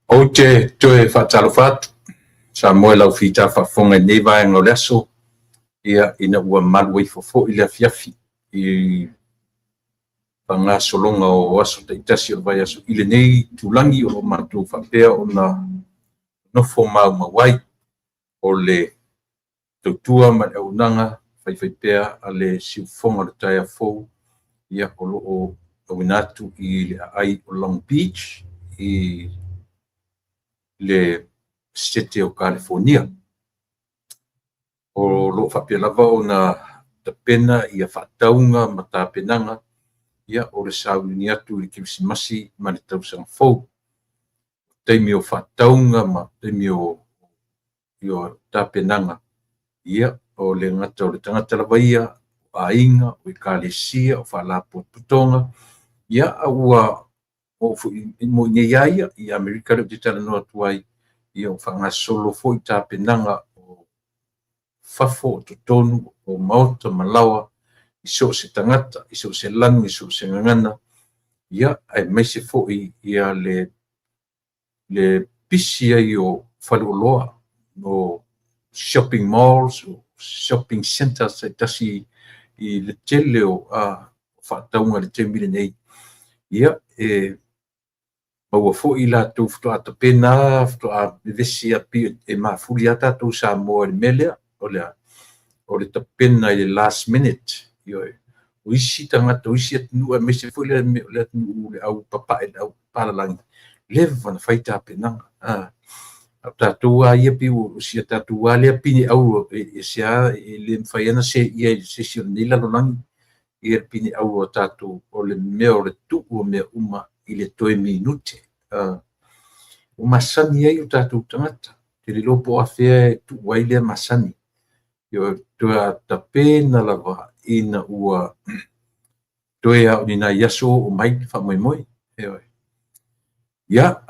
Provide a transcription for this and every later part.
O te whaatalo whatu, sa moe lau whita whafonga nei vai ngau leso, ia ina ua malu i fofo i lea fiafi, i panga solonga o aso te itasi o vai aso, ile nei tulangi o matu whapea o na nofo mau mawai, o le tautua ma le aunanga, whai pea a le siufonga le taia fou, ia o loo awinatu i le ai o Long Beach, i le sete o California. O lo whapea lava o na tapena ia whaataunga ma tāpenanga, ia o le sauni atu i Kirisimasi ma le tausanga fou. Teimi o whaataunga ma teimi o tāpenanga, ia o le ngata o le tangata lava ia, a inga, o i kālesia, o whaalapo putonga, ia a ua o mo ngeia i Amerika le te tala noa tuai, ia o whangasolo fo i tāpenanga o whafo o totonu, o maota malawa, i so se tangata, i so se lanu, i so se ngangana, ia ai meise fo ia le pisi ai o whaluoloa, o shopping malls, o shopping centers, ai tasi i le tele o whaataunga le te mire nei. Ia maua fo i la tau fto ata pena, fto a vesi api e mafuri ata tau sa moa le melea, o le tapena i le last minute. Ia o isi tangata, o isi atinu, a mese fo le atinu le au papa e au paralangi. Leva na whaita penanga. Tātou a ia pi o sia tātou a lea pini au e sia le mwhaiana se ia se sio nei lalolangi. Ia pini au o tātou o le mea o le tuku o mea uma i le toe minute. O masani ai o tātou tangata. Te le lopo a whea tu wai lea masani. Ia toa tapena lava ina ua toe au ni na yaso o mai whamoimoe. Ia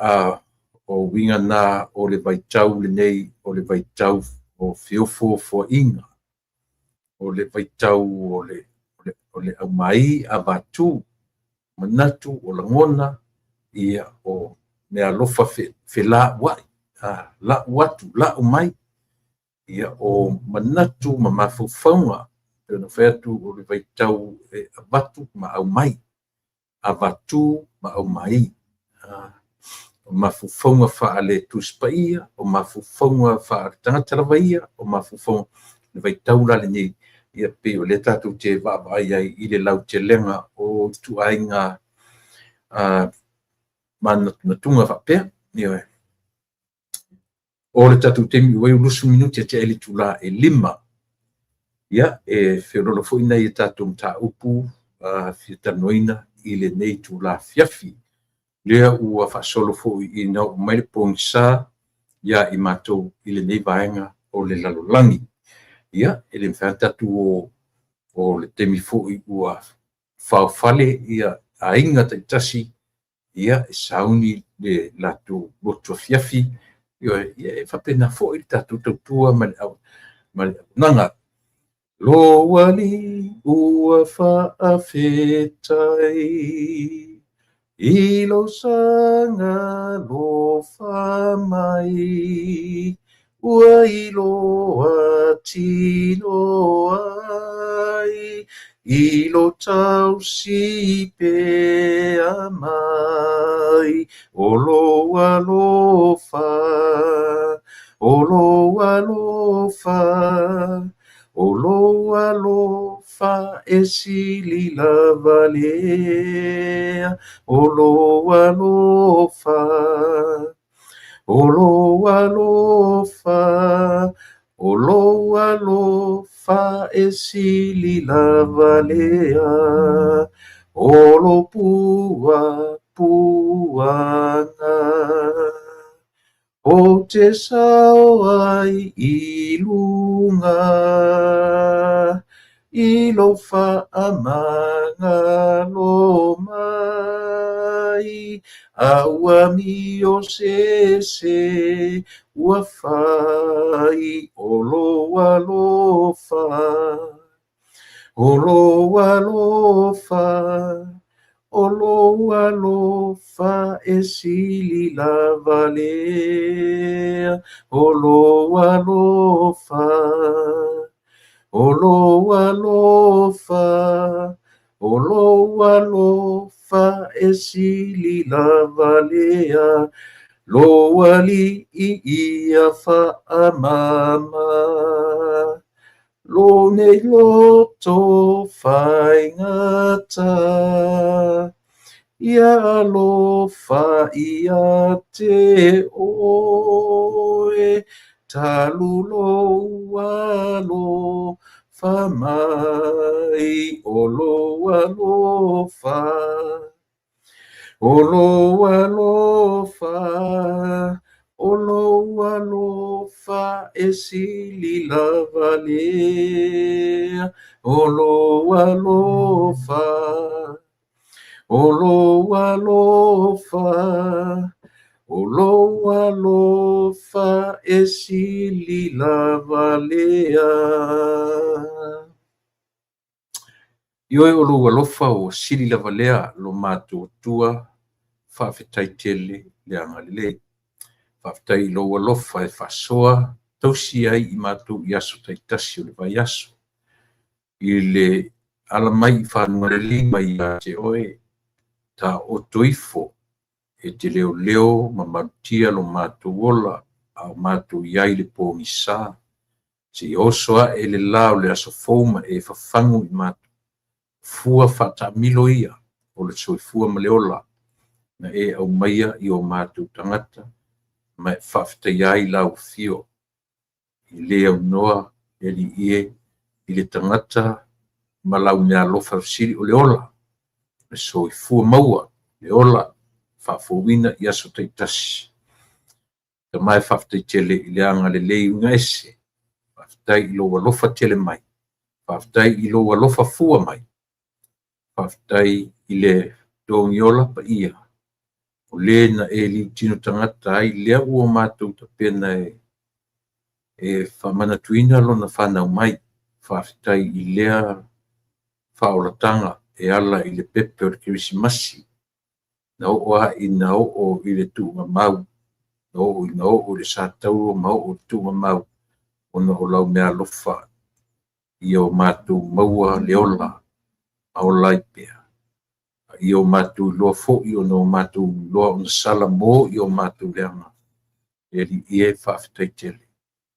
o winga na o le vaitau le nei, o le vaitau o fiofo fo inga. O le vaitau o le au mai a vatu, manatu o langona, ia o mea lofa fe la wai, la watu, la o mai, ia o manatu ma mafaufaunga, pena wheatu o le vaitau a vatu ma au mai, a vatu ma au mai. O mafufonga wha le tuspaia, o mafufonga wha tangata lawaia, o mafufonga le vai taula le nei, ia pe o le tātou te wāwai ai i le lau te lenga o tu ainga natunga whapea, ia e. O le tātou te mi wai ulusu minuti a te eli tula e 5, ia e whiorolo fo ina i tātou mta upu, whiatanoina i le nei tula fiafi, lea ua whaasolo fo i nau mai le pongsa ia i mātou i le nei vaenga o le lalolangi. Ia, e le mwhātatu o le temi fo i ua whaofale ia a inga taitasi, ia e sauni le latu botua fiafi, ia e whapena fo i tātou tautua ma le nanga. Lo wali ua whaafetai, ilo sanga lo famai, ua ilo atino ai, ilo tau si pe amai, olo alofa, olo alofa, olo alofa e sili lava lea, olo alofa, olo alofa, olo alofa e sili lava lea, olo pua puanga. O te sao ai i lunga, i lo whaamanga lo mai, aua mi o se ua whai o o loa lofa e sili lava lea, o loa lofa, o loa lofa, o loa lofa e sili lava lea, loa li I ia whaamama. Lo nei loto whai ngata, ia lo ia te oe, talu lo walo whamai, o lo walo wha, o lo walo wha, o loa lofa e sili lava lea, o loa lofa, o loa lofa, o loa lofa e sili lava lea. Ioe o loa lofa o sili lava lea lo mātua tua whawhetai tele leanga lelei. Whaftai loa lofa e whasoa, tausi ai I mātou I aso taitasi o le vai aso. I le ala mai I whanua le mai a te oe, ta o toifo e te leo leo ma marutia lo mātou ola, au mātou iai le pōngi sā. Si osoa e le lao le aso fōma e whawhangu I mātou. Fua whata milo ia, o le soi fua ma le ola, na e au maia I o mātou tangata, mai whawhitai ai lau fio I leo noa e li ie I le tangata ma lau mea lofa siri o le ola le so I fua maua le ola whawhowina I aso taitasi ta mai whawhitai tele I le anga le lei unga ese whawhitai I loa lofa tele mai whawhitai I loa lofa fua mai whawhitai I le dongi ola pa ia o le na e li tino tangata ai lea ua mātou ta pena e whamanatuina lo na whanau mai whawhitai I lea whaolatanga e ala I le pepe o le kirisimasi na o a I na o I le tuunga mau na o I na o le sātauro ma o le tuunga mau o na o lau mea lofa I o mātou maua leola a o laipea I o mātou loa fo I o no mātou loa on sala mo I o mātou leanga e li ie whawhitai tele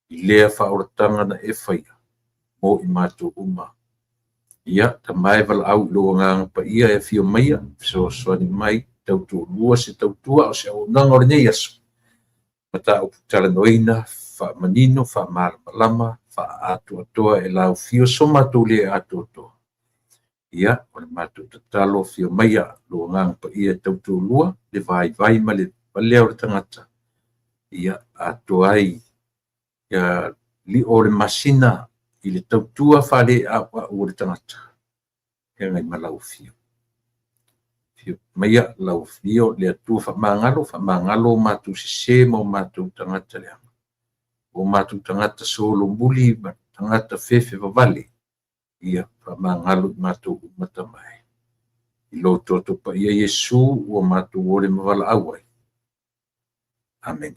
I lea whaoratanga na e whaia mo I mātou uma ia ta mai val au lo ngang pa ia e fio maia so ni mai tautu lua se tautua o se o nanga o nei aso mata o tala noina fa manino fa mar lama fa atu atoa e lau fio so mātou le atu atoa ia o le mātou tatalo fio maia lo ngang pa ia tautu lua le vai ma le valea o le tangata ia atu ai ia li o le masina I le tautua whare a o le tangata. He ngai malau fio. Fio maia lau fio le atua whamangalo mātou se mo mātou tangata lea. O mātou tangata solo muli, tangata fefe wawale. Ia whamangalo mātou matamai. I lo toto pa ia Yesu o mātou ore mawala awai. Amen.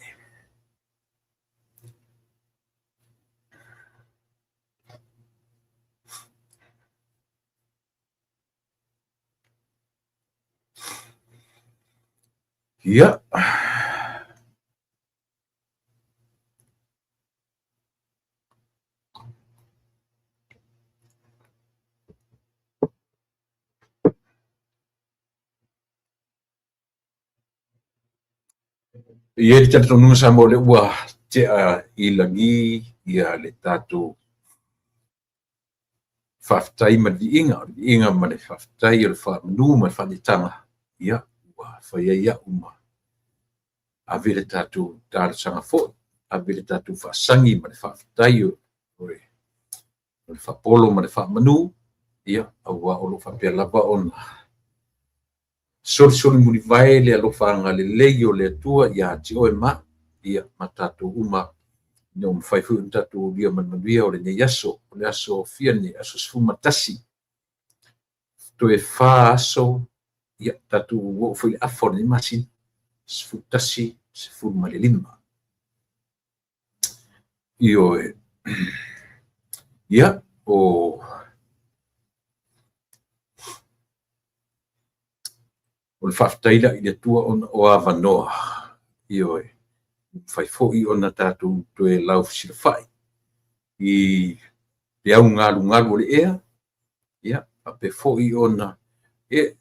Ia. Ia di tata nunga sa mo le ua te a ilangi ia le tatu whaftai ma di inga ma le whaftai o le whamanu ma le whanitanga ia ua whaia ia uma. A vile tatu tāra sanga fo, a vile tatu whasangi ma le whaftai o le whapolo ma le whamanu ia a ua o lo whapea lava ona. Soli muni vai le alofa le lei o le atua ia ti oe ma ia matatu uma no mfaifu tatu dia manuia o le nei aso o le aso fia ni aso sfuma tasi toe whā aso, ia tātou o whai afo ni masin, sfutasi, sfurmalilima. Io ia o le whaftaila i le tua o awanoa. Io whai fo'i ona tātou toe lau fsilawhai. I te au ngalu le ea, ia, a pe fo'i ona.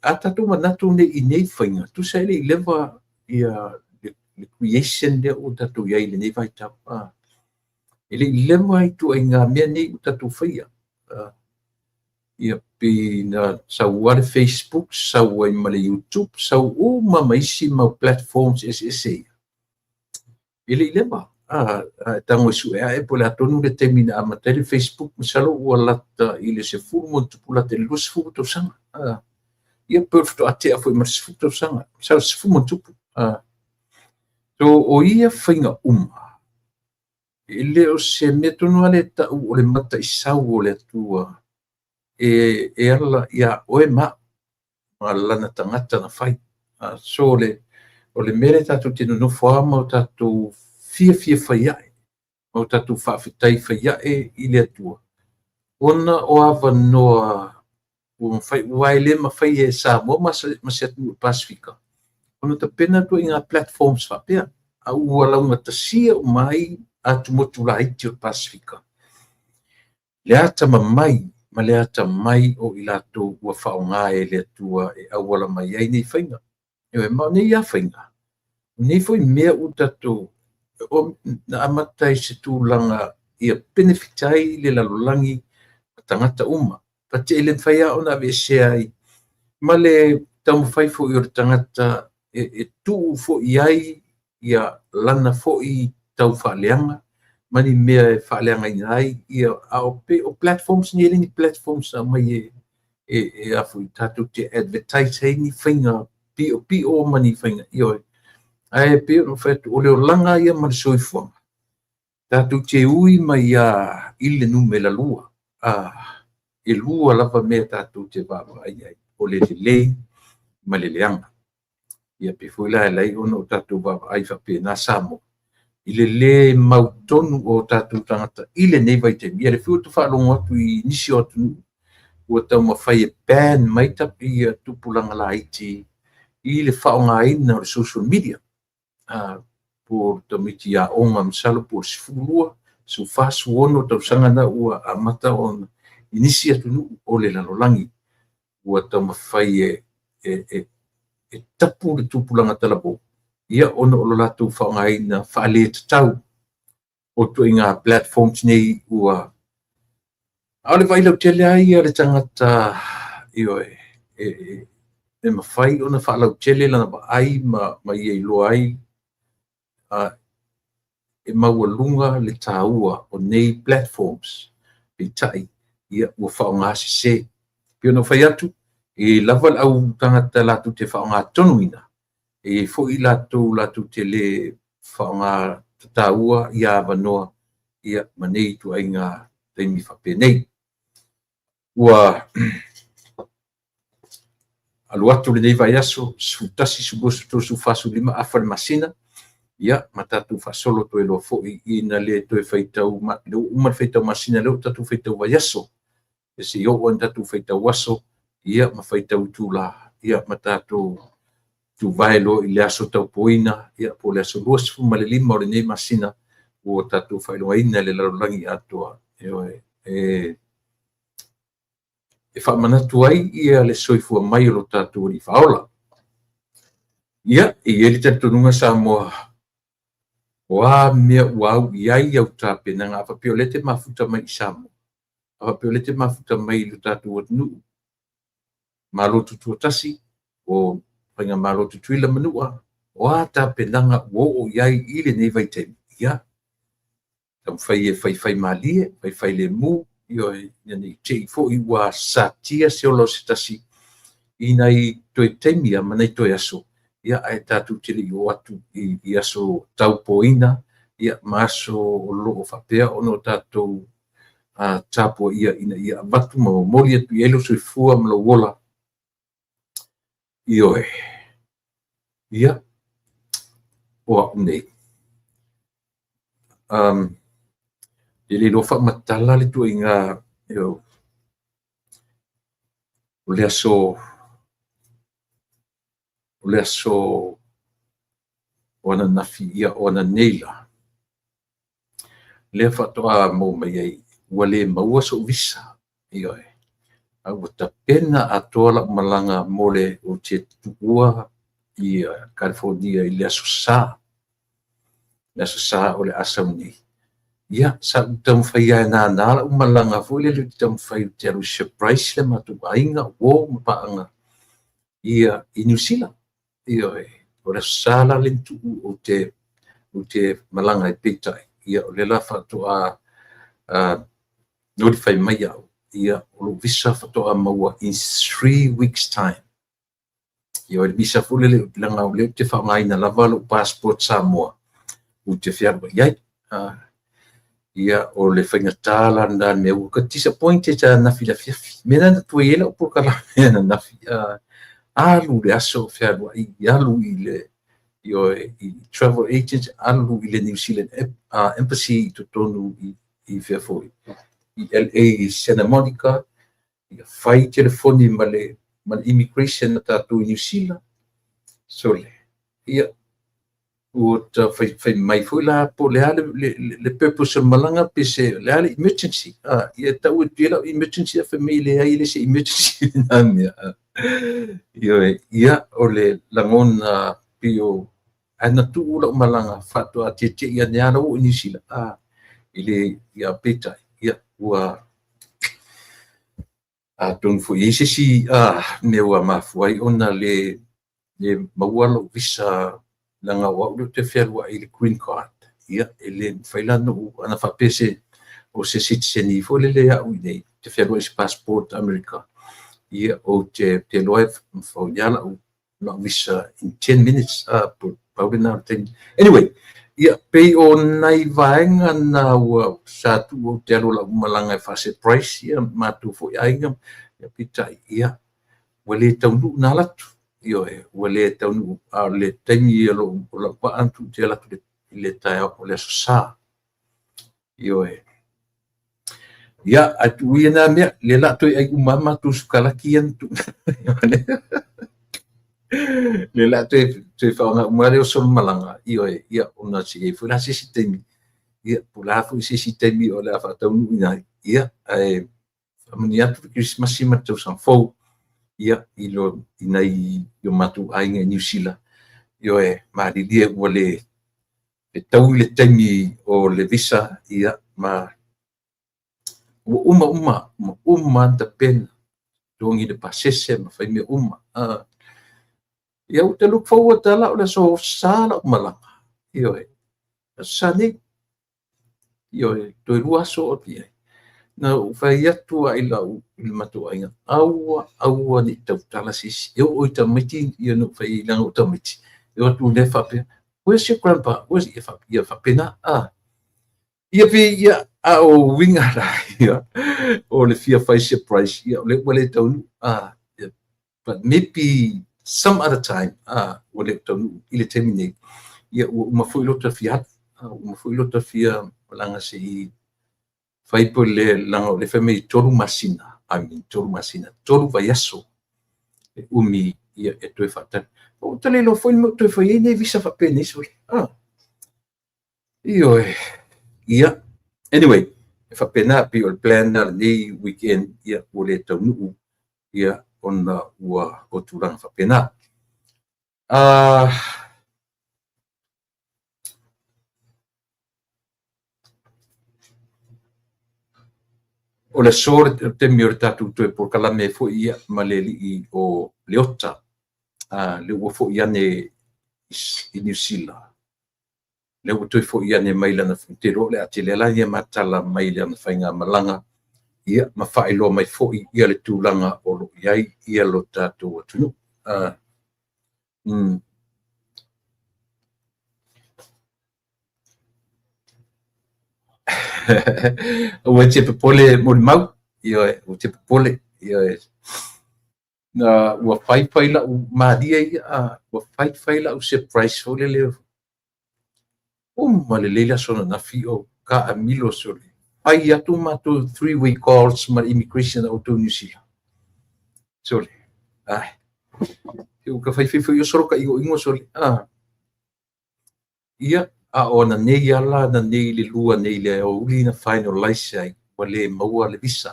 A tātou manatu ne i nei whainga, tu sa ele I lewa ia le creation le o tātou iai le nei vai tau. Ele I lewa I tu ai ngā mea nei o tātou whaia. Ia pe na sau ale Facebook, sau ai ma le YouTube, sau o mamaisi mau platforms SSA. Ele I lewa. Tango su e po le atonu le temina ama tele Facebook masalo ua lata I le se furu mo tupula te lus furu to sanga. Ia perfecto ate a foi ma se furu to sanga. Masalo se furu mo tupu. So o ia whainga Ele o se metonu ale ta o le mata I sau o le atua. E ala ia oe ma lana tangata na whai. So o le mere tatu tino no whaama o tatu fia whaiae, o tatu whawhitai whaiae I le atua. Ona o awa noa o waile ma whai e sa mo masiatu Pasifika. Ona ta pena tu I ngā platforms whapea, a ua launga ta sia o mai atu motu la iti o Pasifika. Le ata mamai, ma le ata mai o I lato ua whaonga e le atua e awala mai ai nei whainga. Ewe mau nei a whainga. Nei foi mea u tatu o na amatai se tūlanga ia benefitai le lalolangi tangata uma. Pa te ele whaia o na vesea ai. Ma le tamu whaifo I o tangata e tuu fo I ai ia lana fo I tau whaaleanga. Mani mea e whaaleanga I ai ia o platforms ni ele ni platforms a mai e afu I tatu te advertise hei ni whainga pio mani whainga ioi. Ai pio no whaitu o leo langa ia mani soifuanga. Tatu te ui mai a ile nume la lua. E lua lava mea tatu te vava ai. O le lei ma le leanga. Ia pe fuila e lai ono tatu vava ai whape na samo. Ile le mautonu o tatu tangata. Ile nei vai te mia. Le fiu tu whalongo atu I nisi o atu. Ua tau mawhai e ban mai tapi a tupulanga la iti. Ile whaonga ina o social media. Por tamiti a onga msalo por sifulua su fasu ono tau sangana ua amata on inisi atu o le lalolangi ua tau mawhai e tapu le tupulanga talabo ia ono o latu whaonga ina whaale tatau o tu inga platforms nei ua ale vai lau tele ai ale tangata ioe e mawhai ona whaalau tele lana ba ai ma ia ilo ai e maua lunga le tāua o nei platforms pe tai ia ua whaonga se pio no whai atu e lava au tangata latu te whaonga tonuina e fo I latu te le whaonga tāua ia wanoa ia manei tu ai ngā teimi whape nei ua alu atu le nei vai aso sutasi subosu tosu fasu lima afal masina ia matatu fasolo to elo foi ina le to feitau ma le uma feitau masina le tatu feitau vai aso ese yo on tatu feitau aso ia ma feitau tula ia matatu tu vai lo ile aso tau poina ia po le aso luas fu ma le lima o le nei masina o tatu failo ina le lalangi atua e fa manatu ai ia le soifu mai lo tatu ri faola ia ele tatu nunga sa mo wa mea wau iai au tape na ngā whapiolete mafuta mai Samoa. A whapiolete mafuta mai lu tātu atunu. Mālotu tuatasi o whainga mālotu tuila manua. O a tape nanga o iai ile nei vai te ia. Tam whai e whai malie, whai le mu, io nei te I fo I wa satia se olo se tasi. I nei toi teimia manai toi aso. Ia ai tatu tiri o atu I aso taupoina, ia maso o loo whapea ono tatu tapo ia ina ia watu ma moli atu I elo soifua ma lo wola io ia ua nei ele lo fa matala le tuaiga io o le aso ona nafi ia ona neila le fatoa mo mai ai ua lē maua so visa io ua tapena atoa la malanga mo le o te tuua i California i le aso sā o le asam nei ia sa tamawhai ai nā la malanga foi le tamawhai te alu surprise le matuaiga o mapaanga ia i New Zealand io o le sā la le tuu o te malanga i Peitai ia o le la fatoa notify mai au ia o lo visa fatoa maua in 3 weeks time ia o le visa fule le langa o le te whaangaina lava lo passport Samoa o te whiarwa iai ia o le whaingatā landa me ua ka disappointed nafi la fiafi mena na tuaiela o pokala mena nafi alu le aso whiarwa i alu i le i travel agent alu i le New Zealand embassy i totonu i Fairfield i LA i Santa Monica ia whai telefoni ma le immigration na tātou i New Zealand so ia ua ta whai mai foi la po le le purpose o malanga pe se le emergency ia tau e tuela emergency a whamei le ai le se emergency na mea ia o le langona pio ana tu ula malanga fatua te ia ne ana o New Zealand ile ia Peitai ia ua tonu foi ese si me ua mafuai ona le maua lo visa langa wa o te wherua i le green card ia ele whailano ana whapese o se citizen i fo le lea ui nei te wherua i passport America ia o te loe mawhauiala o la visa in 10 minutes paurina anyway ia pei o nai vaenga na ua sa tu o te alo la umalanga e whase price ia matu fo iainga ia pita ia wale taunu na latu io ua le taunu le taimi lo la pa antu te latu le tai o le sā io ia atu ia me le latu ai umama tu sukalaki antu le latu te fauna umare o son malanga io ia ona si e fula si taimi ia pula fu si taimi o la fa taunu ina ia amani atu Christmas ma tu san fo ia ilo inai yo matu ainga New Zealand yo marilie wale e tau le taimi o le visa ia ma uma ta pena dongi de pasese ma fai me ia te look forward ta la o le so sala malanga yo sani yo to rua so o pia na fai atu ai la il matu ainga aua ni tau tala sisi eu o ta miti ia no fai lang o ta miti eu tu le fa pe where's your grandpa where's ia fa pena ia pe ia o winga ra ia o le fia fai surprise ia le wale tau but maybe some other time wale tau ile terminate ia uma foi lota fia langa se fai po le langa le family tolu masina tolu vaiaso umi ia e toe fata o tale lo foi mo toe foi ne visa fa pene so io ia anyway fa pena pi o plan na ni weekend ia o le tonu ia ona ua o turanga fa pena o le sore te mior tatu to por kala me fo ia maleli i o leota le wo fo ia ne i New Zealand le wo to fo ia ne maila na futero le atilela ia matala maila na fainga malanga ia ma failo mai fo ia le tulanga o lo iai ia lo tatu tunu o te pole mo mau io o te pole io na ua fai la madia ia ua fai la surprise fo le ma le leila sona na fi o ka amilo sole ai atu ma to 3-way calls ma immigration o to New Zealand sole ai eu ka fai fo yo soro ka ingo sole ia a ona nei ala na nei le lua nei le o uli na finalize ai wale maua le visa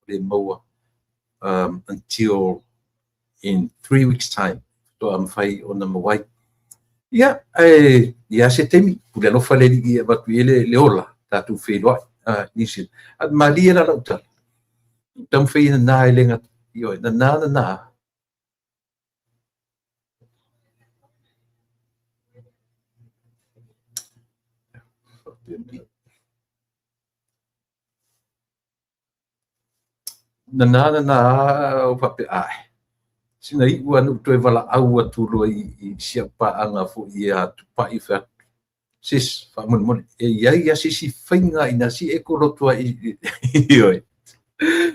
le maua until in 3 weeks time to am fai ona mawai ia ia se temi pule no fale ia ba le ola ta tu fe lo nisi at malia la uta tam fe na elenga io na o pape ai sina i ua no toe wala au atu lo i sia pa anga fo ia tu pa i fa sis fa mon ia sisi fainga ina si e ko rotua i oi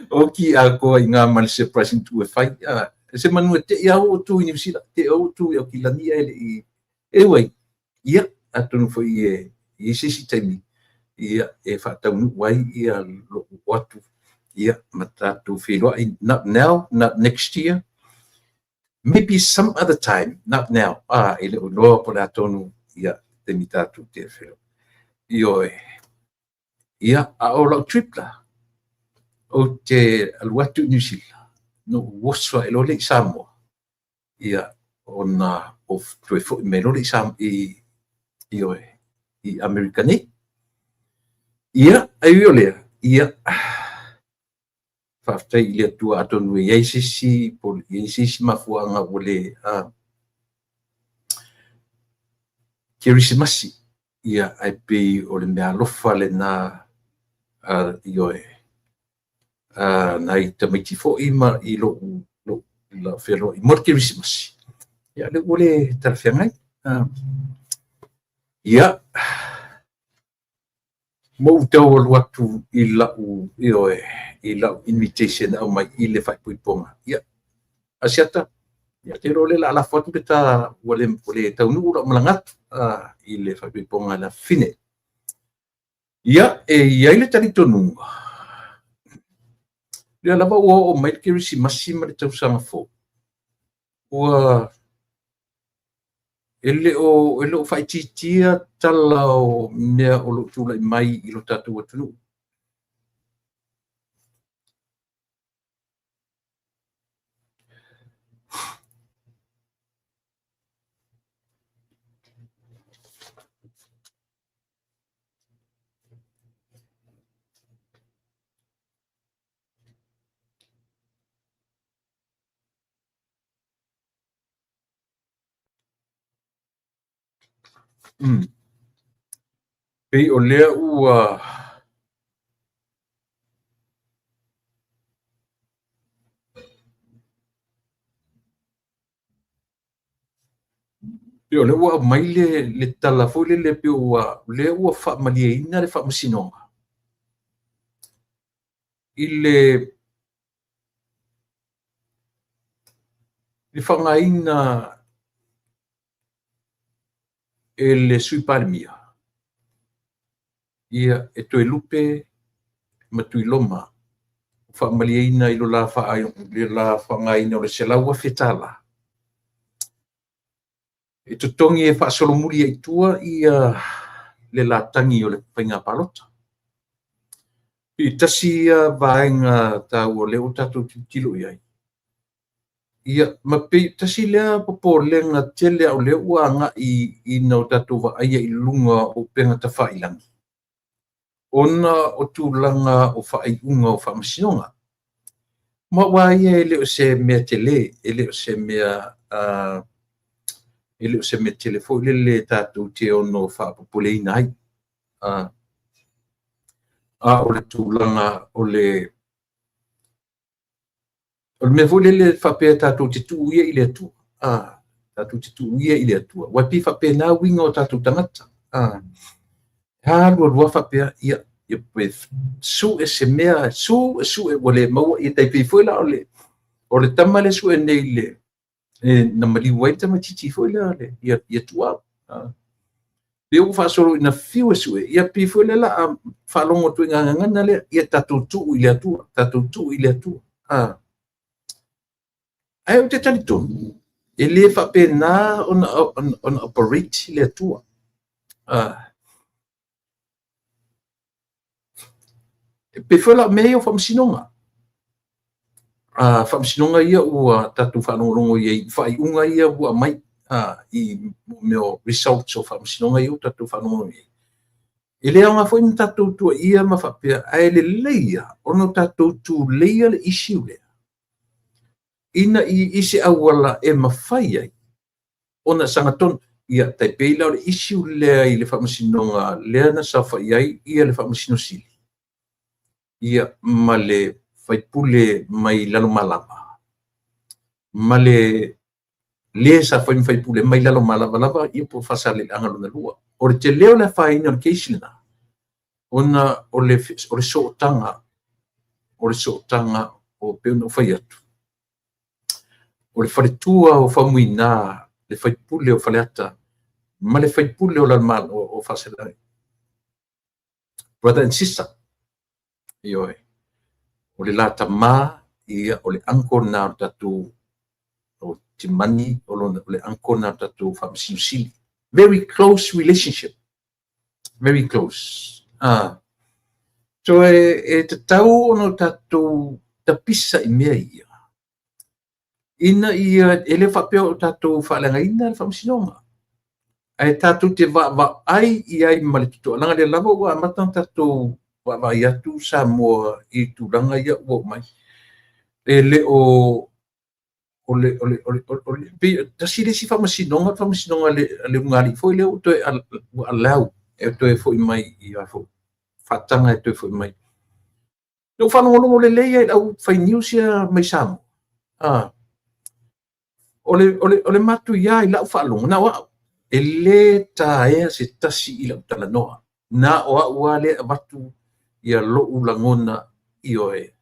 o ki a ko i nga mal se pressing tu e fai se manu te ia o tu ni sila te o tu ia ki la ni ele e wai ia atu no fo i sisi temi ia e fa tau nu wai ia lo watu ia mata tu filo not now not next year maybe some other time not now ele o lo po la tonu ia te mitatu te filo io ia a o lo trip la o te aluatu New Zealand no waswa e lo le Samoa ia ona of tue fo me lo le Sam i Americani ia ai ole ia faftai ile tua atonu ia sisi pol ia sisi mafuanga ole Christmas ia ai pe ole me alofa le na ioe na i tamiti fo i ma i lo la fero i mor Christmas ia le ole tarfiangai ia mo tau al waktu ila ioe ila invitation au mai ile fai puiponga ia asiata ia te role la foto peta wale tau nu ro malangat ile fai puiponga la fine ia ia ile tali tonu ia lava o mai kirisi masima le tau sanga fo ua ele o fai titia tala o mea o lo tula mai i lo tatu atu pei o lea ua pei o lea ua mai le tala fo le pei ua lea ua fa malia ina le fa masinonga ile le fa ngaina ele sui palmia ia e toe lupe matui loma fa malia ina i lo la fa ai le la fa ngaina o le selaua fetala e totongi e fa solo muri ai tua ia le la tangi o le painga palota i tasi vaenga tau o le o tatu tilo iai ia ma pe tasi lea popo lenga tele au le ua nga i no tatu va aia i lunga o penga ta whailangi ona o tūlanga o whaiunga o whamasinonga ma waia e leo se mea tele e leo se mea telefo le tatu te ono whapopole i nai o le tūlanga o le me vole le whapea tatu te tu ia i le atua tatu te tu ia i le atua wapi whapea na winga o tatu tangata lua whapea ia pe su e se mea su e wale maua i tai pei foi la o le o le tama le su nei le na mali wai tama titi foi le ia tua pe o fa solo ina fiu su ia pi foi le la fa longo tu nganga le ia tatutu ile tu ai o te tali tonu e le fa pena on operate le tua pe foi la meio fa msinonga fa msinonga ia ua tatu fa longo ia fa unga ia ua mai I meu results o fa msinonga ia tatu fa longo ia e le anga foi tatu tu ia ma fa pe ai le leia ono tatu tu leia le issue le ina I isi awala e mawhai ai. Ona sangaton, ia tai peila o le issue lea I le whamasinonga lea na sa whai ai ia le whamasino sili. Ia ma le whaipule mai lalo malama. Ma le sa whaipule mai lalo malama lava ia po whasale le angalo na lua. O le te leo le whaina o le keisina. Ona o le sootanga o peuna o whai atu. O le wharetua o whamuina, le whaipule o whaleata, ma le whaipule o lalmal o whaselai. Brother and sister, ioi, o le lata mā, ia o le anko nā tatu o timani, o le anko nā tatu whamasiusili. Very close relationship. Very close. So e te tau ono tatu tapisa I mea ia. Ina ia ele whapeo tātou whalengaina le whamsinonga. Ai tātou te wa ai I ai ma le tuto. Langa le lava ua amatang tātou wa I atu sa mua I tūranga ia ua mai. Le o le tasi le si whamasinonga le ungari. Foi le o toe alau. E toe foi mai I a fo. Whatanga e toe foi mai. No whanongolongo le leia I au whainiusia mai samu. O le matu ia I lau whaalonga. Na wa, e le taea se tasi I lau tala noa. Na oa ua le watu ia lo ulangona I oe.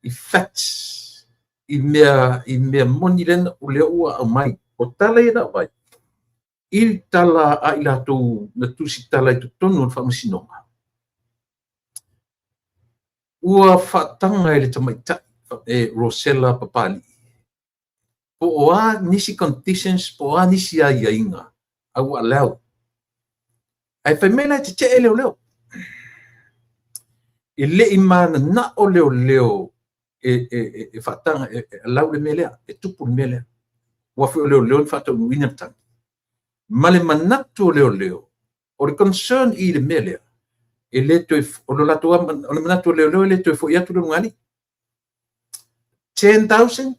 I facts. I mea moni lena o le ua au mai. O tala I na vai. I tala a I lato na tusi tala I tonu o whamasinonga. Ua whatanga e le tamaita e Rosella Papali. Po oa nisi conditions, po oa nisi a iainga, au a leo. Ai whai mena te te leo. E le I mana na o leo e whatanga e lau le melea, e tupu le melea. Ua whi o leo ni whatau nuina tanga. Ma le manatu o leo, o le concern I le melea, e le toi, o le latua, o le manatu o leo e le toi fo iatu le ngani. 10,000?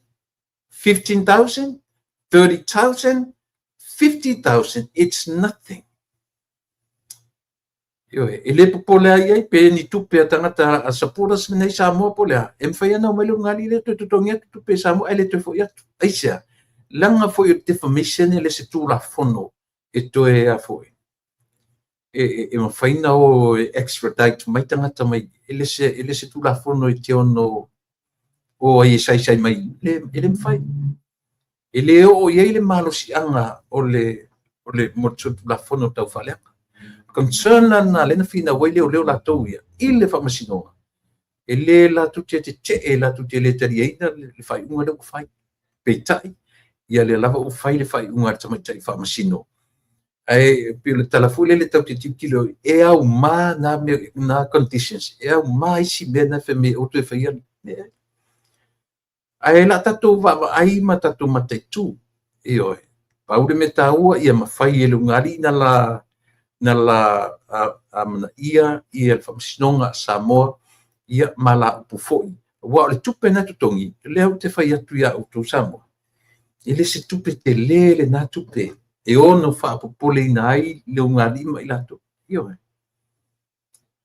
15,000, 30,000, 50,000, it's nothing. E le popole ai pe ni tupe tangata a sapuras nei Samoa polea. Em fai ana mai lo ngali le tutongia tupe Samoa ele te foi atu. Aisia. Langa foi o defamation ele se tu la fono e to e a foi. E ma fai na o extradite mai tangata mai ele se tu la fono e te ono o ai sai mai ele fai ele o ia le malo si anga o le motu la fono tau fale concern na le na fina wai le la toia ile fa masino ele la tutte te la tutte le tariina le fai unga le fai peitai ia le lava o fai le fai unga tama tai fa masino ai pe le telefone le tau te kilo e au ma na conditions e au mai si bena fe me o te fai ai la tatu va ai ma tatu mate tu io paure meta ua ia mafai e lungali na la amna ia el famsinonga Samoa ia mala pufoi wa le tupe na tutongi le au te fai atu ia o Samoa ele se tupe te le na tupe e ono fa popole nai le lungali mai lato io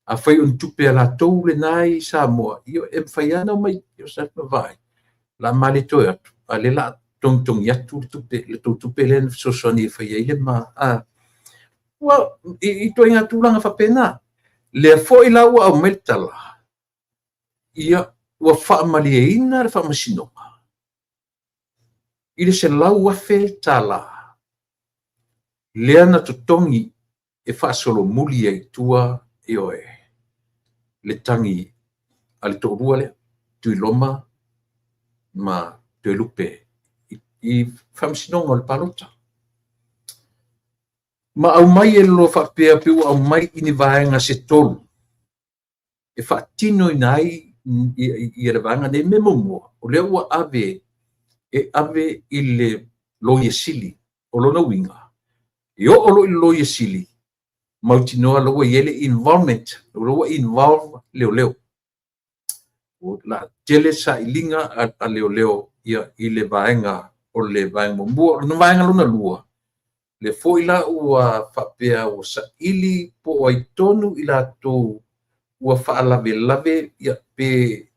a fai un tupe ala tole nai Samoa io em fai ana mai io sa vai la male to atu ale la tong ya tupe le so soni fa ile ma wa I to inga tulanga fa pena le fo ila wa o metala ia wa fa mali ina fa masino I le se lau afe tala. Lea na totongi e whaasolo muli ai tua e oe. Le tangi ale tō rua lea, tui loma, ma tui lupe. I whamsinonga le palota. Ma au mai e lo whapea piu au mai ini vaenga se tolu. E whaatino i nai i le vaenga ne me momua. O lea ua ave e ave i le loie sili o lona winga. I o olo i loie sili. Mautinoa loa i ele environment. Loa involve leo leo. O la tele sa ilinga a leo leo i le vaenga o le vaenga momua. O le vaenga lona lua. Le foila ua whapea o sa ili po ai tonu i la tō ua whaalave lave ia pe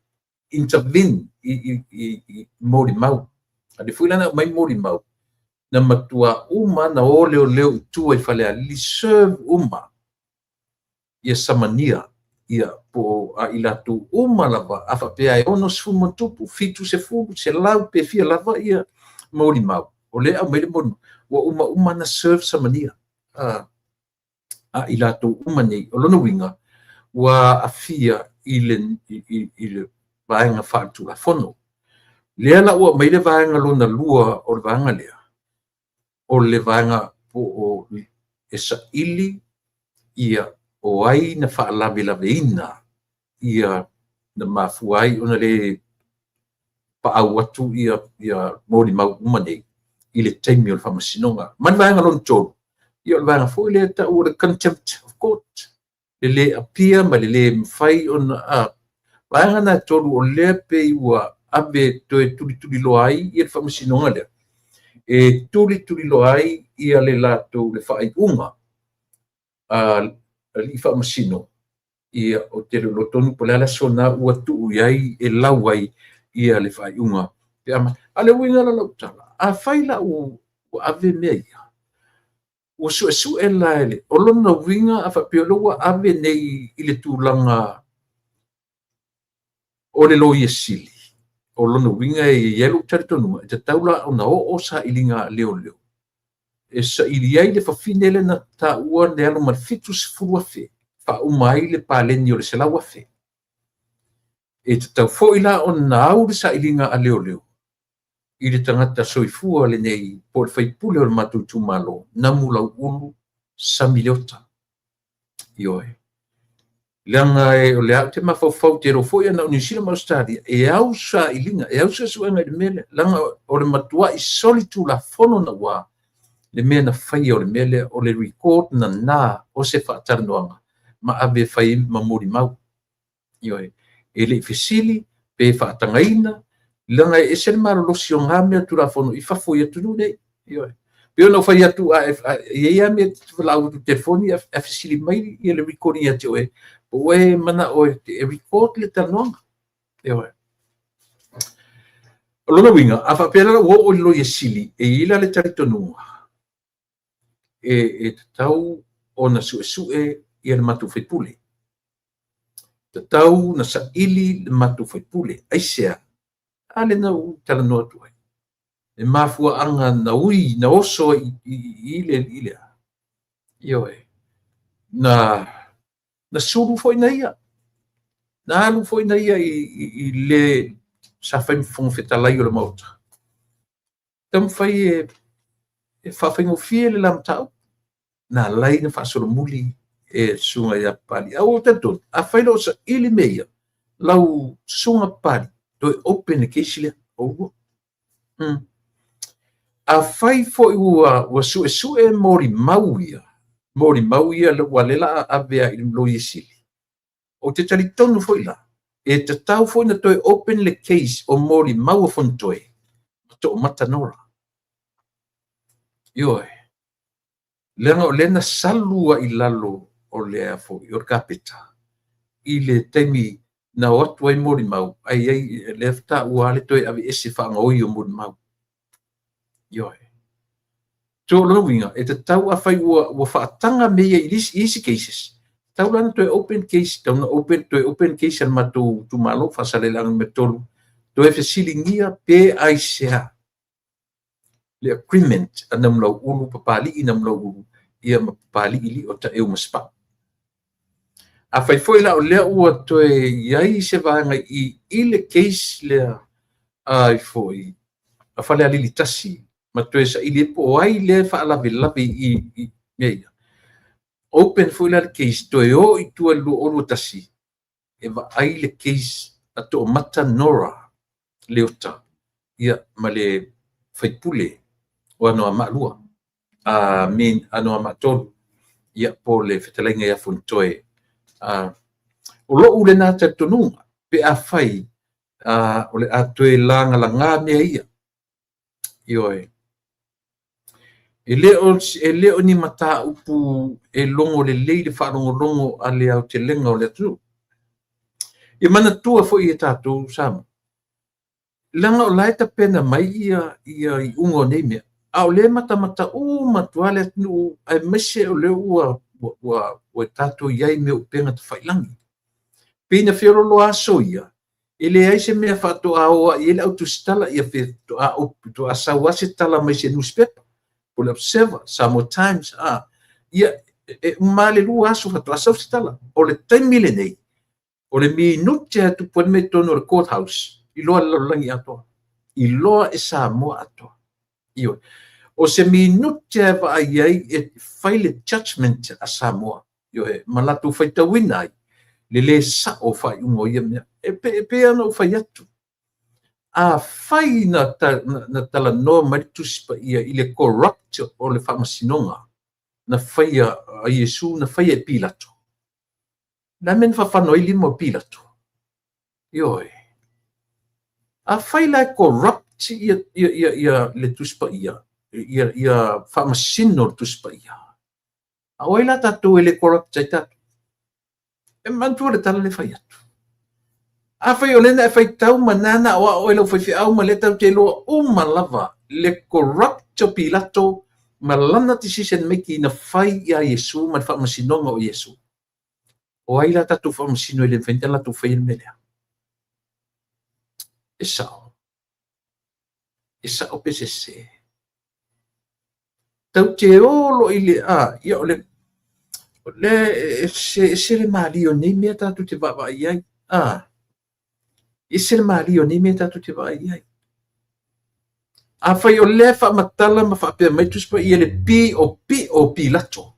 intervene i mori mau. Ade foila na mai mori mau. Na matua uma na o leo leo tua i whalea li serve uma ia samania ia po a i la tō uma lava a whapea e ono sfuma tupu fitu se fulu se lau pe fia lava ia mori mau. O lea au meile mori mau. Wa uma na serve samania a i la tō uma nei o lona winga wa afia i le vaenga whaatu la fono. Lea la ua mai le vaenga lona lua o le vaenga lea. O le vaenga po o e sa ili ia o ai na whaalave lave ina ia na mafuai ona le paau atu ia mori mau uma nei. I le taimi o le whamasinonga. Man vaenga lon tōru. I o le vaenga fōi le ta o le contempt of court. Le apia ma le mwhai o na vaenga na tōru o le pe ua ave toe tuli loa ai i le whamasinonga lea. E tuli loa ai i le lato le whai unga. Li whamasino. I o te lo tonu po le ala sona ua tuu iai e lau ai i le whai unga. Ale winga la lautala. A faila o ave mea ia. O su e la ele. O lona winga a whapeolo wa ave nei i le tūlanga o le loia sili. O lona winga e yelo taritonunga. E te taula o na o sa ilinga leo leo. E sa ili ai le whawhinele na ta ua le alo marfitu se furua fe. Wha umai le pāleni o le selawa fe. E te tau foila o na au le sa ilinga a leo leo. I le tangata soifua le nei po le whaipule o le matu tumalo na mula ulu sa miliota. Ioe. Leanga e o le au te mawhawhau te rofoia na unisila Australia e au sa ilinga, e au sa suenga le mele. Langa o le matua i solitu la fono na wā le mea na whai o le mele o le record na o se whaataranoanga ma ave whai mamuri mau. Ioe. E le fesili pe whaatangaina langa e sel maro losi o ngā mea tura fono i whafoi atu nu nei. Peo no whai atu e ia mea whalau tu telefoni a fisili mai i le recording ati oe. Po e mana oe e record le tanoanga. O lona winga, a whapela o o lo i sili e ila le taritonunga. E tau o na sue i le matu whaipule. Te tau na sa ili le matu whaipule. Aisea. Ale na u tala noa tuai. E mafua anga na ui, na oso i le. Ioe. Na suru foi na ia. Na alu foi na ia i le sa whai mfongo whetalai o le mauta. Tam whai e whawhaingo fie le lam tau. Na lai na whaasoro muli e sunga ia pali. Au tanton, a whai lo sa ili meia. Lau sunga pali. Toi open the case le o a fai fo ua su mori mauia le walela avea i lo yesili o te tali tonu foi la e te tau foi na toi open the case o mori mau fontoi to matanora ioe lena salua i lalo o le fo i kapita i le temi na watu ai mori mau ai lefta wale toi ave ese whanga oi o mori mau ioe to lo winga e te tau a whai ua whaatanga mea i easy cases tau lana toi open case tau na open case al matu tu malo whasale lang me tolu toi fe silingia pe ai sea le agreement ana mlau ulu papali ina mlau ulu ia papali ili o ta eu maspa a fai foi la o le ua toe iai se vanga i le case le ai foi a fale ali tasi ma toe sa ili po ai le fa la vela i ia open foi la case toe o i tua lu o tasi e va ai le case a to mata nora leota ia ma le fai pule o ano amalua a min ano amatol ia po le fetalenga ia funtoe o lo ule na te tonunga pe a fai o le atoe langa la ngā mea ia ioe e leo ni mata upu e longo le leile wharongo a le au te lenga o le atu i mana tua fo i e tātou sama langa o laita pena mai ia i ungo nei mea au le mata matuale atu ai mese o le ua tātou iai me upenga te whailangi pina whioro lo aso ia ele ai se mea whatoa oa i ele au tu stala ia whi to a sawase tala mai se newspaper po le observer Samoa Times ia male lu aso whatoa sau stala o le taimile nei o le minute atu pone me tono le courthouse i loa lalangi atoa i loa e Samoa atoa io o se minute va ai e file judgment a Samoa io e malatu faita winai le sa o fai ungo ia mea pe ana o fai atu a fai na tala no marituspa ia i le corrupt o le whamasinonga na fai a Iesu na fai e Pilato na men whawhanoi limo Pilato ioi a fai la corrupt ia le tuspa ia whamasino tuspa ia a oila tatu e le corrupt ai tatu e mantua le tala le fai atu a fai o lena e fai tau manana o elo fai au ma le tau te loa uma lava le corrupt o Pilato ma lana decision making na fai ia Iesu ma whamasinonga o Iesu o aila tatu whamasino e le whaintala tu fai melea e sao pesese tau te olo i le ia o le se le malio nei mea tatu te vava iai se le malio nei mea tatu te vava iai a fai o le whamatala ma whapea mai tuspa ia le pi o Pilato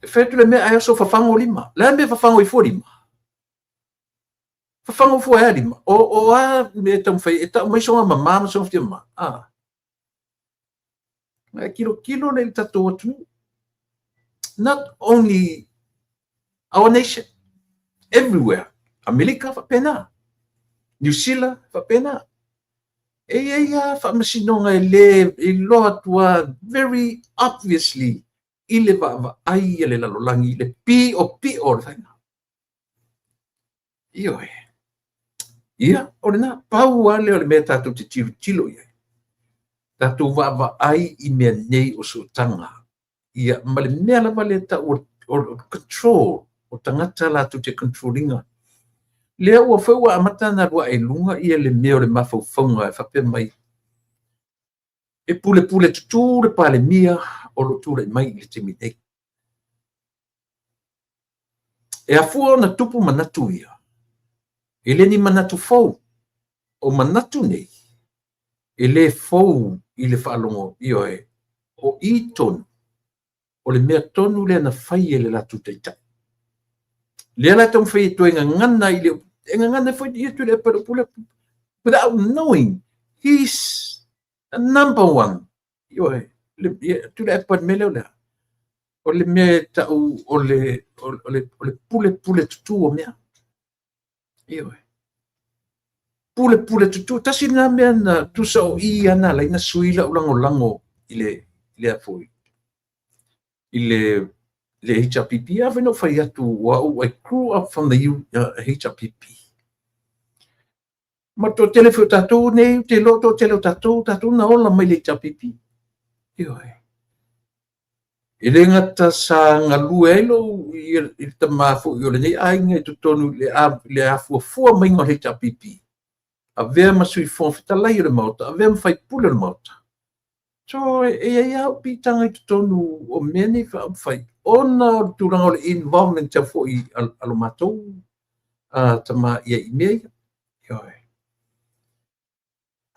e whetu le mea aia so whawhango lima le mea whawhango i fōrima whawhango fua ea lima o a mea tau whai e tau mai songa ma mama songa ftia ma kilo le tatu atu not only our nation, everywhere. America fa pena, New Zealand fa pena. Fa masinonga e loa tua very obviously ile va ai le lalolangi le pi o le faina. Ia, orena pau ale o le mea tatu te tilo ia. Tatu va ai i mea nei o sotanga. Ia, ma le mea lava le ta o control, o tangata la tu te controllinga. Lea ua whaua amata na rua e lunga ia le mea o le mawhauwhaunga e whapea mai. E pule tutu le pale mia o lo tūre mai le te minei. E afua na tupu manatu ia. E le ni manatu fau, o manatu nei. E le fau i le whaalongo ioe, o i tonu. O le mea tonu le na whai e le latu teitai. Lea la tau whai e tu enga ngana i le, enga ngana whai i tu le pula, without knowing, he's a number one. Ioe, tu le epa mele o lea. O le mea tau, o le pule tutu o mea. Ioe. Pule tutu, tasi na mea na tusa o i ana la ina suila ulango i le afoi. I le HRPP, ave no whai atu, I grew up from the HRPP. Ma to telefo tatou nei, te loto tele tatou na ola mai le HRPP. Ioe. I le ngata sa ngalua elo, i ta mafo i ole nei, ai ngai tutonu le afua mai ngā HRPP. avea masui fonfitalai o le mauta, avea mawhai pule o le mauta. So e au pitanga i tonu o meni whai ona o turanga o le involvement te fo i alo matou tama ia i mea ia.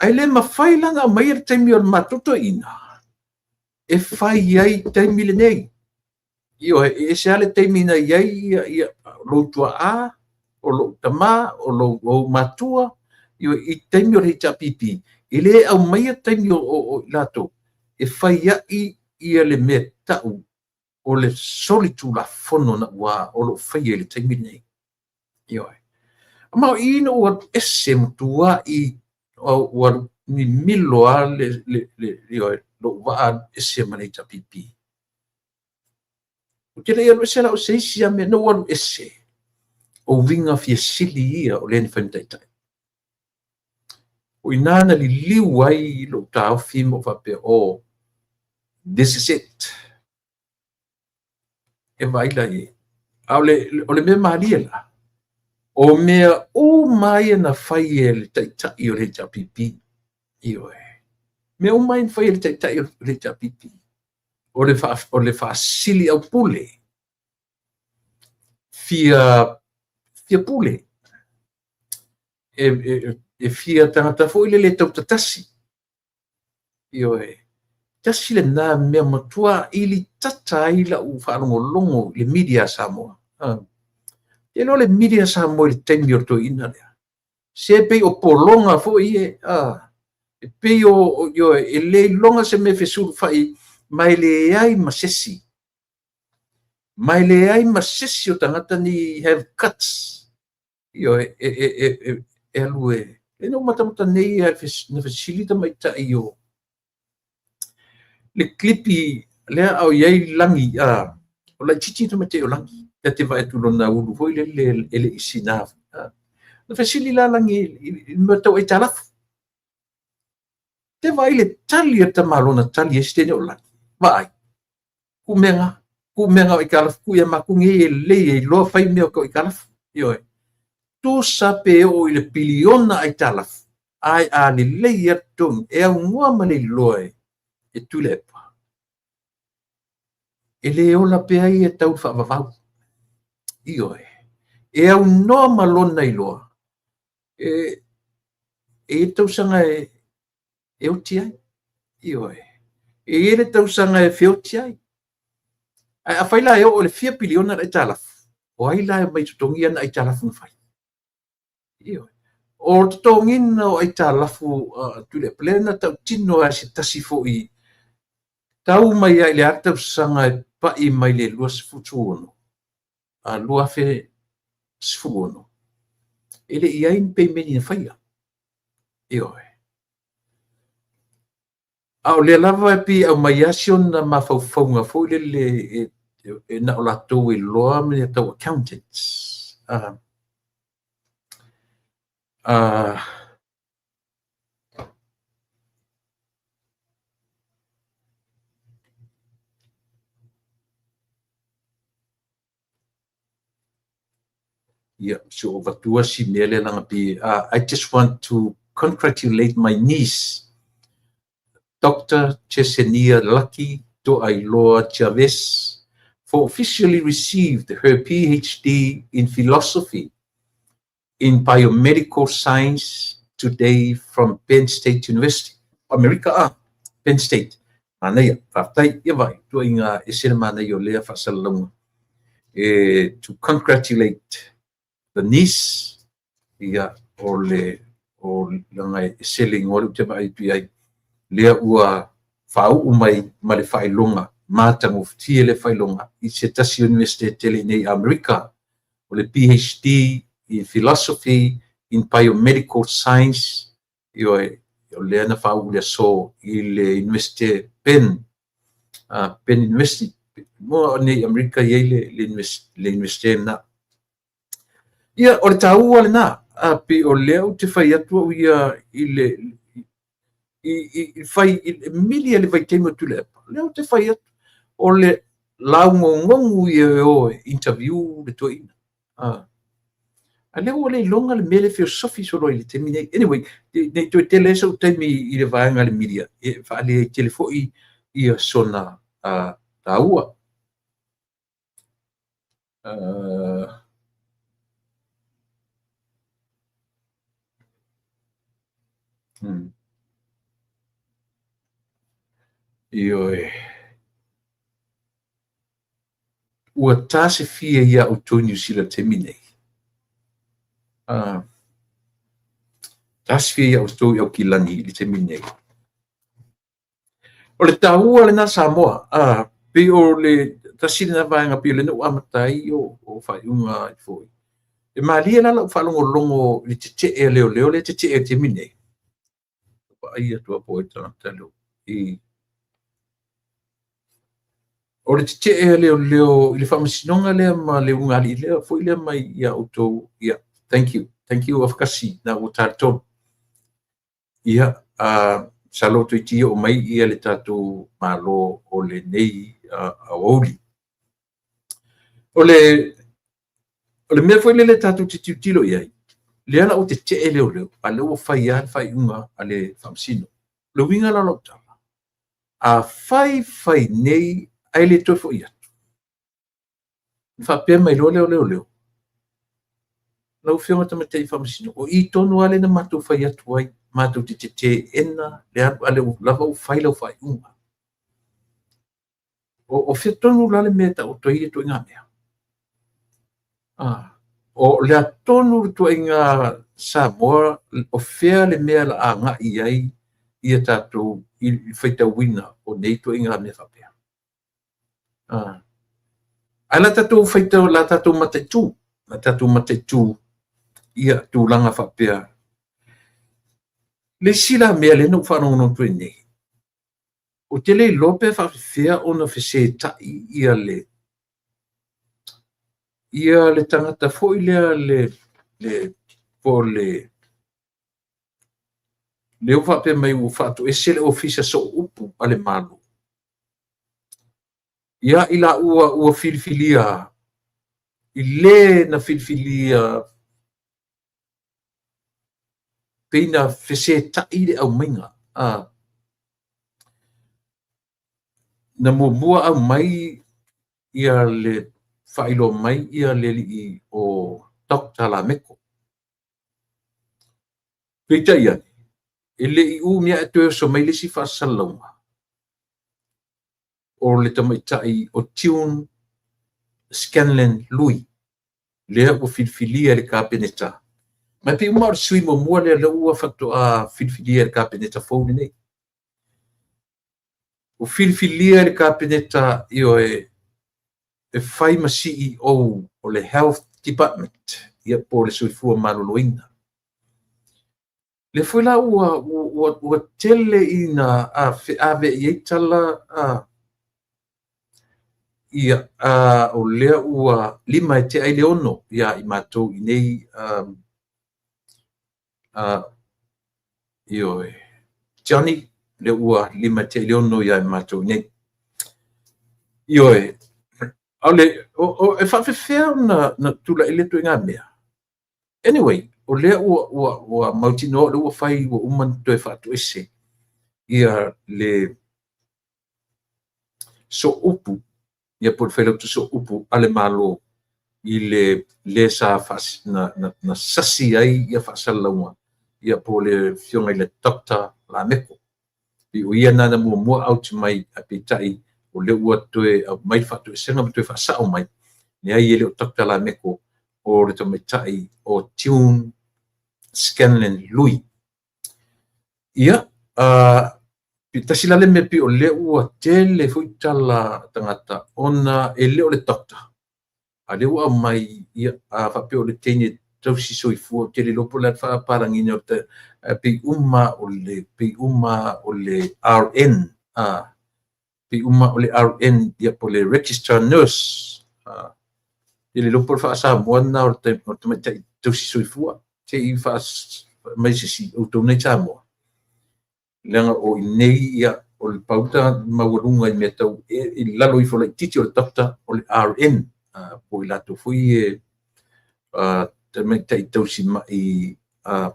Ai le mawhai langa mai ar taimi o le matoto ina. E whai ai taimi le nei. Io e se ale taimi na iai ia lo tua a o lo tama o lo matua io i taimi o le tapipi. Ile au mai ar taimi o lato. E whai ai ia le mea tau o le solitu la fono na ua o lo whai le taimi nei. Io e. Ma ino o ese mutua i o ni milo a le lo va ese manita pipi. O te rei se la o se isi a me no o ese. O vinga fia sili ia o le ni whanitaitai. O inana li liu ai lo tau fimo whape o this is it. E vaila i. O le mea maria la. O mea o mai na whai e le taitai o le tapipi. Io e. Mea o mai na whai e le taitai o le tapipi. O le whaasili au pule. Fia pule. E fia tangata fo ile le tau tatasi. Io e. Tasi le nā mea matua ili tata ila u whaarongolongo le media Samoa. E lo le media Samoa le taimi o to ina lea. Se pei o polonga fo ie. E pei o e le longa se me fesuru whai mai le ai masesi. Mai le ai masesi o tangata ni have cuts. Io e alu e. E no matamata nei na fasilita mai ta io. Le klipi lea au iai langi o la chichi to mate o langi. E te vai tu lona ulu foi le isina. Na fasili la langi i matau e talafu. Te vai le tali e tamalona tali e stene o langi. Vai. Kumenga o ikalafu ku ia makungi e lei e loa fai mea ko ikalafu. Io e. Tu sape o i le piliona ai talafu. Ai a le lei e tung e au ngua male loa e tulepa. E le ola pe ai e tau whaavavau. Io e. E au noa malona i loa. E tau sanga e oti ai. Io e. E ele tau sanga e whioti ai. A whaila e o le 4 piliona ai talafu. O ai la e mai tutongi ana ai talafu na whai. Io e. O tutongina o ai talafu tule plena tau tino a se tasi fo i. Tau mai ai le atau sanga e pai mai le lua sifutuono. Lua fe sifuono. Ele ia in pe meni na whaia. Io e. Au le lava e pi au mai asion na mawhauwhaunga fo le na o lato e loa me tau accountants. Yeah, so vatua si mele langa pi. I just want to congratulate my niece, Dr. Chesenia Lucky to Ailoa Chavez, for officially received her PhD in philosophy in biomedical science today from Penn State University, America. Penn State. Manaya, whaftai, ia vai, tua inga esena manaya o lea whasalalunga. To congratulate the niece, ia o langa esele ngolu te mai pi ai, lea ua whau umai ma le whailonga, mātango ftie le whailonga, i se tasi universite tele nei America, o le PhD in philosophy in biomedical science, o lea na whau lea so i le universite Penn University, mo nei America iei le universite na. Ia, o le tāua le nā, pe o leo te whai atua o ia i le whai milia le vai teima tu lepa. Leo te whai atu o le laungo ngongu i o interview le tua ina. Ale o le longa le mele philosophy so le temi nei. Anyway, nei to tele so temi I le vaenga le media. E fa le telefoi ia sona taua. Io ua tase fia ia o New Zealand temi nei. Tase fia ia o tō au kilani le temi nei. O le taua le na Samoa, pe o le tasili na vaenga pe le no amatai o whaiunga I foi. E malia la whalongolongo le te e leo le te e te mine. Ai atua po e tana talo. O le te e leo I le whamasinonga lea ma le ungali lea foi lea mai ia auto ia. Thank you of kasi na o tātou. Ia salo to iti o mai ia le tātou malo o le nei a oli. O le mea foi le tātou te tilo iai. Lea la o te e leo, a le o whai unga a le whamsino. Le winga la lau tala. A whai nei ai le toi fo iatu. Whapea mai leo. Lau whionga tamatei whamsino. O I tonu ale na matou whai atu ai. Matou te ena le ale o lava o whai lau whai unga. O whia tonu lale mea ta o toi e toi ngā mea. O le atonu tu inga Samoa o fea le mea la a nga I ai ia tātou I whaita wina o nei tu inga mea whapea. Ai la tātou whaita la tātou mataitu ia tūlanga whapea. Le sila mea le no whanongono tu nei. O te le lope whawhia o na whese tai ia le tangata foi lea le o whape mai u whatu e sele ofisa so upu ale malu. Ia ila ua filfilia I le na filfilia peina whese tai le au mainga. Na mua au mai ia le whailo mai ia leli o Dr. Lameko. Peita ia, ele I mea e tue so mai lesi whasalonga. O le tamaitai o Tune Scanlon Lui. Lea o filfilia le kapeneta. Mai pe umar sui mo mua lea ua whatu a filfilia le kapeneta fōni nei. O filfilia le kapeneta io e whai ma CEO o le Health Department ia po le suifua maloloina. Le foi la ua tele ina ave I tala ia o lea ua lima e te ai leono ia I mātou I nei io Johnny le ua lima te leono ia I mātou I nei. Io Ale, o e whawhewhea na tula ele tu ngā mea. Anyway, o lea ua mautino le ua whai ua uman tu e whatu ese. Ia le so upu, ia por whailau tu so upu ale malo I le sa whas na sasi ai ia whasalaunga. Ia po le whionga I le Dr. Lameko. I o ia nana mua auti mai a pitai o le ua toe mai whatu e senga toe whasao mai. Ni ai ele o Dr. Lameko o le tamaitai o Tune Scanlon Lui. Ia, tasila le me pi o le ua tele fuitala tangata ona e le o le Dr. A le ua mai ia whape o le tene tausi soifua tele lopo le whaparangina o te pi uma o le RN. Pi uma o le RN ia po le register nurse. Ele lopo fa sa moana o te mai tausi soifua. Te I fa mai si o tō nei tā moa. Lenga o I nei ia o le pauta mawalunga I mea tau I lalo I fola I titi o le Dr. o le RN. Po I lato fui tamaitaʻi tausi maʻi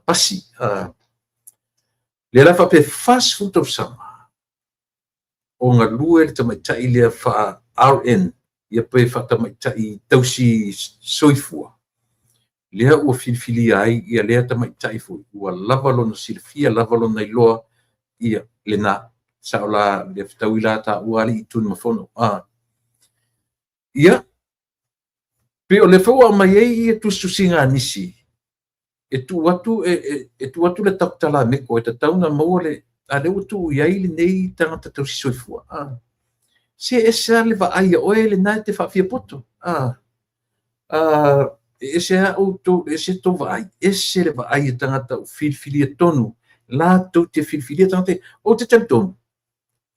pasi le ala faape fast tausaga o galua le tamaitaʻi lea faa RN ia pe faatamaitaʻi tausi soifua lea ua filifilia ai ia lea tamaitaʻi foʻi ua lava lona silafia lava lona iloa ia lenā saʻola le fetau i la taʻua ali i tunu mafono ia pe o le fou mai ai ia tustusiga nisi e tu atu le takutala meko e tatauna maua le a le ua tuu iai lenei tagata tausi soifua se ese a le vaaia oe lenā te faafia poto ese a outou ese tou vaai ese le vaaia tagata o filifilia tonu latou te filifilia tagata o te talitonu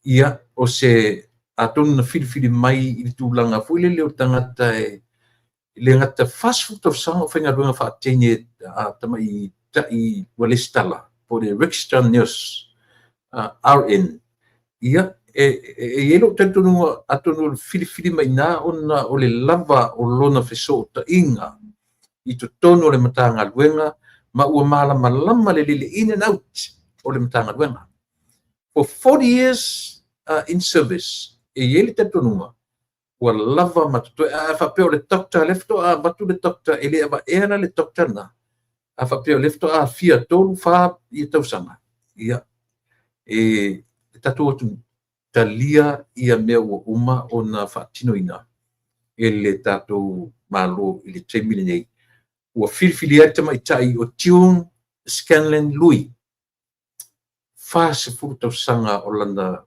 ia o se atonu na filifili mai i le tulaga foi lele o tagata le gata fast tausaga o faigaluega faatene tamaitaʻi ua lesi tala po le Register Nurse RN ia e loo talitonuga atonu le filifili mainā ona o le lava o lona fesootaʻiga i totonu o le matagaluega ma ua malamalama le in and out o le matagaluega for 40 years in service e le talitonuga ua lava matutoe faapea o le doctor le fetoʻa matu le doctor e le avaea le doctor na faapea o le fetoʻa afia tolu fa ia tausaga ia e tatou atu talia ia mea ua uma ona faatinoina e le tatou malo i le taimi lenei ua filifili ai tamaitaʻi o Tune Scanlon Lui tausaga o lana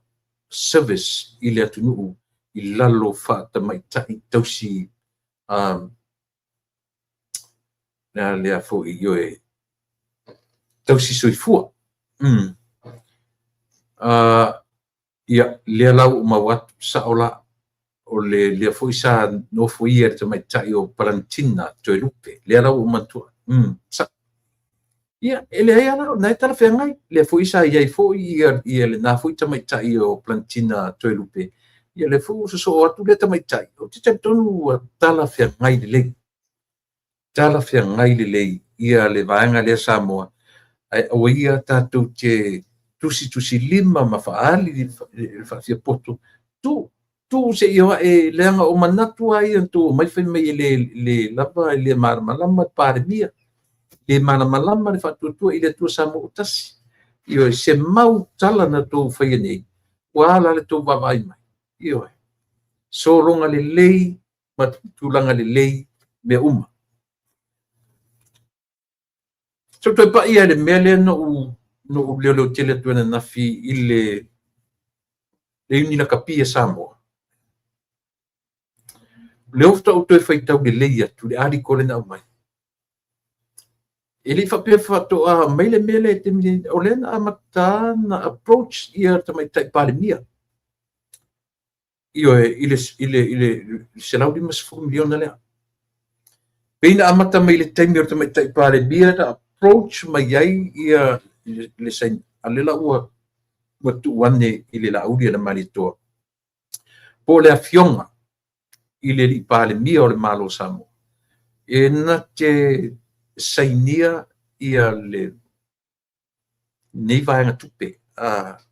service i le atunuu i lalo faatamaitaʻi tausi na lea foʻi ioe tausi soifua ia lea lau mau atu saʻola o le lea foʻi sa nofo ia le tamaitaʻi o Palantina toe lupe lea lau matua ia e leai ala o nai talafeagai lea foʻi sa iai foʻi ia lenā foʻi tamaitaʻi o Palantina toe lupe ia le foʻi sosoo atu le tamaitaʻi o te talitonu ua talafeagai lelei ia le vaega lea Samoa ae aua ia tatou te tusi lima ma faaali le faafia poto tu seʻi oaʻe leaga o manatu ai tu mai fai mai le lava le malamalama palemia le malamalama le faatuatua i le atua Samoa tasi ioe se mau tala na tou faia nei ua ala le tou vavaai mai ioe sologa lelei ma tulaga lelei mea uma so toe paʻi ai le mea lea noo leoleo tele atu ana nafi i le unila kapia Samoa le oftaʻu toe faitau lelei atu le aliko lena au mai e lei faapea faatoʻa mai le mea le temi o lea na amata na approach ia tamaitaʻi palemia ioe i le selau 5 miliona lea peina amata mai le taimi o tamaitaʻi palemia na approach mai ai ia le saini a le la ua tuuane i le laʻuli ana malitoa po le afioga i le liʻi palemia o le malo Samoa e na te sainia ia le nei vaega tupe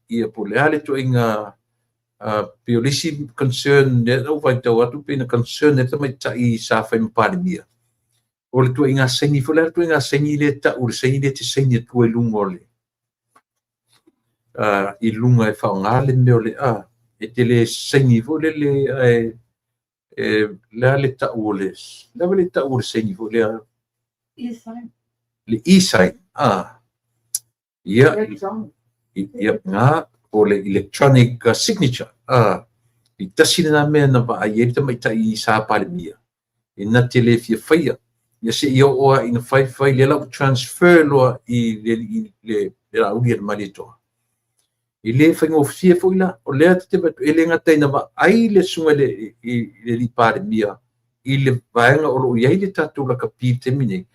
ia po le ale toʻaiga pe o lesi concern le au vaitau atu peina concern e tamaitaʻi sa fai ma palemia o le tuaiga saini fo le tuaiga saini le taʻu le saini le te saini atua i luga o le i luga e faaaogā le mea o le e te le saini fo lele lea le taʻu o le lava le taʻu o le saini fo lea le e-sign ia nga o le electronic signature i tasi lana mea na vaai ai le tamaitaʻi sa palemia ina te lē fiafaia ia seʻi ooa ina faifai le lau transfer loa i le laʻuli ana malitoa i lē faigofisia foʻi la o lea e le gataina vaai le suga le liʻi palemia i le vaega o loo iai le tatou lakapi temi nei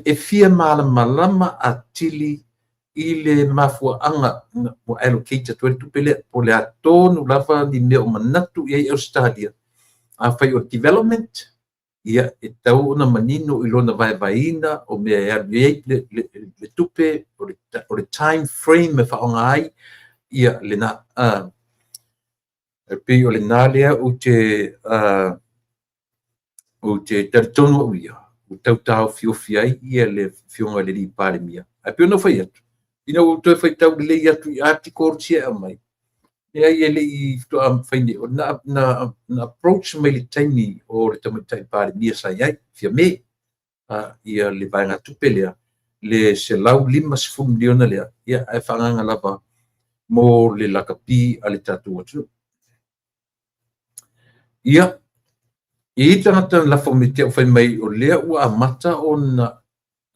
e fia malamalama atili i le mafuaaga mo allocate atu le tupe lea po le atonu lava ni mea o manatu i ai Australia afai o development ia e tau ona manino i lona vaevaina o mea e alu ai le tupe o le time frame e whaonga ai ia lena e pei o le nā lea o te taritonu au ia o tautau fiofi ai ia le fionga le li pare mia a pei ona whai atu ina o toi whai tau le atu i ati kortia a mai ia ia le i to am whaine o na approach mai le taimi o le tamatai pare mia sa iai fia me ia le vaenga tupe lea le se lau 5 miliona lea ia e whanganga lava mo le lakapi a le tatu atu ia i tangata la fomite o fai mai o lea ua amata o na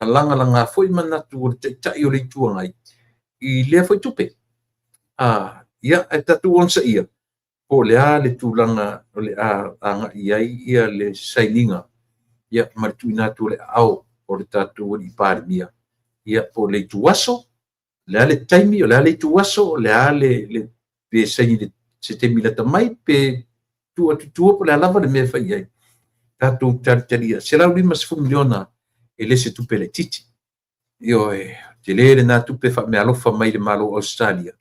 langa foi manatu o te tai o le tuangai i lea foi tupe ia e tatu onsa ia po lea le tūlanga o le anga iai ia le sailinga ia martuina tu le au o le tatu o i pārimia ia po le tuaso lea le taimi o lea le tuaso lea le pe saini le se te mila tamai pe tua po lea lava le mea fai ai tatu taritaria se lau 5 miliona e le se tupe le titi io te le na tupe fa me alofa mai le malo Australia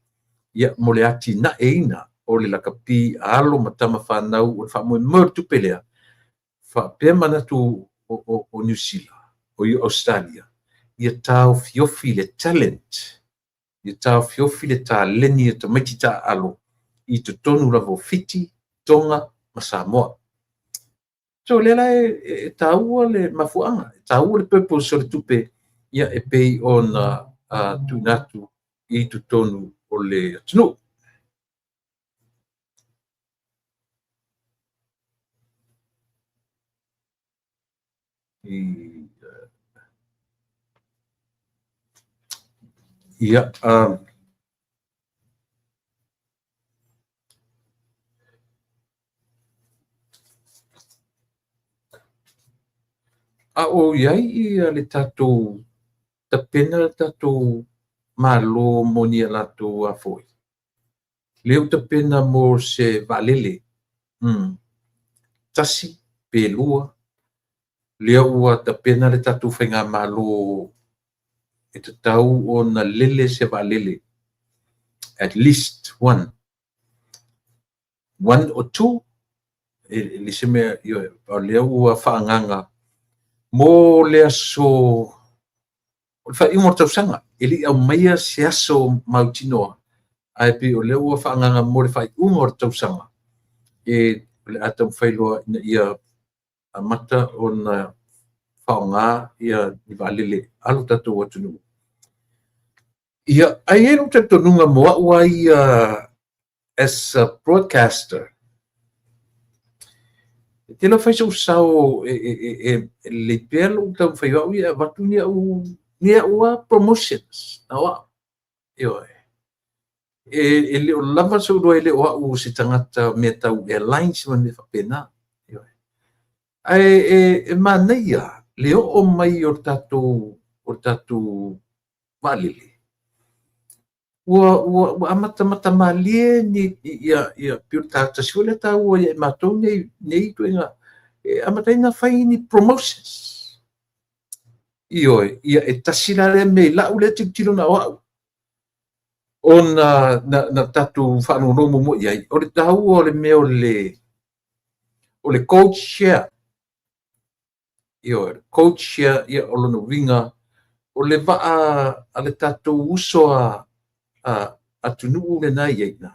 ia mo le ati na eina o le lakapi alo matama whanau o wha mo meur tupe lea fa pe manatu o New Zealand o i Australia ia tau fiofi le talent ia tau fiofi le taleni e tamaiti ta alo i te tonu lavo fiti tonga ma Samoa so le la e taua le mafuanga taua le purpose o le tupe ia e pei ona tunatu i te tonu o le atunu ia o iai ia le tatou tapena le tatou malo monia latou a foi leu tapena mo se valele tasi pelua lea ua tapena le tatou whainga malo e te tau o na lele se valele at least one or two le se mea o lea ua whaanganga mo lea so o le whainga o tausanga ili au maia se aso mautinoa ai pe o lea ua whaanganga mo le whainga o tausanga e le atam whailoa ia amata o na whaonga ia ni valele alo tatou atunu ia ai eno tatou nunga moa ua ia as a broadcaster te lo fai sau le pelo tau fai au ia watu nia ua promotions na wa io e le o lava so do ele o se tangata me tau airlines ma me fa pena io ai manaia le o mai o tatou valele ua amata malie ni ia piuta tasule ta ua ia matou nei tuenga amataina fai ni promotions io ia e tasilare me la ule tilo na wa ona na tatu whanonomo mo iai o le tau o le mea o le coach share io coach share ia o lona winga o le vaa a le tatu uso a tunuu le nai iai na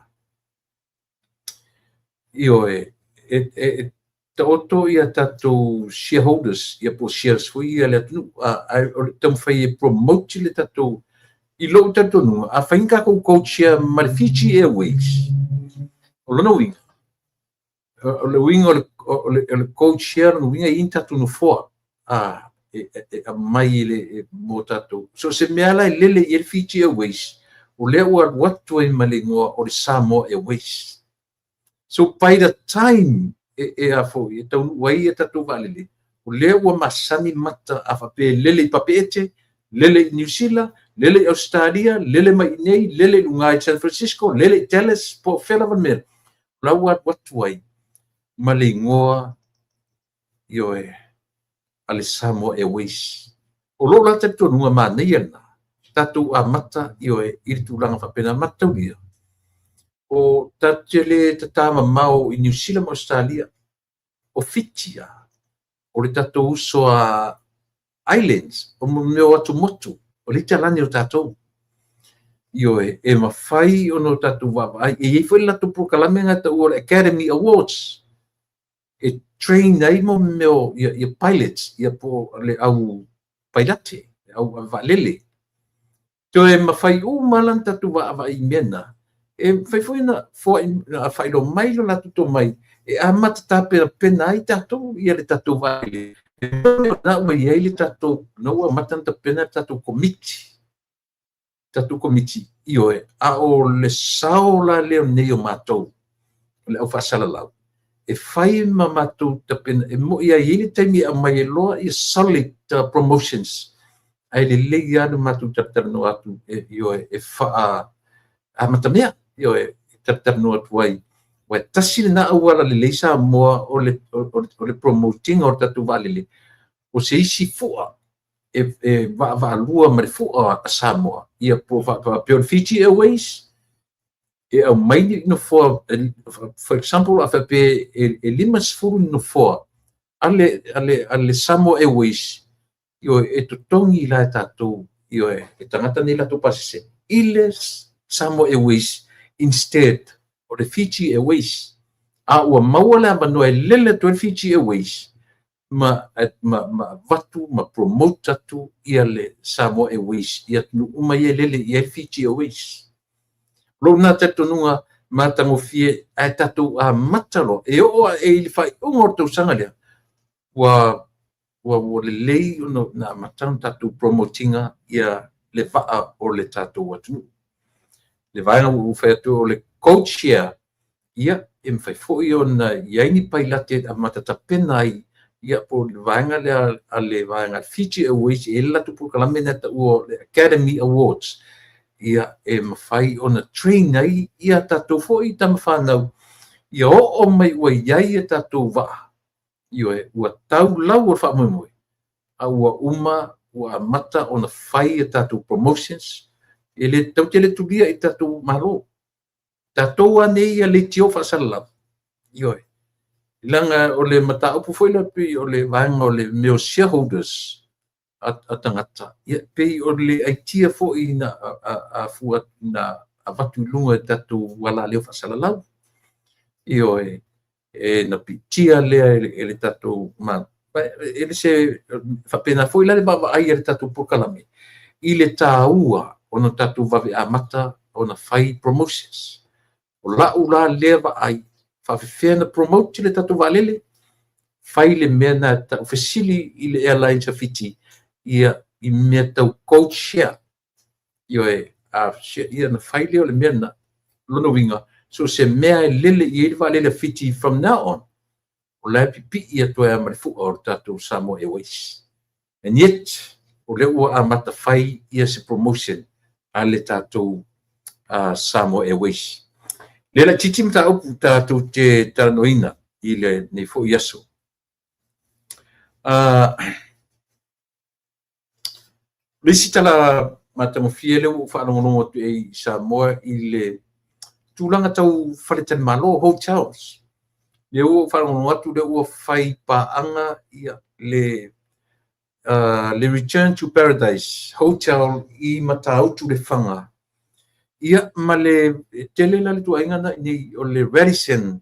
io te oto ia tatu shareholders ia po shares fui ia le atunu o le tamu fai e promote le tatu i lo tatu nu a fainga ko coach ia ma le Fiji Airways o lona winga o le winga o le coach ia no winga i tatu no foa a mai le mo tatu so se mea lai lele i le Fiji Airways o le ua watu e malingoa o le Samoa Airways so by the time a foi e tau wai e tatu valele o le ua masani mata a fape lele i papeete lele i New Zealand lele i Australia lele mai nei lele lunga i San Francisco lele i Dallas po fela van mer la ua watu ai malingoa io ale Samoa Airways. O lo la te tonunga mānei ana. Tatu a mata io i tūlanga whapena mataulia. O tatele tatama mau i New Zealand, Australia, o Fiji a. O le tatou uso a Islands, o meo atu motu, o le talani o tatou. Io e mawhai o no tatou wawa. E foi la tu prokalame ngata o Academy Awards. E train ai mo meo ia pilots, ia po le au pailate, au valele. Tio e mawhai o malan tatou wawa i mena. E foi na fai lo mai lo la tu mai. E a mata pena ai tatou ia le tatou valele. Na ua ia le tatou, no ua matanta pena tatou komiti. Tatou komiti io a o le sao la leo nei o mātou le au whasalalau e whai ma mātou tapena e mo ia ili taimi a mai e loa i solid promotions ai le lei anu mātou tapetano atu io e wha a matamea io tapetano atu ai wa tasi na awala le leisa moa o le promoting o tatou valele o se isi fua va lua ma le fua a Samoa ia po pe Fiji Airways e au mai no for example a pe lima sfuru no for ale Samoa Airways io e totongi la tatou io e tangata ni la to pasise ile Samoa Airways instead o le Fiji Airways a ua mawala manu e lele to Fiji Airways ma watu ma promote atu ia le Samoa Airways ia nu uma ia lele ia Fiji Airways lo na te tonunga ma tangofie ai tatu a matalo e o e fai o to sanga le wa le lei no na matang tatu promotinga ia le va o le tatu watu le vai no fai tu le coach ia em fai foi ona ia ni pailate a matata penai ia po vanga le vanga Fiji Airways e la tu proclame na o Academy Awards ia e mawhai ona train ai ia tatou foi tamawhanau ia o mai ua iai e tatou waa ia e ua tau lau o whamoemoe a ua uma ua mata ona whai e tatou promotions e le tau te le tulia e tatou malo tatou ane ia le tio whasalau ia langa o le mata upu foi la pi o le vanga o le meo shareholders a tangata ia pe o le aitia foi na a fua na a watu lunga tatu wala leo fasalalau io e na pitia le tatu ma ele se fa pena foi la le baba ai le tatu pokalame i le taua ona tatu vave amata ona fai promotions o la ula leva ai fa promote le tatu valele fai le mena ta officially i le airlines a Fiji ia i mea tau coach share io a ia na fai le mena lono winga so se mea lele i valele Fiji from now on o la pipi ia to e marifu o tatu Samoa Airways and yet o le ua amata fai ia se promotion a le tatu Samoa Airways Lela titi mta upu tatu te taranoina i le nei fo yaso. Lisi tala matamofie le whanongonongo tu e Samoa i le tūlanga tau wharetan malo hotels. Le ua whanongonongo atu le ua whai paanga ia le Return to Paradise Hotel i matautu le whanga. Ia ma le tele la le tuainga na ni o le Radisson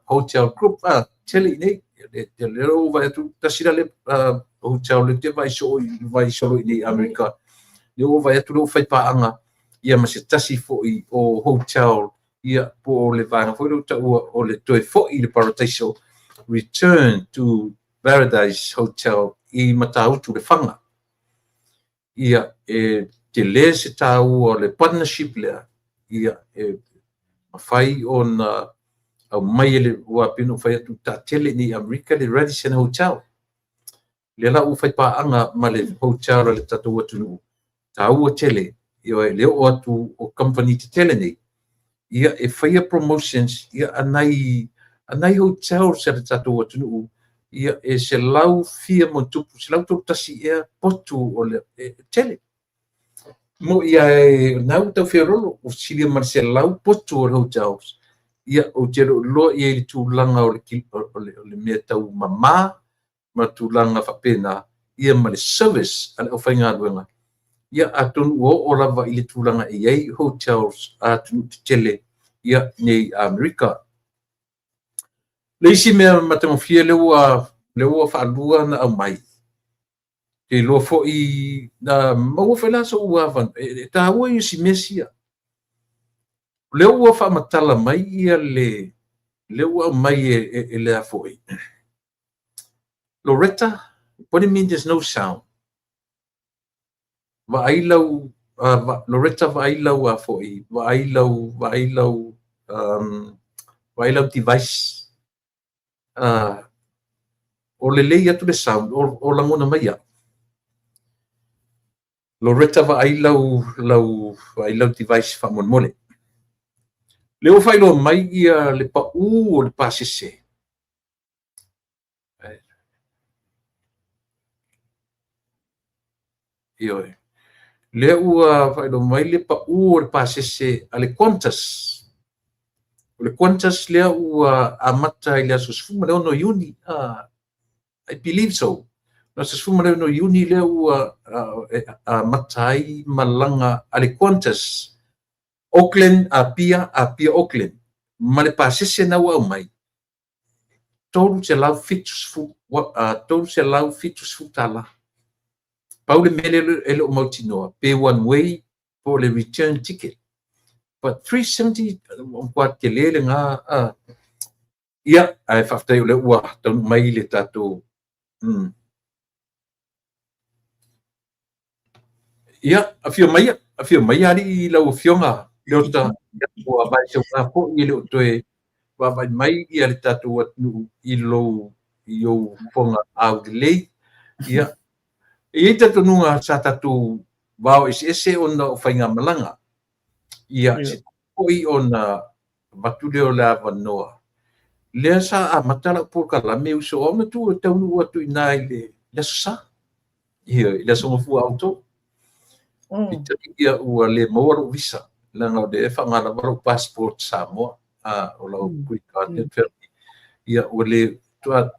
Hotel Group tele nei te lero vai tu tasira le hotel le te vai so ni America le o vai tu lo fai paanga ia ma se tasi fo i o hotel ia po le vanga fo o le toi fo i le Paradiso Return to Paradise Hotel i matautu le whanga ia te le se tau o le partnership lea ia mawhai o na au mai le ua pino whai atu ta tele ni Amerika le Radisson Hotel le la u whai paanga ma le hotel le tatu atu tau o tele ia le o atu o company te tele nei ia e whaia promotions ia anai anai hotel se le tatou atunu ia e se lau fia mo tupu se lau tasi e potu o le tele mo ia e nau tau fia rolo o silia mar se lau potu o le hotels ia o jero lo ia i tūlanga o le mea tau mama ma tūlanga whapena ia ma le service ale o whainga aduenga ia atonu o lava i le tūlanga e iei hotels atunu te tele ia nei Amerika. Leisi mea matamawhia le ua whaalua na au mai. Te loa fo i na maua whaila so ua van. E ta ua i si mesia. Le ua whaamatala mai ia le ua mai e lea fo i. Loretta, what do you mean there's no sound? Loretta vaailau a fo i. Vaailau device. O le lei atu le sound o langona mai a. Loretta vaailau device whamonmole. Leo whailo mai ia le pa o le pa sese. Ioi. Leo whailo mai le pa o le pa sese a le Qantas. O le Qantas leo amata i le asusfuma leo no uni. I believe so. Na asusfuma leo no uni leo matai malanga a le Qantas. Auckland apia Auckland. Ma le pa sese na ua mai. Toru se lau fitus fu tala. Paule mele ele o mautinoa. Pay one way for the return ticket. But 370 kuat ke lele nga ia ai whaftai o le ua tau mai le tato. Ia, a fio mai ari lau fionga leota ua vai se una po i le otoe wa vai mai i le tato atu i lo i o ponga au lei. Ia, i tato nunga sa tato wao ese ona o whainga malanga. Ia, se poi ona matule o le avanoa. Lea sa a matala po kala me uso o me tu tau nu atu i nai le sa. Ia, le songa fu auto. Ia ua le moro visa. Langa o de whangara waro passport Samoa. O lau kui kāne fermi. Ia, ua le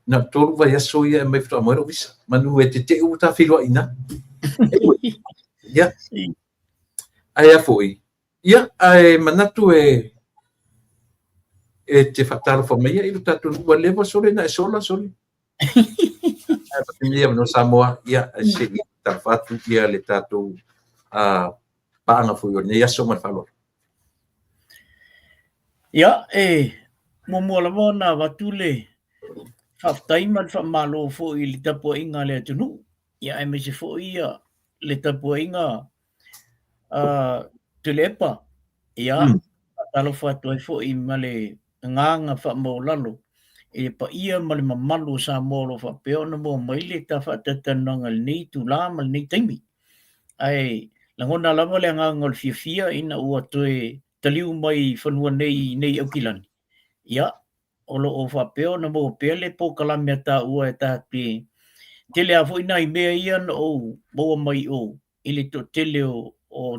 na toru vai aso ia e mai fitu a moro visa. Manu e te uta whiloa ina. Ia. Ai a foi. Ia, ai manatu e te whatara whamea i tatu ua lewa sole na e sola sole. Ai patimia no Samoa, ia, se i tawhatu ia le tatu paanga fui o ne aso man whalor. Ia, momola mona watule whaftai man whamalo fo i le tapu inga le atunu. Ia, e me se fo ia le tapu inga tulepa. Ia, talo whatu ai fo i male nganga whamau lalo. E pa ia male mamalu sa molo whapeo na mo maile ta whatatananga ni tu lama ni taimi. Ai, langona lama le ngangol fia ina ua toe taliu mai whanua nei au kilani. Ia, olo o whapeo na mo pele po kalamia ta ua e ta te tele a fo ina i mea ian o moa mai o ili to tele o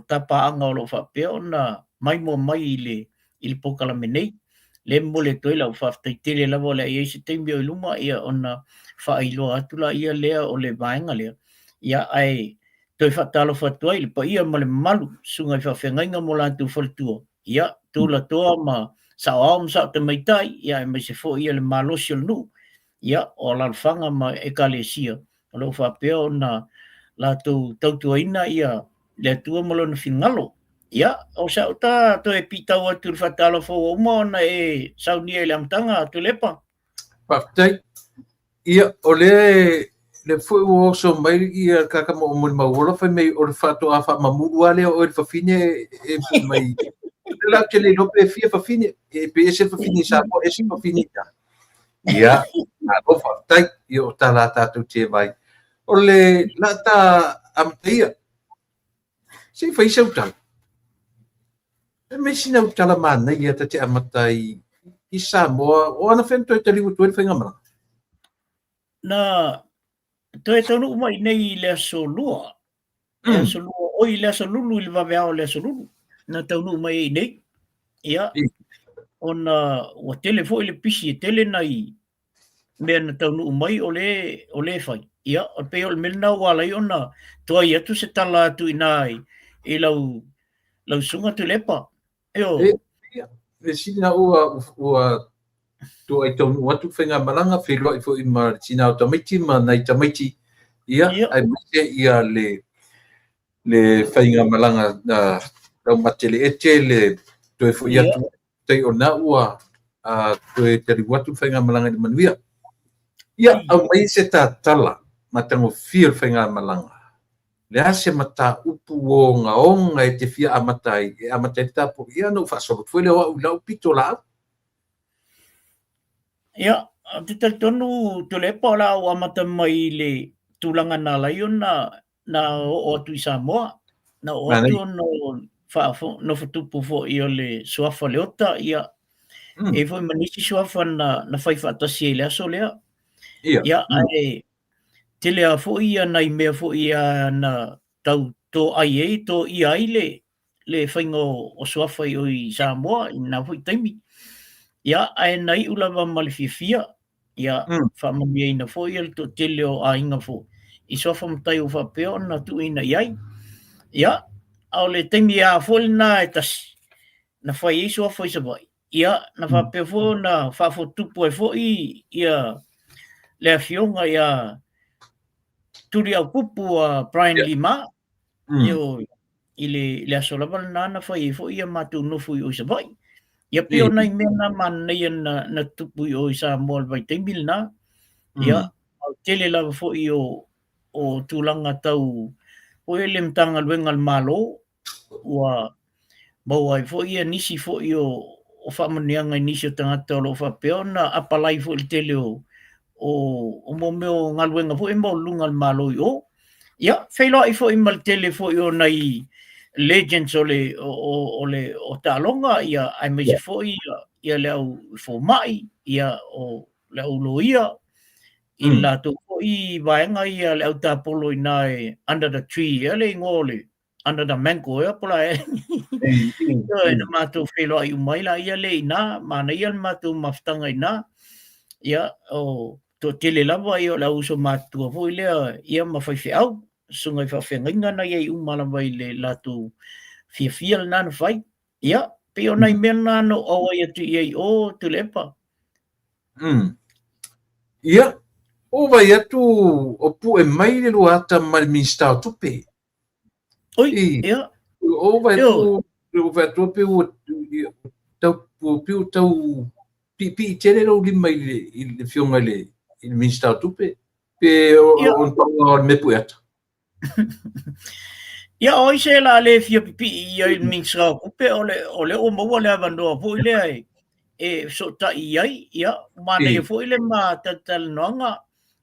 tapaanga o lo whapeo na mai mo mai ili po kalamia nei. Le mole toi lau whaftai tele lavo le ia se teimi o iluma ia ona whaailoa atula ia lea o le vaenga lea. Ia ai toi whatalo whatua ili pa ia male malu sungai whawhengainga mo lantu whaltua. Ia tula toa ma sa aom sa te maitai ia e mai se fo ia le malosi o nu. Ia o lalwhanga ma e kalesia. O lau whapeo na la tautua ina ia le atua malo na whingalo. Ia, o sa uta to e pitau atu whatalo fo uma ona e saunia i le amtanga atu lepa. Whaftai, ia o le fui o so mai ia kaka mo mo mauola fai mai o le whato a wha mamuru ale o le whawhine e mai. La ke le lope fia whawhine, e pe ese whawhine sa po ese whawhine ia. Ia, a lo whaftai, ia o ta la tātou te vai. O le la ta amteia, se whaisa utala. E me sina utala mana ia ta te amatai ki Samoa o ana fen toi tali tu whainga malanga. Na toi tonu mai nei le solua. Le solua oi le solulu le vavea le solulu. Na tonu mai nei. Ia. Ona o tele fo le pisi tele nai. Mea na tonu mai o le fai. Ia, o pe o le melna wala i ona toa i atu se tala atu inai i lau sunga tu lepa. Eo. E sina ua tu ai tonu watu whainga malanga whelua i fo i ma sina o tamaiti ma nai tamaiti. Ia, ai mate ia le whainga malanga na tau matele e tele tu e fo i atu tei o na ua tu e tari watu whainga malanga ni manuia. Ia, au mai se tā tala ma tango fia whainga malanga. Le ase mata upu o ngā onga e te fia amatai, e amatai tapo ia no whasoro fuele o au lau pito la. Ia, te tonu tu le pa o amata mai le tūlanga nā lai o na o atu i Samoa. Na o atu no whatupu fo i o le suafa le ota ia. E fo i manisi suafa na whai whaatasi e le aso lea. Ia, ai te lea fo ia nai mea fo ia na tau tō ai ei, tō i ai le whaingo o suafa i o i Samoa, i nā fo i taimi. Ia, ai nai ulawa mali fia. Ia, whamami ei na fo ia tō te leo a inga fo. I suafa mtai o whapeo na tu ina iai. Ia, au le taimi a fo na e tasi. Na whai ei suafa i sabai. Ia, na whapeo fo na whafo tupu e fo i ia le fionga ia turi au pupu a Brian Lima. Io i le asolawal na whai fo ia matu nofu i o sabai. Ia pio nai mena man nei na tupu i o i Samoa vai teimil na. Ia, au tele lava fo i o tūlanga tau o ele mtanga luenga al malo. Ua maua i fo ia nisi fo i o whamanianga i nisi o tangata o lo whapeo na apalai fo i tele o mo meo ngaluenga fo i mo lunga al malo i o. Ia, whaila i fo i mal tele fo i o nei legends o tālonga, ia ai mai se fo ia le au fo mai, ia o le au loia, i lato fo i vaenga ia le au tāpolo i nai under the tree, ia le ngole, under the mango, ia pola e. Ia na mātou whaila i umai la ia le ina, mana ia mātou maftanga ina, ia o to tele lava i o le au so mātua fo i lea, ia mawhaiwhi au, sungai whawhengainga na iei umalawai le lato fia na na whai. Ia, peo nai mena no awa ia tu iei o tu lepa. Ia, o vai atu o pu e mai le luata ma le minsta o tupe. Oi, ia. O vai atu pe o tau piu tau pi tere lo lima i le fionga le minsta o tupe. Pe o me pu atu. Ia oi se la le fia pipi ia i minsa o kupe o le o maua le avandoa po i le e so ta iai ia mana i fo i le ma tatal noanga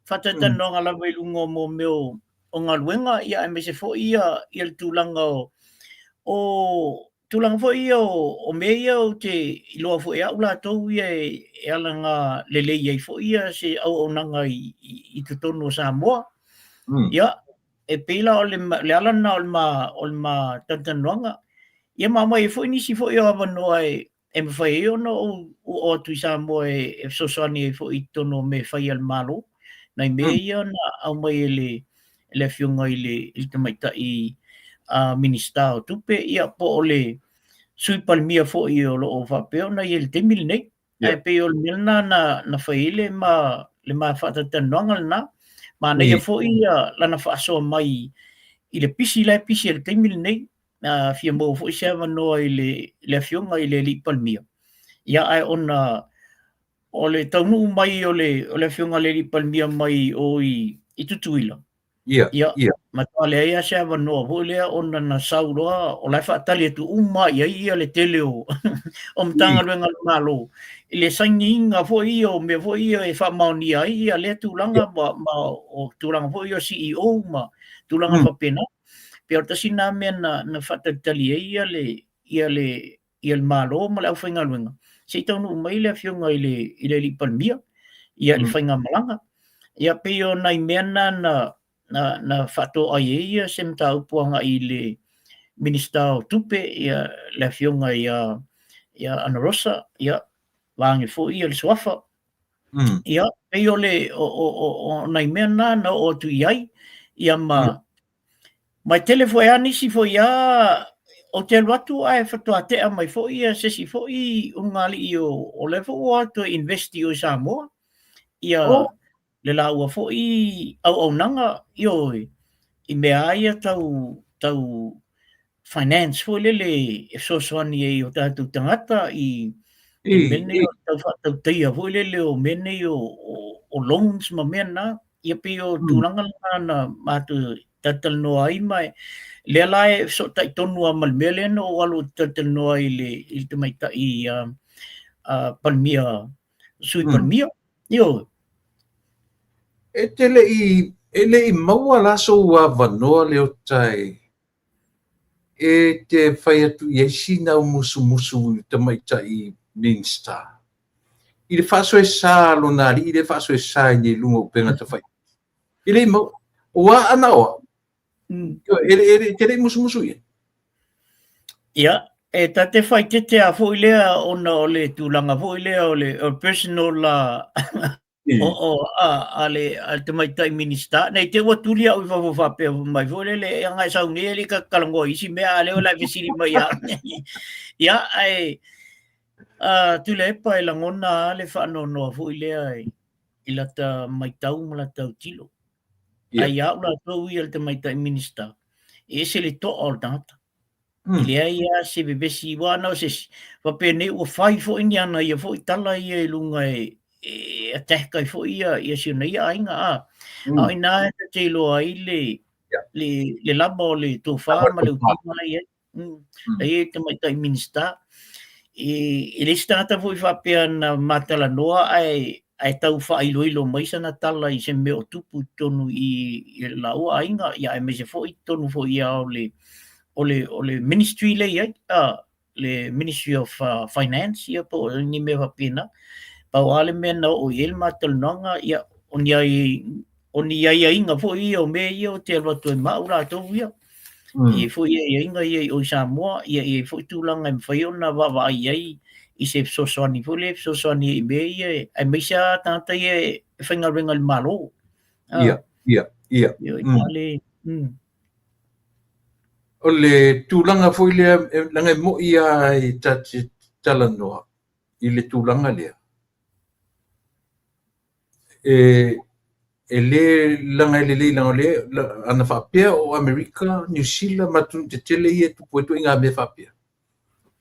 whatatal noanga la mai lungo mo meo o ngā luenga ia e me se fo ia i le tūlanga o tūlanga fo ia o me ia o te iloa fo ia ula tau ia e alanga lele ia i fo ia se au nanga i te tono Samoa ia e pila o le alana o le ma tantanoanga. Ia mama e fo inisi fo ia avanoa e mwhai o no o atu i Samoa e sosani e fo i tono me whai al malo. Nai me ia na au mai le fionga i le tamaita i minista o tupe ia po o le sui palmia fo i o lo o whapeo na i le temil nei. E pe o le milna na whai le ma whatatanoanga na. Mana ia fo ia lana whaasoa mai i le pisi le teimil nei fia mo fo i sewa noa i le fionga i le li palmia. Ia ai ona o le taunu mai o le fionga le li palmia mai o i tutuila. Ia, matua le ia sewa noa fo lea ona na sauroa o lai whaatali atu ia le tele o mtanga luenga malo. I le saingi inga fo ia o me fo ia e whamaoni ia le tūlanga ma o tūlanga fo ia CEO ma tūlanga whapena. Pea o tasi nā mea na whatatali ia le ia le malo ma le au whainga luenga. Se tonu mai le whiunga i le li palmia, ia le whainga malanga. Ia peo nai meana na whato ai ia se mta upuanga i le Minister o tupe ia le whiunga ia Ana Rosa, ia wangi fo ia le swafa. Ia peo le o nai meana na o tu iai, ia mai telefo e anisi fo ia o te watu ai whatua tea mai fo ia sesi fo i ungali i o level o ato investi o Samoa. Ia le la ua fo i au nanga i mea ia tau finance fo le e sosoani e o tātou tangata i mene o tau teia fo le o mene o loans ma mea na ia pe o tūranga na mātu tatal noa ai mai le lai so tai tonu a malmele no walu tatal noa i te mai i palmia sui palmia yo ele i maua laso ua vanoa leo tai e te whai atu i sina o musu te mai tai Minster i le whaso e sā lonari i le whaso e sā i ni lunga o penga te whai i le mau ua ana oa ele musu ia. Ia, e ta te whai te a fo ilea ona o le tūlanga fo ilea o le personal a te mai tai Minister. Nei te ua tulia o i whawhawhapea mai fo le angai sauni e li ka kalango isi mea leo lai visiri mai a. Ia, tule e pa e langona le whanonoa fo ilea i lata mai tau ma la tau tilo. Ai au la tau i te mai tai Minister. E se le to o data. Ile ia se bebesi wana o se wapene ua whai fo ini ana ia fo i tala ia i lunga e ateka i fo ia siuna ia ainga a. A ina e te loa i le laba o le tō wha ma le utima ia. E te mai tai Minister. E le stata fo i whapea na matala noa ai tau whaailoilo mai sana tala i se meo tupu tonu i laua ainga ia e me se fo i tonu fo ia o le ministry le ia le Ministry of Finance ia po ni me whapena pa wale me na o il matal nonga ia oni ai inga fo ia o me ia o te alwatu e maura to ia i fo ia inga ia o Samoa ia fo i tūlanga i mwhai ona wawa ai i se sosoani fo le sosoani i me ia ai meisa tanta ia e whainga ringa le malo ia i o le tūlanga fo i lea langa mo ia i tala noa i le tūlanga lea e le langa i le langa lea ana whapea o Amerika, New Zealand matu te tele ia tupu e tu inga me whapea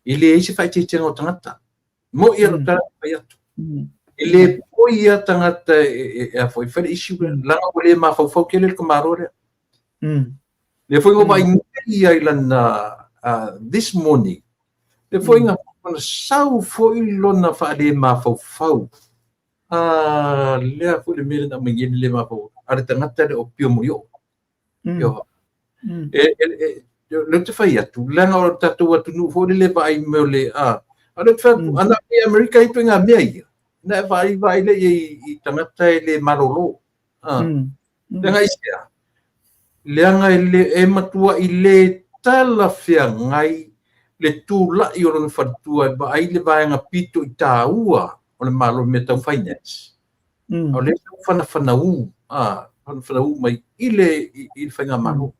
i le eisi whai te tenga o tangata mo ia rata whai atu i le po ia tangata e a fwoi whare isi langa o le ma whau ke le kamarore le foi ngo vai ia ilana this morning le foi nga sau foi lona fa le ma fau le foi le mele na mengene le ma fau ara tangata le opio mo yo le te fai atu langa o tatu atu nu foi le vai me le ara fa ana e America i penga me ia na vai le i tangata le marolo langa isia leanga e matua i le tala fea ngai le tūla i oron whatua e ba ai le vaenga pito i tāua o le malo me tau finance. O le whanau mai i le whainga malo.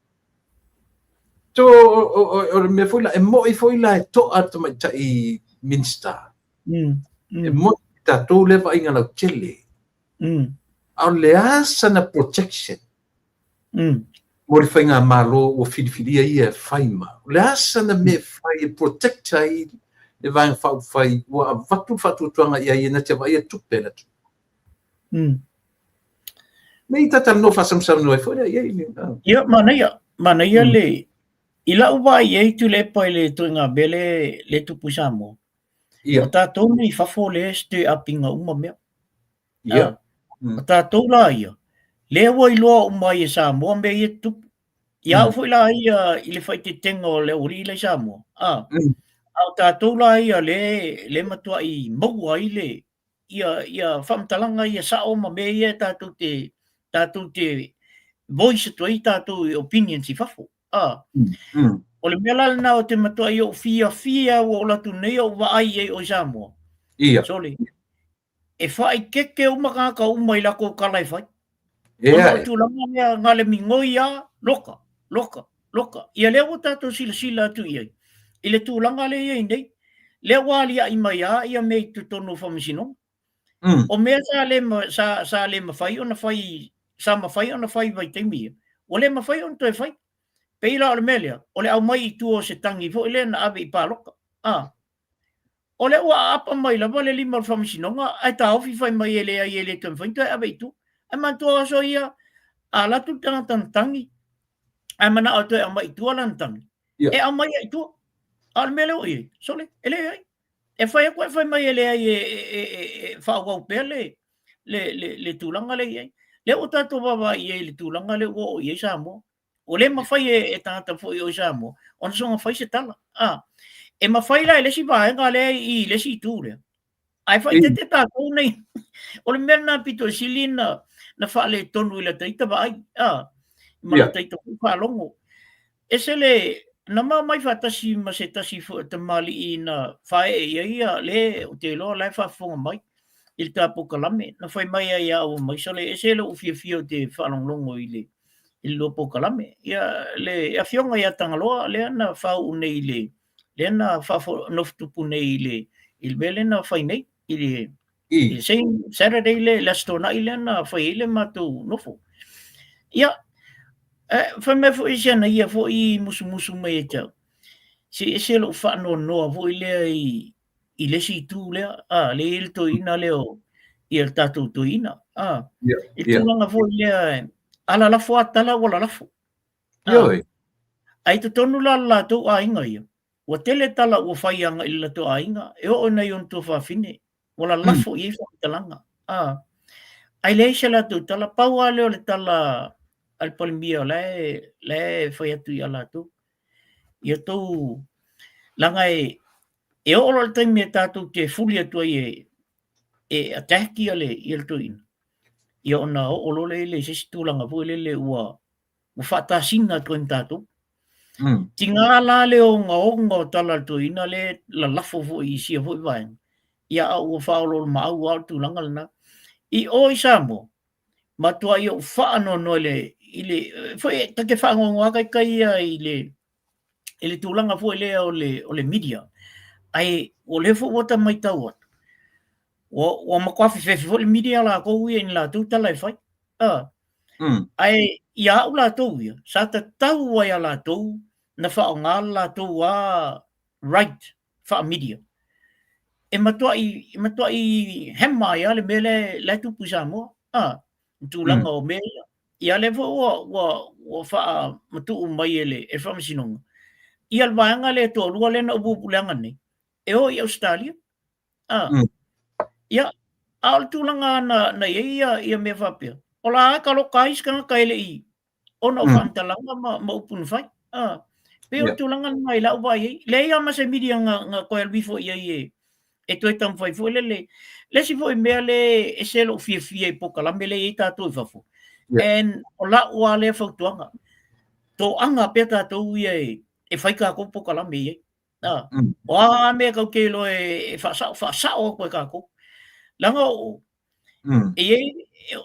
So, o le me foila, e mo i foila e toa ta mai ta i Minster. E mo i tātou le vaenga lau tele. O le asa na protection. Mo le whainga malo o whiriwhiria ia e whaima. Le asa na me whai e protecta i le vaenga whai ua watu tuanga ia i na te vai e tupe na tu. Me i tata no whasamsam no e whore ia i ni. Ia, mana ia le, i lau vai e tu le pai le tuinga bele le tupu Samoa. O tātou ni whafo le este apinga uma mea. Ia. O tātou la ia. Le wai loa umai e Samoa me i tupu. Ia ufoi la ia i le whai te tenga o le ori i le Samoa. Au tātou la ia le matua I maua I le ia whamtalanga ia sao ma me ia tātou te voice to I tātou opinion si whafo. O le mea lana o te matua I o fia o latu nei o waai e o Samoa. Ia. Sole. E whai keke o makaka o mai lako kalai whai. Ia. Ona o tūlanga mea ngale mingoi a loka. Ia leo tātou sila atu iai. I le tūlanga le iai nei. Le wali a mai a ia mei tu tonu whamasino. O mea sa le mawhai ona whai sa mawhai ona whai vai teimia. O le mawhai ona toi whai. Peila o le melea. O le au mai I tuo se tangi fo ile na ave I pāloka. O le ua apa mai la le lima o whamasinonga. Ai tā ofi whai mai ele ai ele tuen whai toi ave I tu. Ai mantua aso ia a latu tangi. Ai mana o toi au mai tua lantangi. E au mai ai tua. Al mele o ie. Sole, ele ai. E whai a koe whai mai ele ai e whaakau pēr le tūlanga le iai. Le o tātou wawa I le tūlanga le o ie Samoa. O le mawhai e tātou fo I o Samoa. Ona songa whai se tala. E mawhai la e lesi vaenga le I lesi tū lea. Ai whai te tātou nei. O le mea nā pito sili na whaale tonu I la taita vai. Ma la taita whalongo. E se le na mai whatasi ma se tasi fo te mali I na whae ia le o te loa lai whafonga mai. I le tāpokalame. Na whai mai ai au mai sale. E se le uwhia o te whalonglongo I le pokalame. Ia le awhionga ia tangaloa le ana whau nei le ana whafo noftupu nei I le mele na whai nei. I le same Saturday le lastona I le ana whai le matu nofo. Ia whai me fo isia na ia fo I musu mai e tau. Se ese lo whano noa fo I lea I lesi tū lea. Le il to ina leo I el tātou to ina. I tūlanga fo I lea ala lafo atala wala lafo. Ai te tonu la tō a inga ia. Wa tele tala ua whaianga I la tō a inga. E o nei on tō whawhine. Wala lafo I whakitalanga. Ai le se la tō tala pau a leo le tala al palimia le whai atu I ala tō. Ia tō langa e o lo le taimi e tātou te fuli atua e ataki ale I el tō ina. Ia ona o lo le sesi tūlanga po le ua whatasinga tō tātou. Tinga la leo nga o tala to ina le la lafo fo I sia fo I vaenga. Ia au whaolo mau au tūlanga lana. I o I Samoa, matua I o whaano no le, foi take whaangonga kai ia I le tūlanga fo le o le media. Ai o le fo wata mai tau atu. O makwafi fefi fo le media la kou ia in la tū tala I whai. Ai ia au la tau ia, sa ta tau ai a la tau, na whao ngā la tau a right, wha media. E matua I hema ia le mele le tupu Samoa. Tūlanga o mele. Ia le fo wa wha matu mai ele, e wha masinonga. Ia le vaenga le tō lua le na upupuleanga nei. E o I Australia. Ia, al tūlanga na ia me whapea. O la ka lo kai ska ka ele I. Ona o whantalanga ma upun whai. Pe o tūlanga mai la uwai. Le ia ma se media nga koe alwifo ia e toi tam whai fo le si fo I mea le e se lo fia I pokalame le I tātou I whafo. And o la ua le whautuanga. Tō anga pe tātou ia e whai ka ko pokalame ia. O a mea kau ke lo e whasao koe ka ko. Langa o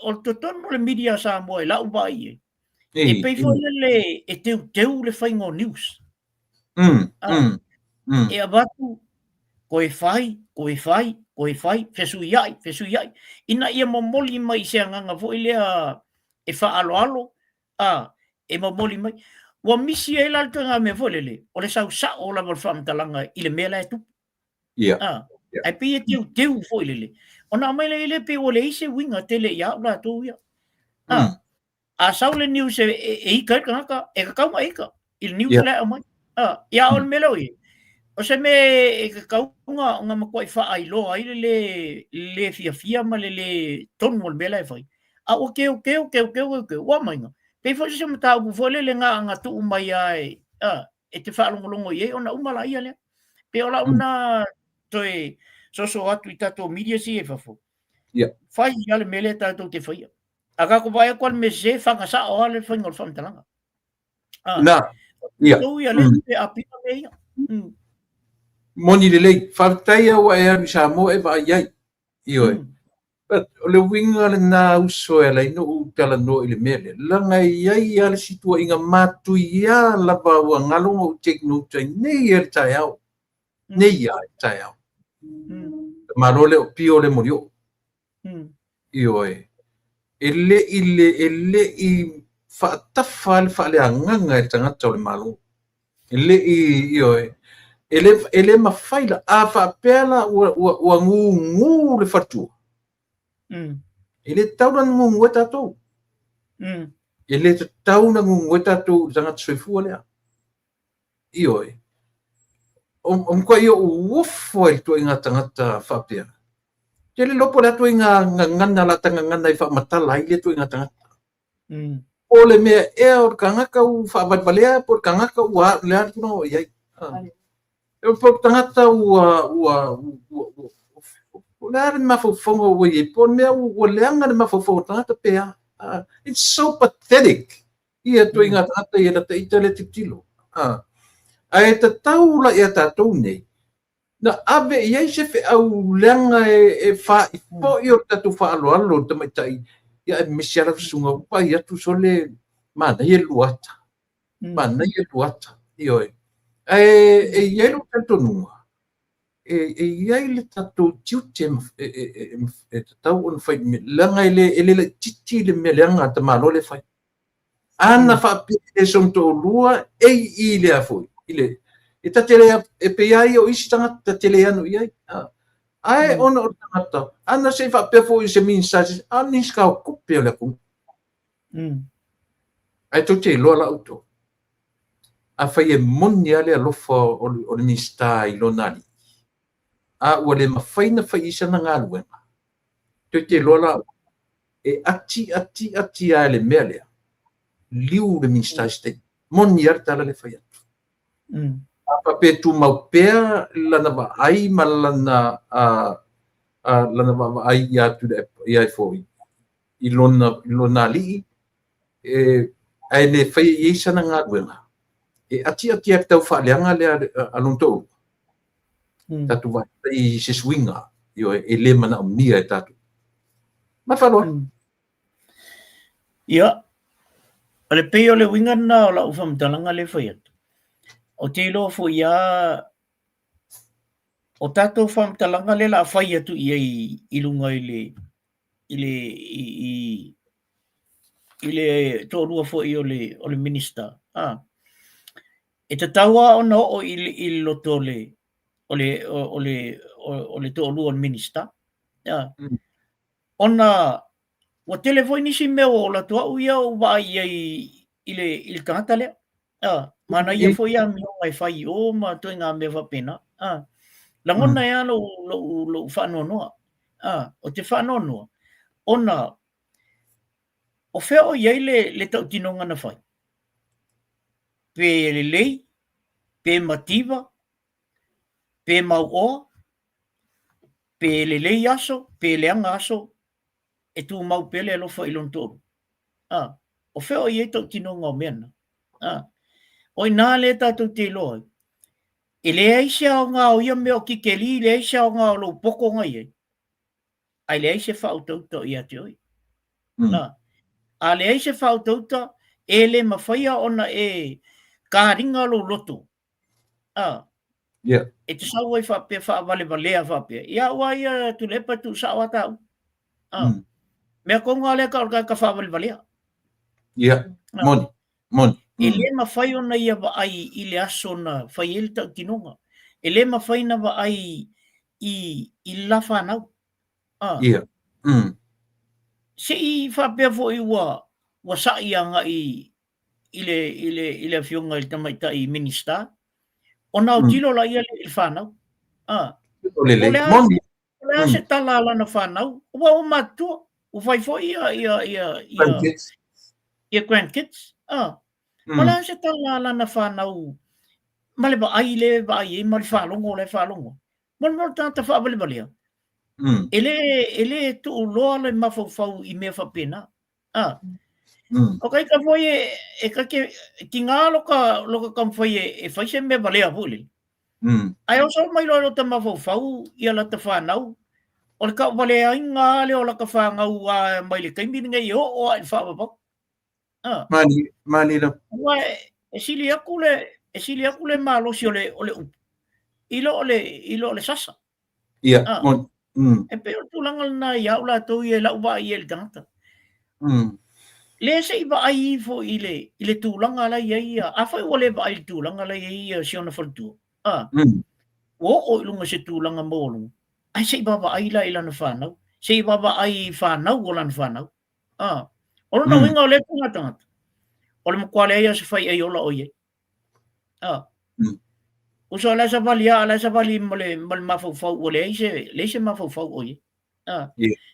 o totono le media Samoa la uba I e pei fo le e teu le whaingo news. E abatu koe whai, fesu iai. Ina ia momoli mai se anganga fo lea e whaaloalo, e momoli mai. Wa misi e la tanga me fo le, o le sau o la whamtalanga I le mela e tu. Ai pei e teu fo le. Ona mai le pe o le ise winga tele ia la tu ia. A sau le news e ika kanga e ka mai ika. Il news le mai. Ia o melo I. O se me e kaunga nga makoi wha ai loa ai le fia ma le tonu o mela e whai. O keo, wa mainga. Pei fo se me tau fo le nga tu mai ai. E te wha longolongo I ona umala ia lea. Pe ola una toi so atu i tatou media si e fafo. Ia. Fai ia le mele tatou te faia. Aga ko vai kwa me se fanga sa o le fai ngol fam talanga. Na. Ia. So ia le te apita me ia. Moni lelei fatai au e ari sa mo e vai ai. Io. O le winga le na uso e lai no utala no i le mele. Langa iai ale situa inga matu ia lava ua ngalonga u take note ai nei e tai au. Nei ia e tai au. Marole o pio le morio. Io e. Ele i faatafa le faaleagaga e tagata o le malo. Ele i io e. Ele mafaila a faapea la ua ngungu le fatua. Ele tauna ngungu e tatou. Ele tauna ngungu e tatou tagata soifua lea. Io e. Koa io uofo ai tua inga tangata faapea. Tele lopo le tua inga ngana la tanga ngana i whaamatala ai le tua inga tangata. O le mea e o kangaka u whaabatbalea po kangaka u le artuna o iai. E po tangata o le are mafofonga o iai po mea o leanga le mafofonga tangata pea. It's so pathetic. Ia tua inga tangata i la te itale titilo. Ai te taula ia tatou nei. Na ave iai se fe au leanga e wha i po i o tatu wha alo ta mai tai. Ia e misiara sunga upa ia tu sole mana i e luata. Mana i e luata. Io e. E iai lo tanto nunga. E iai le tatou tiute e tatau on fai leanga ele le titi le me leanga ta malo le fai. Ana wha pide som to lua e i le a foi. Ile e tatele e pe ai o isi tanga tatele anu iai ai ona o tangata ana se fa pe fo se min sa ani ska ko pe le ku ai to te lo la auto a fa e mondiale a lo fo o le mista i lo nali a o le mafaina fa isa na ngalu to te lo la e ati a le mele liu le mista ste mondiale tala le fa apa pe tu mau pea lana va ai malana lana va ai ya tu ia foi ilona li ai le fai isa na ngawena e ati e tau fa leanga le alonto tatu va i se swinga io e le mana mia tatu ma falo ia ale pe o le winga na la ufam talanga le fai o te lo fo ia o tatou whamtalanga le la whai atu i lunga i le tōrua fo i o le minister. E te taua o no o i loto o le tōrua o le minister. Ona o telefoi nisi mea o la tua uia o wa i le tangata lea. Mana ia fo ia mi o ngai whai o ma toi ngā mea whapena. Langona ia lo whanonoa. O te whanonoa. Ona, o whea o iei le tau tinonga na whai. Pe le lei, pe mativa, pe mau oa, pe le lei aso, pe le anga aso, e tu mau pele alo whai lontoru. O whea o iei tau tinonga o mena. O i nā le tātou te loa. E le aise o ngā o ia me o kikeli, le aise o ngā o lo poko ngai e. Ai le aise whautauta i ate oi. A le aise whautauta, e le mawhaia ona e kāringa lo loto. E te sau ai whapea, whaavale valea whapea. Ia ua ia tu lepa tu sawa tau. Mea ko ngā lea ka whaavale valea. Moni. E le mawhai ona ia wa ai i le aso na whai ele tau tinonga. E le mawhai na wa ai i la whanau. Se i whapea fo i wa sai anga i le fionga i tamaita i minister. O nau tilo la ia le whanau. O le ase tala ala na whanau. Ua o matua. O whai fo ia grandkids. O le ase tala ala na whanau ma le ai le ai ma le whalongo. Mon tanta whaabale. Ele tu loa le mafau I mea whapena. Okay, ka foi e ka ke ki ngā loka kam foi e whaise me balea huli. Ai o so mai lo ta mafau ia la ta whanau. O le ka balea inga le o la ka whangau a mai le kaimini ngai o ai whaapapau. Mani lo. Wa e sili aku le malosi o le upu. Ilo le sasa. Ia, e pe o tulangal na ia ula to I la uba I le tangata. Le se iba ai fo ile tulanga la ia a fa o le ba I tulanga la ia si ona faltu. O ilunga se tulanga mo. Ai se iba ba ai la ila na whanau. Se iba ba ai whanau o lan whanau. O na winga o le tangata. O le mkwale ia se fai ai ola o ye. Uso la sa vali mole mafau o le se mafau o ye.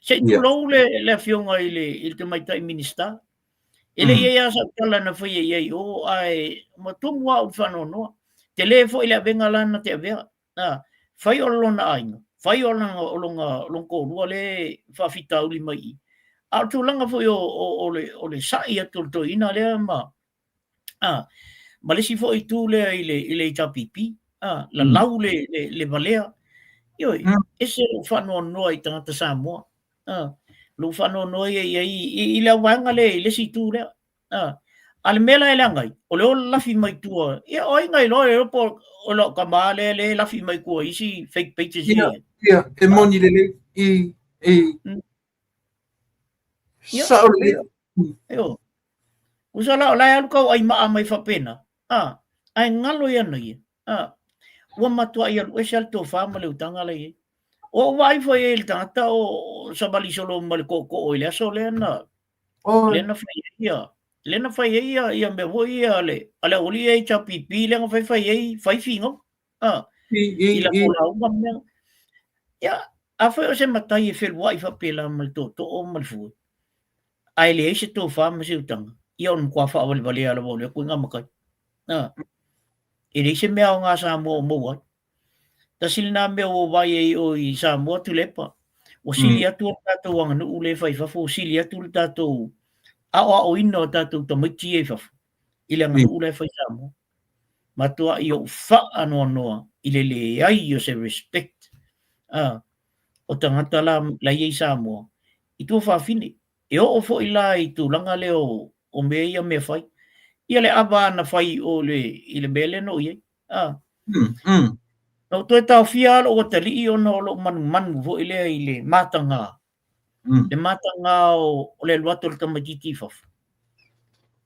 Se tulo le fionga I te mai tai minista. Ele ia sa tala na foi ia o ai matumwa o fanono. Te le fo ile venga lana te avea. Fai o lona ainga. Fai o longa lonko rua le fa fita uli mai. A tulanga foi o le sai atu to ina le ma. Ma le si fo I tu le ile tapipi. La lau le valea. Ioi, ese whanua noa I tangata Samoa. Lu whanua noa I la wanga le si tū lea. Ale mela e langai, o leo lafi mai tua. Ia oi ngai loa e ropo o lo ka maa le lafi mai kua isi fake pages ie. Ia, e moni le sao le. Io. Usala o lai alu kau ai maa mai whapena. Ai ngalo ia nei. Ua matua ia lu esal to fama le utanga le ie. O vai foi ele tangata o sabali solo mal ko o ile so le na. Lena fai ia me voi ia ale oli e chapipi le fai fingo. Ila pola uma me. Ya, a foi o se matai e fel wai fa pela mal to o mal fu. Ai le se to fama se utanga. Ia on kwa fa vale ala vole ku ngama kai. Ele se me nga sa mo wa. Tasil na me o vai o I sa mo tu lepa. O sili atu o tatou anga nu ule fai fafo sili atu o tatou o ino tatou tamaiti e fafo. Ile anga nu ule fai sa mo. Matua I o wha anoa noa. Ile le ai o se respect. O tangata la iei sa mo. I tu whawhine. E o fo I la I tu langa leo o mea ia me fai. Ia le aba na fai o ile mele no iei. No to tau fia o tali I ona o lo manu vo ile matanga. Le matanga o le luatu le tamagiti faf.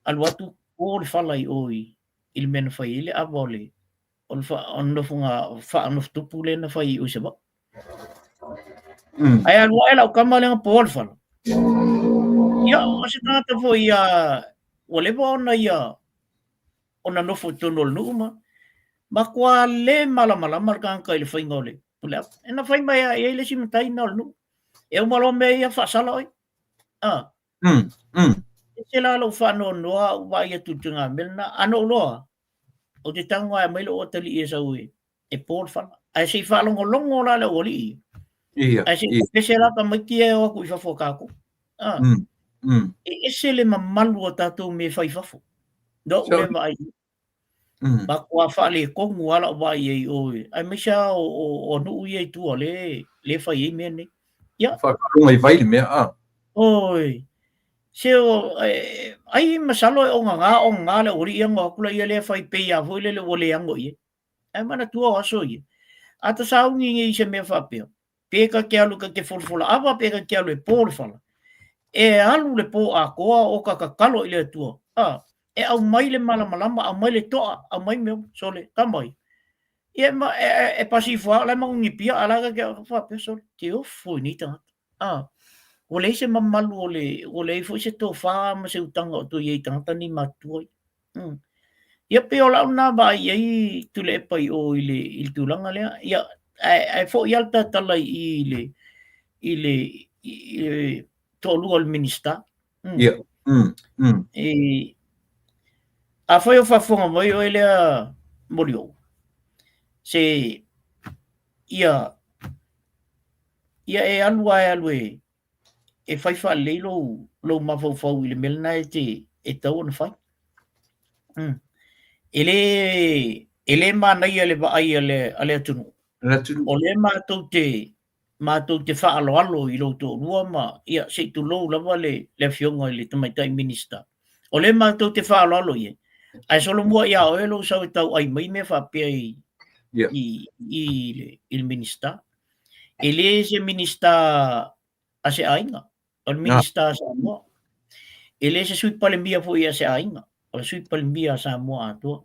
Al watu o le falai oi il men fai ile avole. On fa on no funga fa no tupu le na fai o seba. Ai al wa ela kama le por fal. Ya o se trata foi o le bona ia ona no fotono numa. Ma kwa le mala markan ka ile fai ngole. Pula. Ena fai mai ele si matai no nu. E o malo me ia fa sala oi. Se la lo fa no wa ia tutunga melna ano loa. O te tangwa e mailo o tali e sa ui. E por fa. Ai se fa longo la le oli. Ai se se la ka maki e o ku fa foka ko. E se le mamalu o tatou me fai fafo. Do le vai. Ba kwa fa le ko ngala vai e oi. Ai me sa o nu ye tu le fai e me ne. Ya. Fa ko mai vai me Oi. Se o ai masalo o nga le ori ia ngo kula ia le fai pe ia vo le ole ango ia. Ai mana tua aso ia. Ata sa ngi se me fa pe. Pe ka ke alu ka ke folfola ava pe ka ke alu e por fala. E alu le po a koa o ka kalo ile tua. E au mai le malama au mai le toa au mai me sole tamai. Ia ma e pasifua la ma ngi pia ala ka ke fa pe sole. Te o fu ni ta. O le se mamalu o le fo se to fa ma se utanga o to ye tanga ni matuai. Ia pe o la na ba ye tu le pai o ile tulanga le ia ai fo ia tala ile to lu al minista. Ia. E a foi o fa fonga moi o ele molio. se ia e alu e fai whaalei lo mawhau i le melna e tau ana whai. Ele mānai ale vaai ale atunu. O le mātou te whaaloalo i lo tō rua ma ia se tu lou lava le fionga i le tamaitai minista. O le mātou te whaaloalo i e. Ai solo mua ia o lo sau e tau ai mai me whapea i le minista. Ele se minista a se ainga. O le minista a Samoa. Ele se sui pale mia fo i a se ainga. O le sui pale mia a Samoa atua.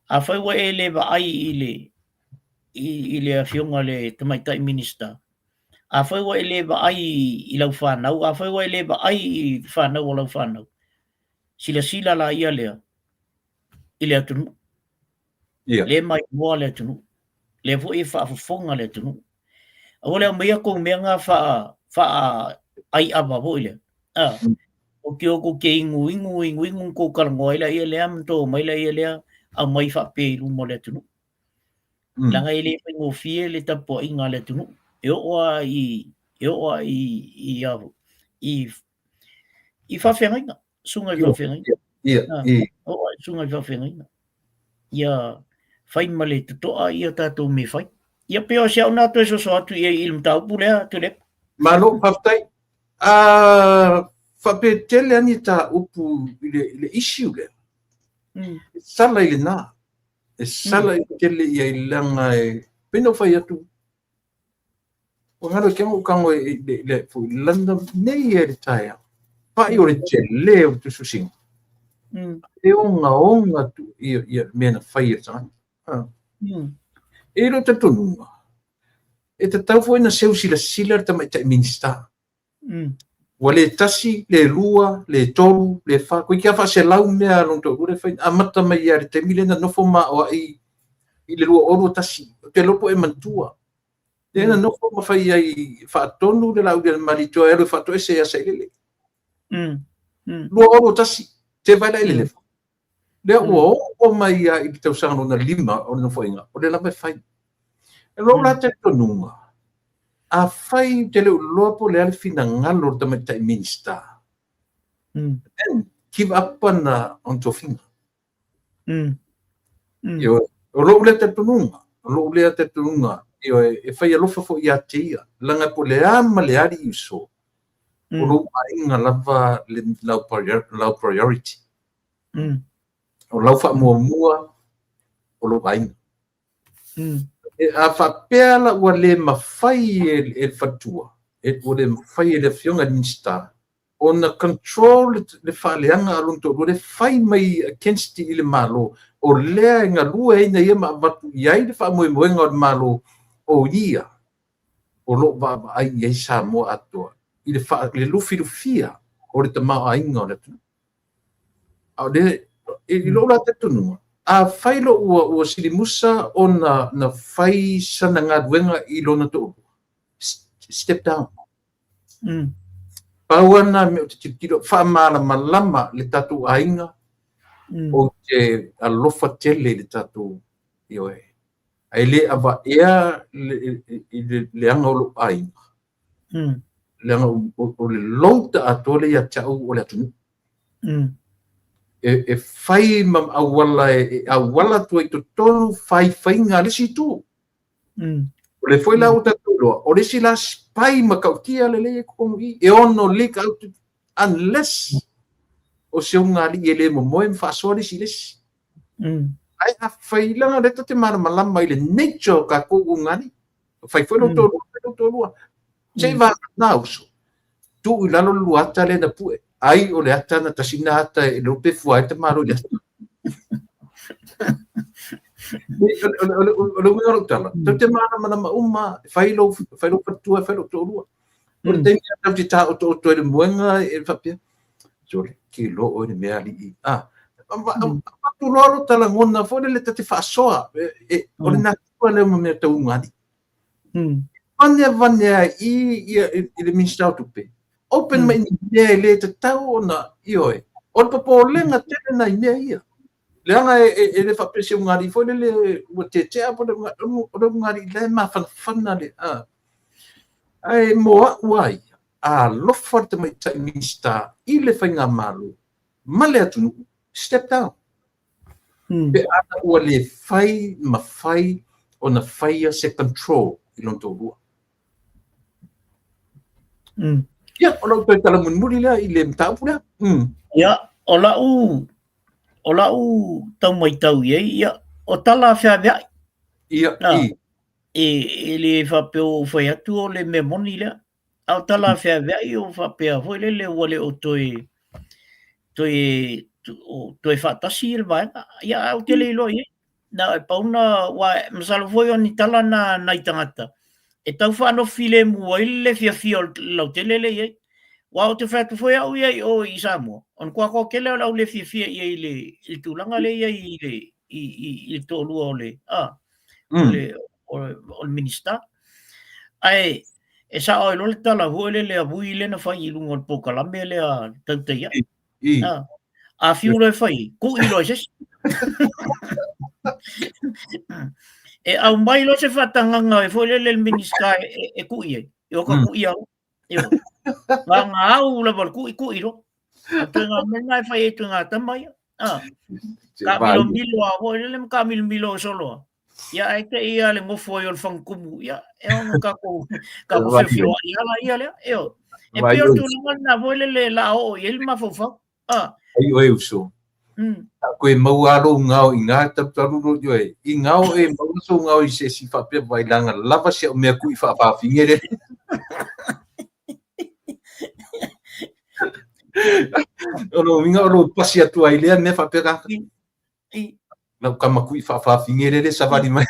A whai wa e le wa ai i le fionga le tamaitai minista. A whai wa e le wa ai i lau whanau. A whai wa e le wa ai i whanau o lau whanau. Sila la ia lea. I le atunu. Le mai mua le atunu. Le fo e whaafafonga le atunu. A wale o mea ko mea ngā wha ai awa po i le. O ke oko ke ingu ko karangoa ila ia lea mto maila ia lea a mai whape i rumo le atunu. Langa i le ngō fie le tapo i ngā le atunu. E oa i avu. I whawhenga inga. Sunga i whawhenga inga. Oa sunga i whawhenga inga. Ia whai male tutoa ia tātou me whai. Ia peo se au nātou e soso atu i ilm tau pulea tu le. Malo paftai. Whape tele ani tā upu i le issue le. Sala i le nā. E sala i tele i langa e pino whai atu. O ngaro kia mo kango le fu landa nei e le taia. Pai o le tele o tu susinga. E onga tu i mena whai e tanga. E lo te tonunga. E te tau fo ina seu sila tamaitai minista. Wale tasi, le lua, le toru, le wha. Koe kia wha se lau mea along tō ure whain. A mata mai are te mile na nofo ma o ai i le lua oro tasi. Te lopo e mantua. Te ena nofo ma whai ai whaatonu le lau le maritoa ero whaato e se asa ilele. Lua oro tasi. Te vaila ilele wha. Lea ua o mai i tau sanga na 5 o na whainga. O le lawe whai. E rola te tonunga. A whai te leo loapo le alfina ngalo tamaitai minista. And give up na on to finger. O lo le te tonunga. O lo le te tonunga. Io e whai alofa fo i atia. Langa po le ama le ari iso. O lo ainga lava lau priority. O lau wha mua o lo ainga. A whapea la ua le mawhai e whatua. E ua le mawhai e le fionga minsta. O na control le whaaleanga alunto. O le whai mai against i le malo. O lea inga lua e na ia ma watu. Iai le wha moe moenga o le malo. O ia. O lo wa ai iai sa moa atua. I le wha le lufi lufia. O le tamao ainga o le tunu. O le i lo la te tunua. A whailo ua silimusa o na whai sana ngā ruenga i lona tō. Step down. Pauana me o te tiro whaamara malama le tatu ainga o te alofa tele le tatu i oe. Ai le awa ea le anga o lo ainga. Le anga o le lauta atole ia tau o le atunu. E whai mam awala tu i to tonu whai ngā lesi tū. O le whai lau tatu roa. O lesi la spai makautia le le kukongu i. E ono le kaut unless o se unga li e le momoe mwhasoa lesi lesi. Ai a whai langa reta te mara malama i le nature ka kuku ngani. Whai whai tō rua. Sei wā nā uso. Tu i lalo luata le na pue. Ai o le ata na tasina ata e lope fuai te maro le ata. O le ngaro tala. Tau te mana uma, whailo patua, whailo tōrua. O le tengi atau te tā o tō e muenga e whapia. So le ki lo o le mea li i. Patu loro tala ngona, fōle le te whaasoa. O le nātua leo ma mea tau ngani. Vanea i le minstau tupe. Open mai ni mea le te tau o na ioe. O le papo lenga tele na i mea ia. Leanga le whapese o ngari fo le ua te apo le ngari le mawhanawhana le ai moa uai a lofa te mai tai minista I le whainga malu ma le atunu step down pe ana ua le whai mawhai o na whaia se control I lonto rua ia o lau toi tala munmuri lea I le mtaupu lea ia o lau tau mai tau ia o tala whea vea ia e le whapeo whai atu o le me moni lea au tala whea vea o whapea hoi le wale o toi whatasi il vaenga ia au te leilo ia na e pauna wa masalo foi o ni tala na I tangata e tau whano file mua I le fia lau te lele ia wa o te whatu foi au ia o I Samoa on kua ko kele lau le fia ia I tūlanga le ia I tōlua o le o le minista ai e sa o le tala hoi le avui le na whai I lunga o Pokalame le a tautaia a fiu le whai ku I loa ses e au mai lo se whatanganga e foi le minista e ku I e o ka ku I au wa ngā au la wal ku I ro a tuenga mena e whai e tuenga tamai ka milo a hoi le ka milo solo ia e te ia le ngofo I o le whankumu ia e o ka ko whiwhio ia lea e o e pio tūlanga na hoi le la o I le mawhawhau ai oi uso koe mau aro ngao I ngā taptaruro joe I ngao e mau so ngao I se si whapea wailanga lava se o mea kui whawhawhingere ono minga oro pasi atu ai lea me whapea kaka lau kamakui whawhawhingere le savari mai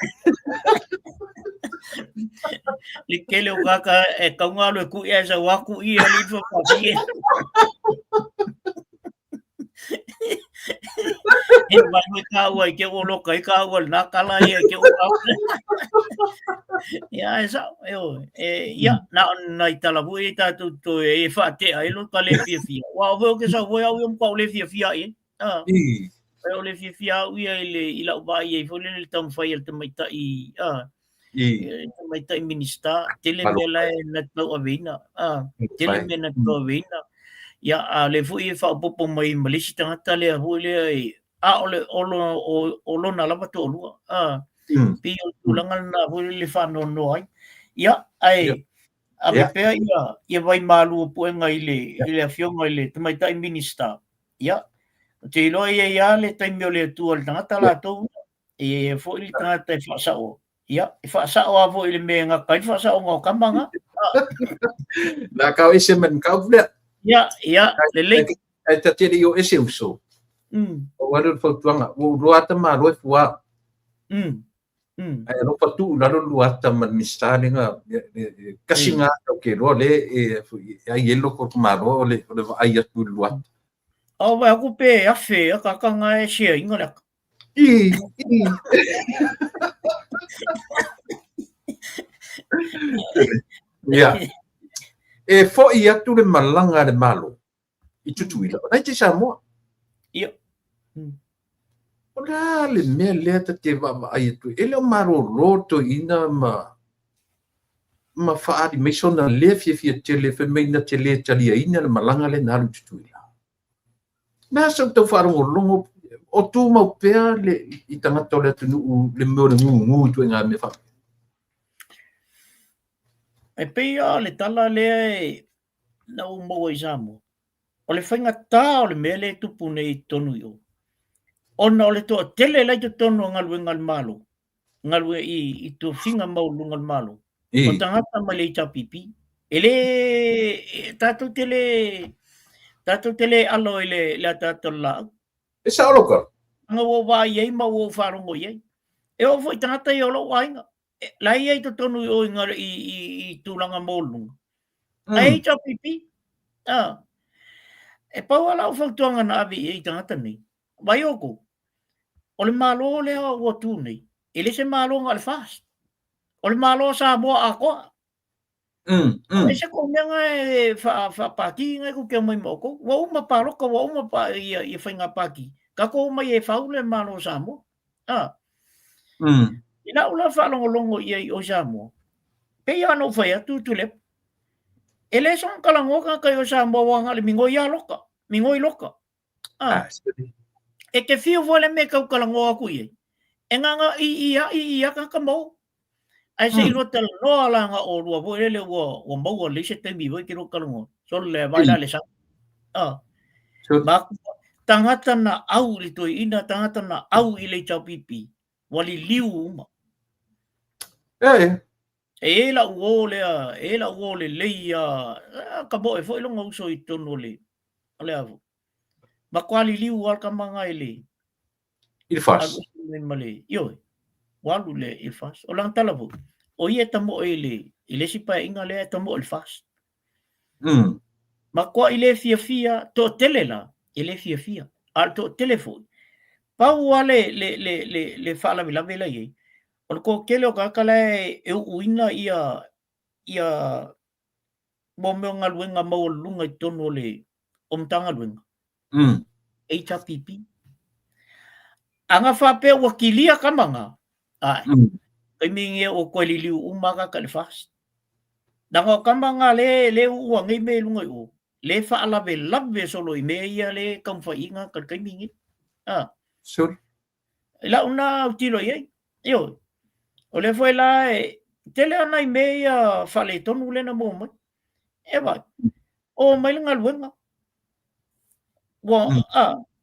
li kele o kaka e kaungalo e kui e sa waku I a li whawhawhingere e mai kaua I ke o loka I kaua na kala ia ke o kaua ia e sa ia na I talabu e tatu to e whate ai lo ka le fia wa o veo ke sa voi au iam ka o le fia e o le fia ia I lau vai e fole le tau whai al te maita I minista tele mela e na tau avina tele me na tau avina ia a le fui e whaopopo mai malisi tangata le hui le o lo na lava to lua pi o tūlanga na hui le whano no ai ia ai a me pēr ia vai malu o puenga I le awhionga I le tamaitai minista ia te iloa ia le taimi o le atua le tangata la tau e fui le tangata e whaasao ia e whaasao a fui le mea ngaka I whaasao ngau kamanga na kau ese man kau pula ia le le e ta tere I o ese uso o waru whautuanga o roata ma roi fua e ro patu laro luata ma mistari nga kasi nga ke ro le ai yelo ko ma ro le ai atu luata au vai aku pe a fe a kakanga e sia inga le ia e fo I atu le malanga le malo I tutuila ai te Samoa ia ora le mea lea te va ai atu ele o maro roto ina ma faari me sona le fia tele fe me na tele tali ina le malanga le naru tutuila na so to faru longo o tu mau pea le I tangata le tunu le mo le ngu tu nga me fa e pea le tala le na o mo I Samoa o le whainga tā o le mea le tupu nei tonu I o ona o le toa tele lai te tonu ngalue ngal malo ngalue I tu whinga mau lungal malo o tangata mai le I tapipi ele tātou tele alo I le tātou lao e sa oloka nga wo wa iei ma wo wharongo iei e o fo I tangata I olo wainga lai ei te tonu I o inga I tūlanga mōlunga ai tapipi e pau ala o whautuanga na avi I tangata nei vai oko o le malo le o tu nei ele se malo ngal fast o le malo sa mo a ko e se ko nga fa paki nga ko ke mai mo ko wa uma palo ko wa uma pa I whainga paki ka ko mai e whau le malo Samoa. Mm. Ina ula whalongolongo ia I o Samoa. Pe ano whai atu tu le. E le son kalangoka kai o Samoa wanga le mingoi a loka. Mingoi loka. Sorry. E ke fio vole me kau kalangoa ku ia. E nganga I ia ka mau. Ai se ilo tala noa la nga o rua vo ele o mau le se te mi vo ki ro kalangoa. So le vai la le sa. Ma tangata na au I toi ina tangata na au I le tau pipi. Wali liu uma. E la uo le leia ka bo e foi longa uso I tono le. Ale avo. Ma kwali liu al ka manga ele. Il fas. Male. Yo. Walu le il fas. O lang talavo. O ia tamo ele. Ile si pa inga le tamo il fas. Ma kwa ile fia to telela. Ile fia. Al to telefon. Pa wale le fala vila vela ye. O ko kele o kakala e uina ia mo me ngaluenga mo lunga I tono le omtanga luenga. HRPP. Anga whape wakilia kamanga. Kai mingi o koe liliu umaka ka le fast. Nanga kamanga le ua ngai me lunga I o. Le whaalawe lawe solo I me ia le kamwha inga ka kai mingi. Sure. La una utilo ye. Yo. O le foi la tele ana I me ia whale tonu le na mo mai. E vai. O mai lunga luenga.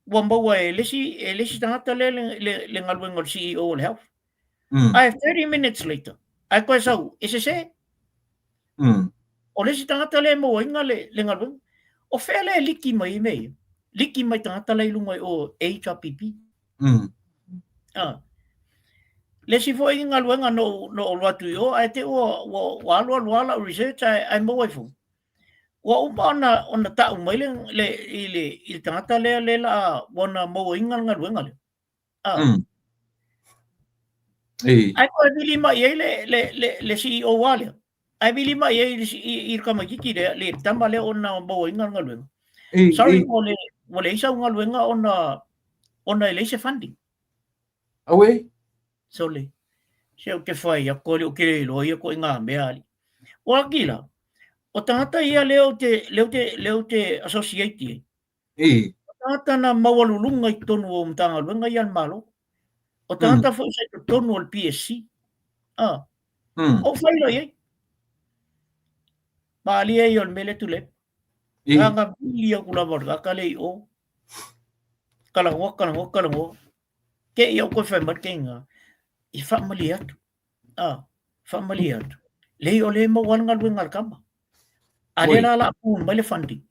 Wa maua e lesi tangata le ngaluenga o CEO o le health. I have 30 minutes later. Ai koe sau, e se. O lesi tangata le mo inga le ngaluenga. O whea le liki mai mei. Liki mai tangata le lunga o HRPP. Lesi fo inga luenga no watu I o, ai te o wala research ai mo ai fu. Wa uma ona tau mai le tangata le la wana mo inga ngaluenga le. Ai koe bili mai le CEO wale. Ai bili mai I kamakiki le tamba le ona mo inga ngaluenga. Sorry wale isa ngaluenga ona le se funding. Away. So le. Se o ke fai a ko le o ke lo ia ko inga mea ali. O akila. O tangata ia leo te associate. O tangata na mawalulunga I tonu o mtanga luenga ian malo. O tangata fo isa I tonu o PSC. O whaila ye. Maali e yon mele tule. Nga bilia kula warga kale I o. Kalango. Ke ia koe whai markenga. I whamali atu. Whamali atu. Lei o le mawalanga luenga kama. Ale la pun mai le funding.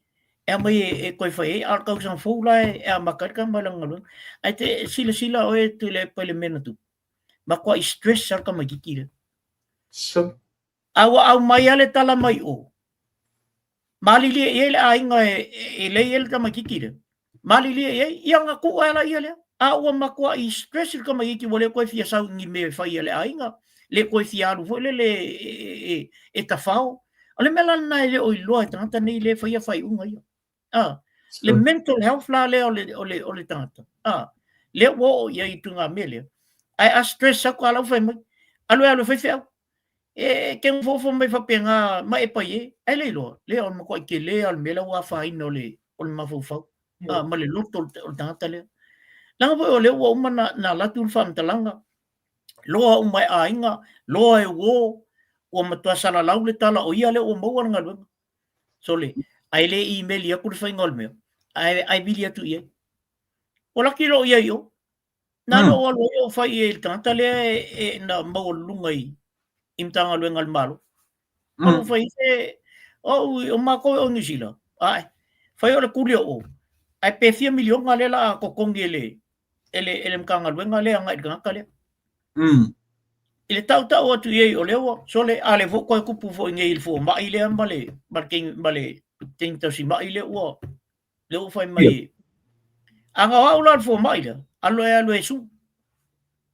E mai e koe whai al kau sang fōula e a makarika mai langa luenga. Ai te sila o e tu le pele mena tu. Ma kua I stress al ka mai kikira. So. Au mai ale tala mai o. Malili e le ainga e le ele ka mai kikira. Malili e ianga ku ala ia le. A ua makua I stress il ka mai ki wale koe fia sau ngi me whai ele ainga. Le koe fia alu fo le e tawhao. Ale mela na le o iloa tangata nei le whai unga ia. Le mental health la le o le tangata. Le wo ia I tunga mele. Ai a stress sa ko ala whai mai. Alu whai whiau. E ke ngofo mai whapenga mai e pai e. Ai le iloa. Le o makua I ke le al mela wa whai no le mawhau. Ma le loto o tangata le. Langa po o le ua uma na latu whamtalanga. Loa umai a inga. Loa e wo. O matua sala lau le tala o ia le o maua nga luenga. So le, ai le email ia kuri whainga o mea. Ai bili atu ia. O laki lo ia io. Nano o alo o whai e tangata le e na maua lunga I imtanga luenga al malo. O whai se, o mako o nisila. Ai, whai o le kulia o. Ai pe 4 milion nga le la kokongi ele mkanga luenga le anga idganga le. Ile tau atu ye o lewa so le ale fo ko kupu fo ngei fo ma ile ambale marking bale ting to si ma ile o le o fai mai anga wa ular fo ma ile alo su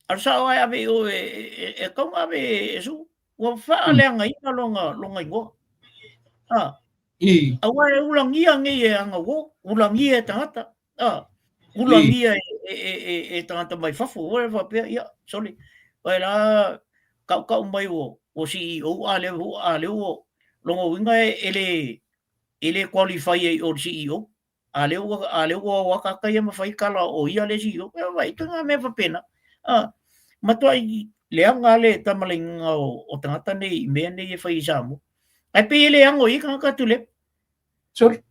al sa wa ave o e ko ave su o fa ale anga ina longa ngo awa ulang ia ngi anga wo ulang ia tangata Ulangia e tangata mai fafu ora fa pe ia soli. Pai la kau mai o CEO ale o longo winga ele qualify o CEO. Ale o waka kai ma fai kala o ia le CEO. Vai tanga me fa pena. Matua le anga le tamalinga o tangata nei me nei e fai samu. Ai pe ele ango I ka tule. Soli.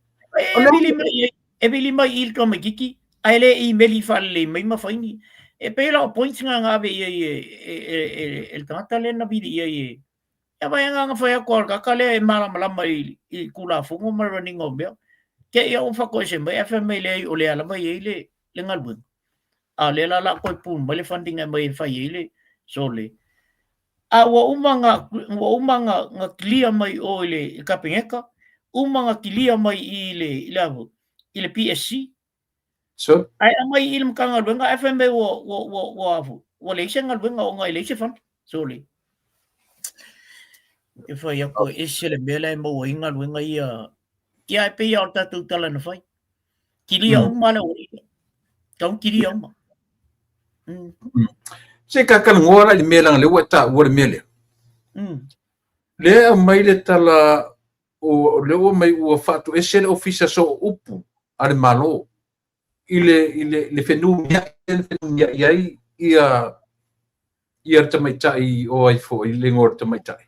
Ebili mai il ka magiki. Ai le email falle mai mafaini e pela o points nga ave el tangata le na vidi e vai nga foi a cor ka kale mala mai I kula fungo ma running o bel ke ia o fa ko se mai FMI le o le ala mai le ngalbu a le la ko pun mai le funding mai fa ile so le a wa umanga nga clear mai o le kapingeka umanga clear mai ile PSC So, ai mai ilm kanga wenga FMB wo afu wo leise ngal wenga o ngai leise fan so le e fa ya ko esele bela mo inga wenga ia pe ya ta tu tala na fai kilia mala o tau kilia ma se ka kal ngora le melang le wata wor mele le mai le tala o le o mai o fatu esele ofisa so upu ale malo ile fenum ya ia tamaitai o ai fo I le ngor tamaitai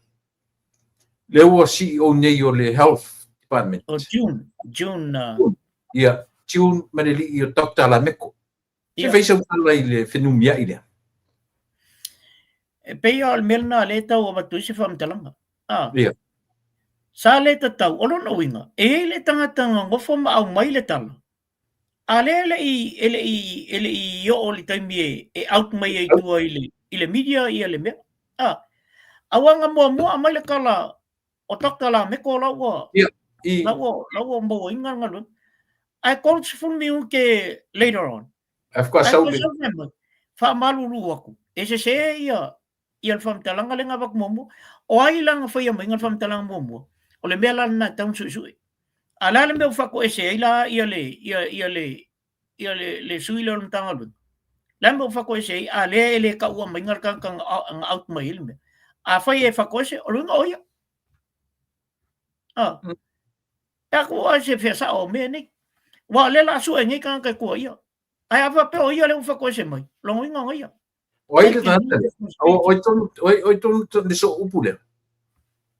le o CEO nei o le health department o June ia June maneli I Dr. Lameko se fez o tala ile fenum ya ile e pe al melna le tau o batu se fam talanga ia sa le tau o no winga e le tangata ngofo ma au mai le tala ale I o le taimi e out mai ai tua ile media I le me awanga mo mai le kala o Dr. Lameko la wa la wa mo inga ngalu I called for me ke later on of course so fa malulu aku ese se ia fam talanga le ngabak momo o ai lang fa ia mai fam talanga momo o le mela na tau su ala le me fa ko ese ia le suilo le tanga lu la me fa ko ese ale le ka ua mai ngar kan out mai ilme a fa ia fa ko ese o lunga oia ya ko ase fesa o me ni wa le la su ngi kan ka ko ia ai ava pe o ia le fa ko ese mai lo ngi oia oi le tata oi ton de so upule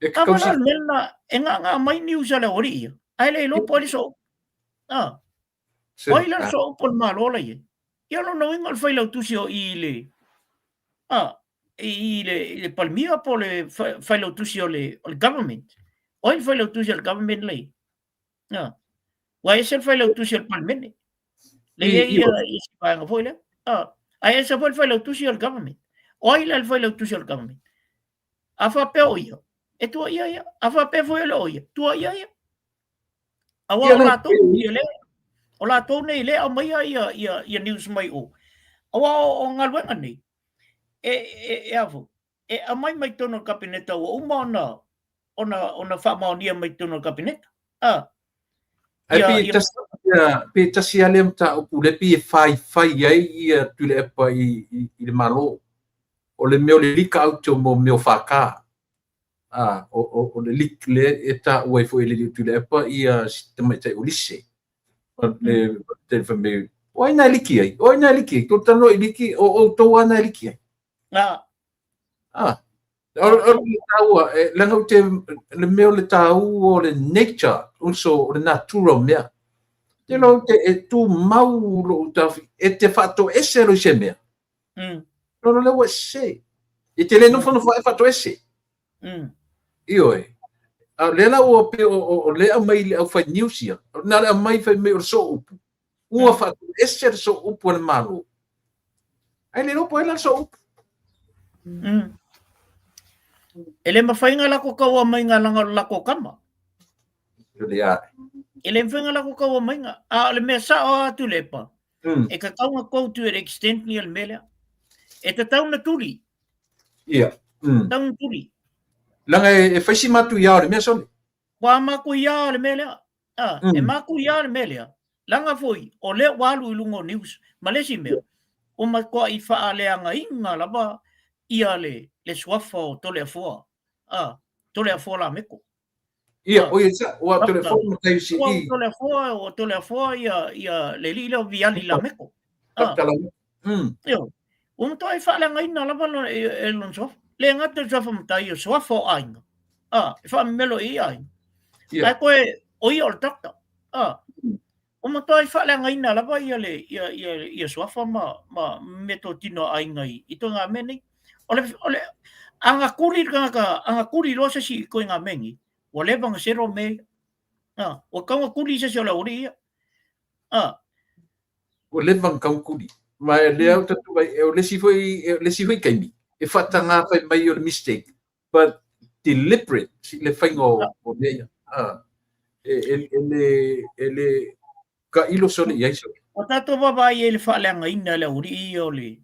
e ka kausa melna enga mai news ale ori ia ai le lo poli so oi la so pol malo la ia ia no inga fai la tu sio ile ile palmia pole fai la tu sio le government oi fai la tu sio government le wa ese fai la tu sio palmene le ia isi pa nga foi le ai ese fai la tu sio government oi la fai la tu sio government afa pe oia e tu ia afa pe foi le oia tu ia awa la tu ile o la tau nei le au mai ia news mai o awa o ngalwenga nei e afu e a mai tono kabineta o uma ona fa maonia mai tono kabineta ai pe tasi ale mta o pule pi fai ai ia tule e pa I le malo o le meo le lika auto mo meo faka o le lik le eta o fo le tule e pa ia sistema tai ulisse le telefone oi na liki to tano liki o to ana liki o taua le ngau te le meo le tau o le nature also le natural mea te lo te e tu mau lo ta e te fato ese lo se mea no le wa se e te le no fato ese io le la o pe o le mai le fa news ia na le mai fa me so o fa esse so o por malo ai le no po la so ele mafainga la ko kawa mai nga la ko kama ele mfainga la ko kawa mai nga le mesa o tu lepa e ka kaunga ko tu extend ni al mele e te tau na turi tau turi langa e faisi matu ia le mesa wa ma ku ia le mele e ma ku ia le mele langa foi o le walu ilungo news malesi me o ma ko I fa ale anga inga lava ia le swafa o tole afua tole afua la meko Ia, o ia sa, o a telefone ma tai si I. o tole afua ia le lilo viali la meko Tala. Yo, to ai fa le ngai na lava e lon sof. Le ngata sofa mtai o swafa o ainga. Fa melo I ai. Ai koe o I o takta. O to ai fa le ngai na lava ia swafa ma meto tino ainga I to nga meni. Ole anga kuri lo se si ko nga mengi. O le bang sero me. O ka kuri se se la uri. O le bang ka kuri. Ma le au tatu vai o le si foi kaimi. E fatanga fai mai o mistake. But deliberate si le faingo o le ele ka ilo sole ia iso. O tato baba I le fa le ngai na le uri o le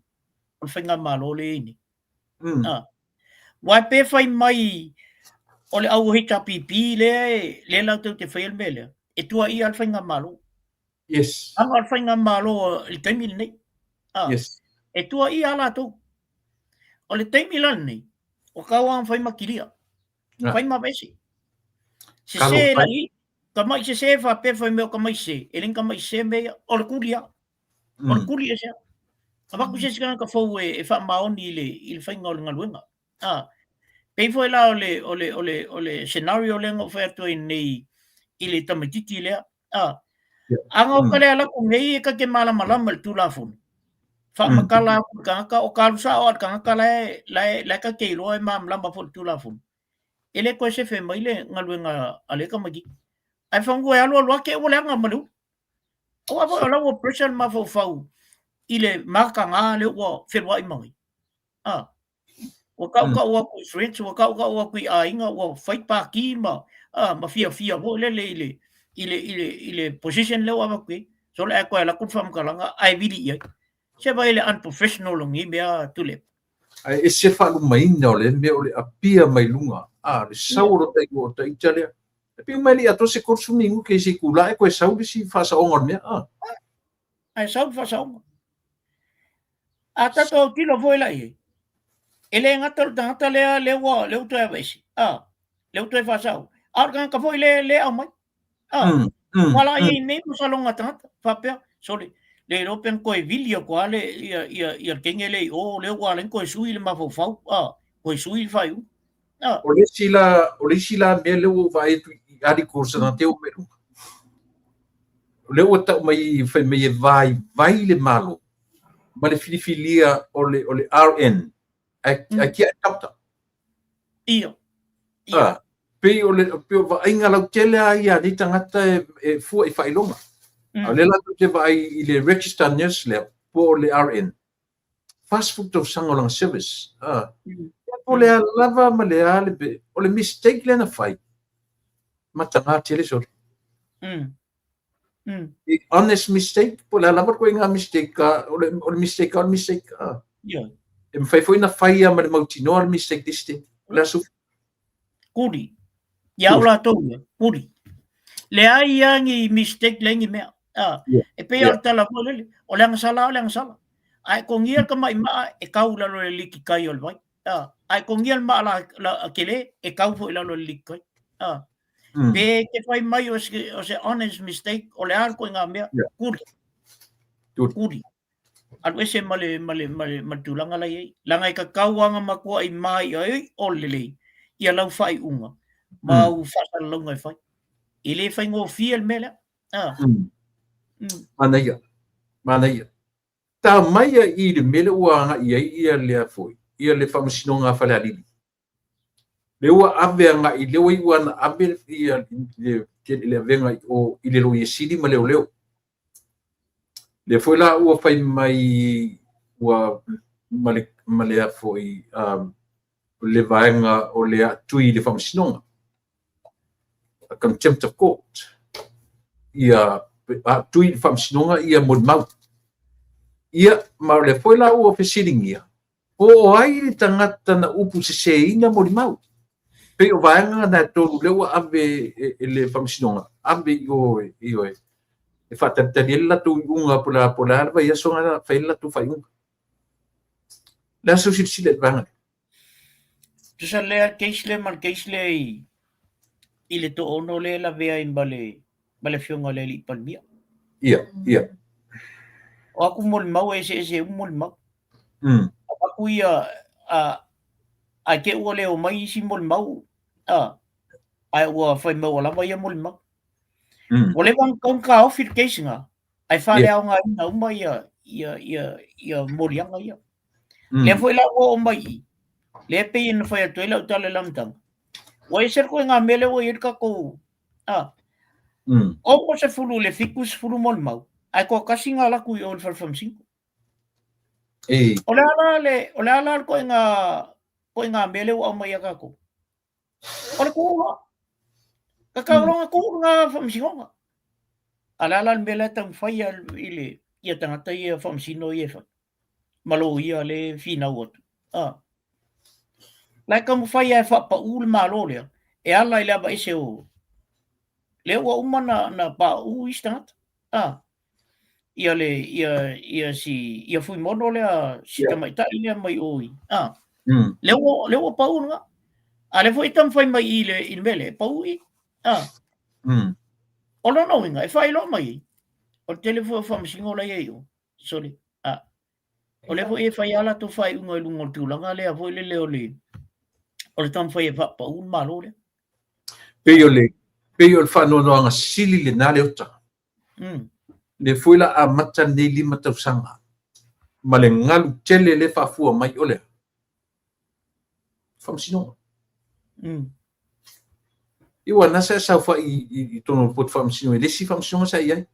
fainga malo le ini. Wa pe fai mai o le au hita pipi le lau te fai mele. E tua I al fainga malo. Yes. Ang al fainga malo il taimil nei. Yes. E tua I ala tu. O le taimilan nei. O kawang fai makilia. Fai mabesi. Se se la I. Kamai se fa pe fai meo kamai se. Elin kamai se mea. O le kulia. O le kulia se. Abaku se sikana ka fau e fa maoni il fainga o le ngaluenga. Pei foi la o le scenario le ngo fa to nei ile tamatiti le anga o kale ala ko nei ka ke mala le tulafun fa makala ka o kalusa o ka la ka ke lo e mam lamba fo tulafun ele ko se fe mai le ngaluenga ale ka magi ai fango e alo ke o le nga malu o abo la o pressure ma fo fau ile marka nga le o fe wa I mai o ka o ku friends o ka o ku ainga o fight pa ki ma fia ho le ile position le wa ku so le ko la ku fam ka langa ai vili ia se vai le unprofessional ngi bea tule ai e se fa lu mai no le me o le apia mai lunga le sauro tai o tai tale e pi mai li ato se kursu mingu ke se kula e ko sauri si fa sa ongon me ai sau fa sau ata to tilo foi la i ele ngata tata le to avesi le to fa sau argan ka foi le au mai wala I nei mo salonga tata fa pe sorry le ropen ko e vilio ko ale ia kengele o le wala ko sui le ma fo fau ko sui fai o le sila me le o vai tu ari kursa na teu me le o ta mai fa me vai le malo ma le filifilia o le RN aqui é capta ia pe va inga la tele ia ni tangata e fu e fai longa le la te vai ile register newsletter po le RN fast food to sangolang service po le lava ma le ale be o le mistake le na fai matanga tele so honest mistake po le lava ko inga mistake o le mistake ia e fai foi na fai ma le mautino al mistake diste la su kuri ia la to kuri le ai angi mistake lengi me e pe alta la pole o le sala ai con ia ka mai ma e kaula lo le liki kai ol vai ai con ia ma la kele e kau fo la lo liki kai pe ke fai mai o se honest mistake o le arko nga me kuri al ese male matulanga la ye langa ka kawanga makua I mai ai o le ia lau fai unga ma u fa longa fai ile fai ngo fiel mela mana ia ta mai I le mele ua ia le foi ia le famsinonga fa le le ua ave nga I le ua na ave ia le venga o ile lo yesidi ma leo le foi la ua fai mai ua male foi le vaenga o le tui le famsinonga a contempt of court ia tui le famsinonga ia mod mau ia ma le foi la ua fesiling ia o ai tangata na upu se ina mod mau pe o vaenga na tolu le ua ave le famsinonga ave io e whātatari la tu unga pola vai asonga la whaila tu whaiunga. La so sile vanga. Tu sa lea keisle mal keisle i le to ono le la vea in bale fionga le li palmia. Ia. O aku mol mau ese mol mau. Aku ia a ke ua leo mai si mol mau. Ai ua whai mau ala mai a mol mau. O le wang kaun ka au fir keisinga. Ai whale au ngā ina uma ia morianga ia. Le foi la o mai. Le pe in foi a toila utale lamtang. O e ser ko ngā mele o ir ka ko. O mo se fulu le fikus fulu mol mau. Ai ko kasinga la ku i ol farfam 5. O le ala ko ngā mele o mai a ka ko. O le ko Kakaulonga ko nga famsingonga. Alala mele tang faya ile ia tangata ia famsino ia fa. Malo ia le fina wot. Lai kam faya fa pa ul malo le. E ala ile ba ise o. Le wa umana na pa u istat. Ia le ia fui mono le si tamaita ile mai oi. Le wa pa u nga. Ale foi tam fai mai ile in mele pa ui. O no inga, e whai lo mai. O telefo whamsingo la iei Sorry. O le fo e whai ala to whai unga i lungo tūlanga lea fo le leo le. O le tam whai e whapa un malo le. Peo le whanonoanga sili le nale ota. Le fuila a mata nei 5 tausanga. Ma le ngalu tele le whafua mai ole. Whamsingo. Iwa nasa sa fa I tono pot famsino le si famsino sa ia.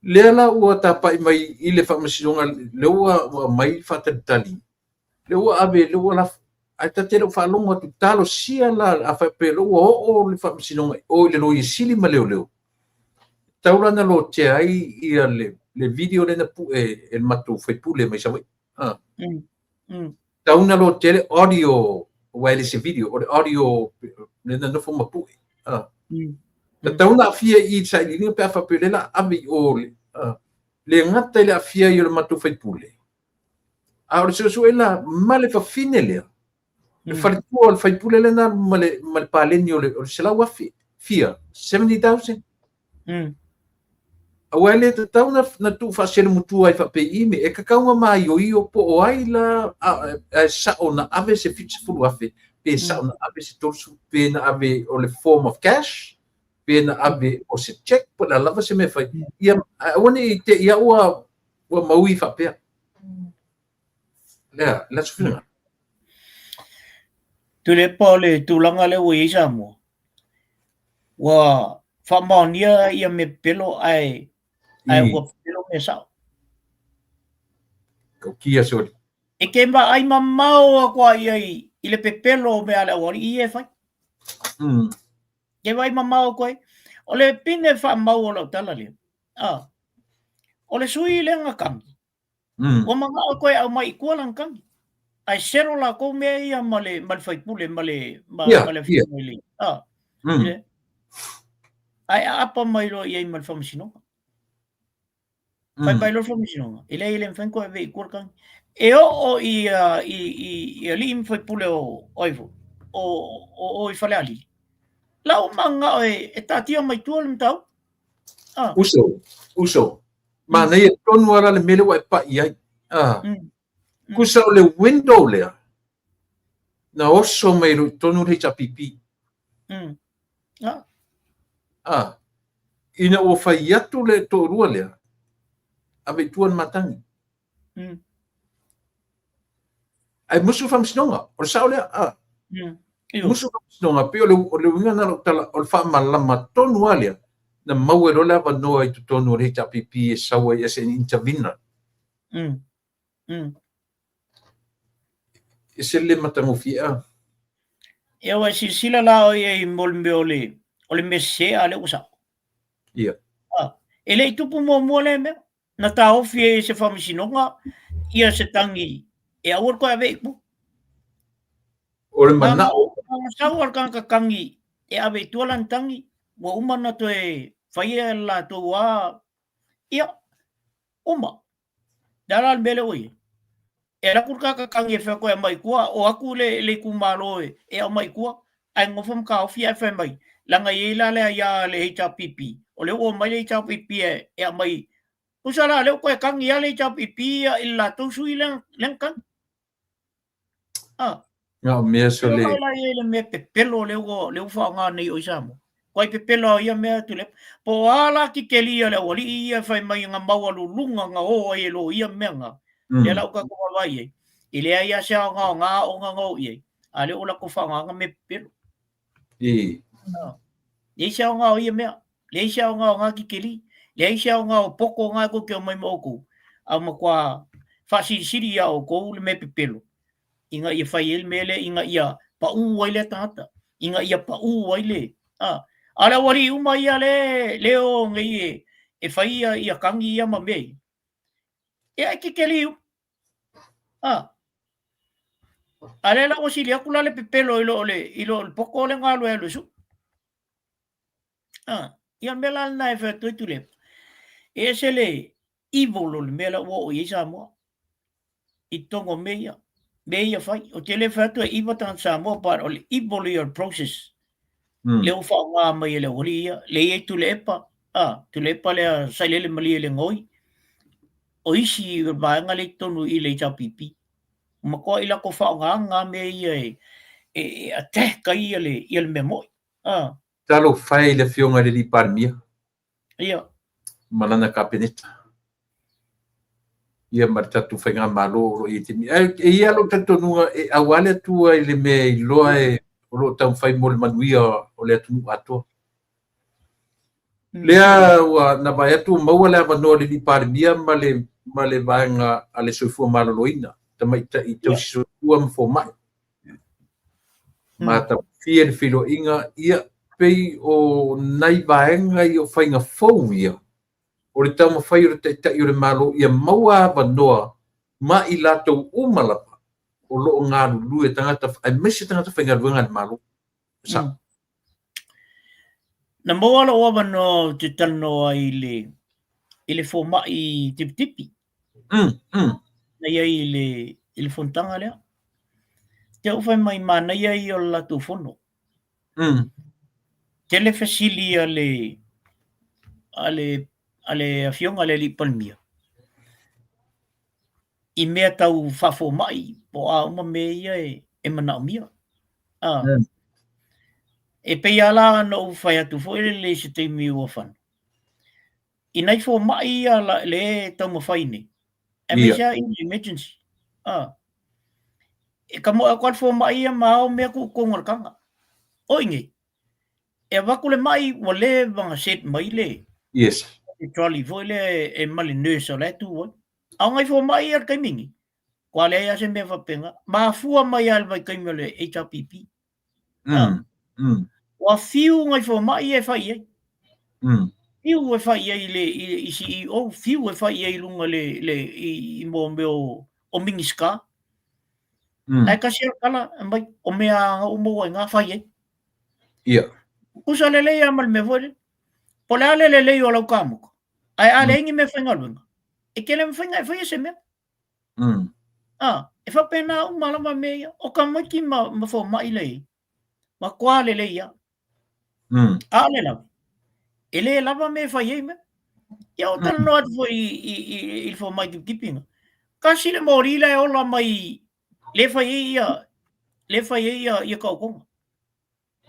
Le la ua tapa mai I le famsino le ua mai fatatali. Le ua ave le ua la ai tatelo fa longa tu talo sia la a fa pe lo o le famsino o le lo sili ma leo. Taula na lo te ai ia le video le na pu el matu foi pule mai sa wai. Tauna lo tele audio wireless video or audio nena no forma pu tauna fia I sai ni pe fa pe la abi o le ngata le fia yo matu fai pule a o so ela male fa finele le fa tu fai pule le na male palenio le o se la wa fia 70,000 awale tauna na tu fa sel mutu ai fa pe ime e ka kaunga mai o po o ai la sa ona ave se fit fulu afe pe sa ona ave se torsu pe na ave o le form of cash pe na ave o se check po la lava se me fai ia oni te ia wa maui fa pe la sufina Tu le pole tu langa le wi sa mo wa fa monia ia me pelo ai wa pelo me sa ko kia sori e ke ma ai mamao kwa i le pepelo me ala wori I e fai ke vai mamao ko o le pine fa mau o tala le o le sui le nga kangi o manga ko au mai ko lang kangi ai sero la ko me ia male fai pule male family ai apa mai lo ia mal famsino Pai lo famsino ile fan ko ve ko kan e o I lim fai pule o oivo o I fale ali la o manga e tatia mai tu le tau uso ma nei tonu ara le mele wa pa ia kusa le window le na oso mai ru tonu he pipi ina o fai atu le to rua le ave tuan matangi ai musu fam sinonga o sa le musu fam sinonga pe o le winga na tala o fa malama tonu ale na mau e rola va no ai tonu he pipi e sawa e se intervina e se le matango fia e wa si sila la o e molme ole mese ale usa ele tupu mo le me na ta ofie se famisinonga ia se tangi e awor ko ave pu ore mana sa war kan ka kangi e ave tualan tangi wa umana to e faia la toa ia uma dalal mele oi era kurka ka kangi fa ko mai kwa o aku le kumalo e mai kwa ai ngofam ka ofia fa mai langa ila le ya le HPP o le o mai le HPP e mai usala le ko kangi ya le HPP illa to sui lang kan Nga mea so le. Lai ele me pepelo le ufa nga nei o isamo. Koi pepelo ia mea tule. Po ala ki kelia le wali ia fai mai nga mawalu lunga nga o e lo ia mea nga. Le la uka kua vai e. Ile ia sea nga o nga ngau ie. Ale ula ko fa nga me pepelo. Le sea nga o ia mea. Le sea nga ki keli. Le sea nga o poko nga ko ke o mai moku. Au makua fasi siri ia o ko le me pepelo. Inga ia fai el mele inga ia pa u le tata inga ia pa u le ala wari uma ia le leo ngai e fai ia kangi ia mame e ki keli ala la o sili akula le pepelo ilo poko le ngalo e lusu ia mela na e fa tu le e se le ivolo le mela o isa mo itongo meia Meia fai, o tele fatu e iwa tan Samoa para o le iboli o process. Le o wha ngā mai le ori ia, le e tu le epa, tu le epa le sailele mali le ngoi. O isi vaenga le tonu i le tapipi. Makoa ila ko wha ngā me ia e a te ka ia le memoi. Talo fai le fionga le li parmia. Ia. Malana kapeneta. Ia martatu fai ngā malo i te mi. Ia lo tatonunga e awale atua i le mea i loa e o lo tau fai mo le manuia o le atunu atua. Lea ua na vai atu maua le avanoa le li parmia ma le vaenga a le soifua maloloina. Tamaita i tau soifua mfo mai. Ma ta fia le filo inga ia pei o nai vaenga i o fai ngā fau ia. O le tau mawhai o le tai o le malo ia maua avanoa ma i latou umalapa o loo ngā lulu e tangata ai mesi tangata whainga ruenga le malo. Sa. Na maua la oa no te tano ai le fōma i tipi. Na ia i le fontanga lea. Te au whai mai mana ia i o latu fono. Tele fasili ale afionga le li palmia. I mea tau whafo mai, po a uma me ia e mana mia. E pei ala no whai atu fo le se te mi ua whanu. I nei fo mai ia le tau mawhai ne. E me sia in emergency. E ka moa kwal fo mai ia mao mea ku kongorakanga. Oinge. E wakule mai wale vanga set mai le. Yes. Trolley foi le e mali nurse le tu o a ngai fo mai ar kai mingi kwale ya se me fa penga ma fu mai al vai kai mele HPP wa fiu ngai fo mai e fa ye fiu e fa ye le i CEO fiu e fa ye lunga le i mo me o mingiska ai ka se kala mai o me a o mo nga fa ye ia usa le ya mal me vole pola le o lo kamu ai ale ingi me whainga luenga. E kele me whainga e whaia se mea. E whapena u malama mea, o ka maiki ma whao mai lei. Ma kua le ia. A le lawa. E le lawa me whaia mea. Ia o tala no atu fo i whao mai tipinga. Kasi le mori le ola mai le whaia ia kaukonga.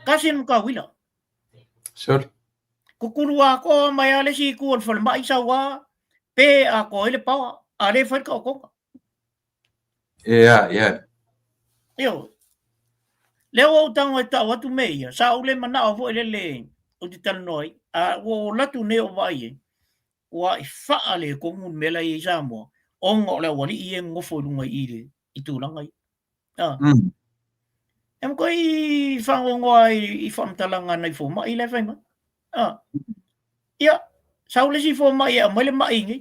Kasi le mga wila. Sorry. Kukuru ako mai ale si kuon fal mai sa wa pe ako ile pa ale fal ka ko yeah yo le o tang ta wa tu me sa ule mana o le o di tal noi a wo la tu ne o vai wa fa ale ko mun mela i sa mo ongo le wali i ngofo lunga ile i tu langa em ko i fa ngo i fam talanga nai fo mai le fa ma ia saule si fo mai mai le mai ngi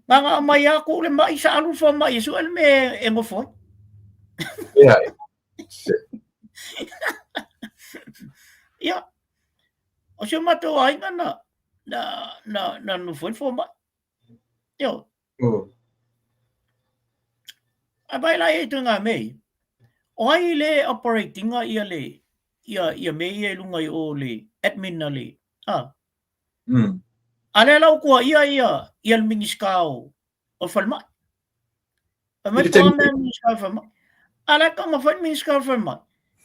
nga mai aku le mai sa alu fo mai su el me e mo fo ia ia o se matou ainda no foi ma yo a vai lá e tunga me o ai le operating ia le ia me ia lunga i o le admin na le ale lau kua ia le mingiskao o falma mai ko me mingiskao falma ala ka ma fai mingiskao falma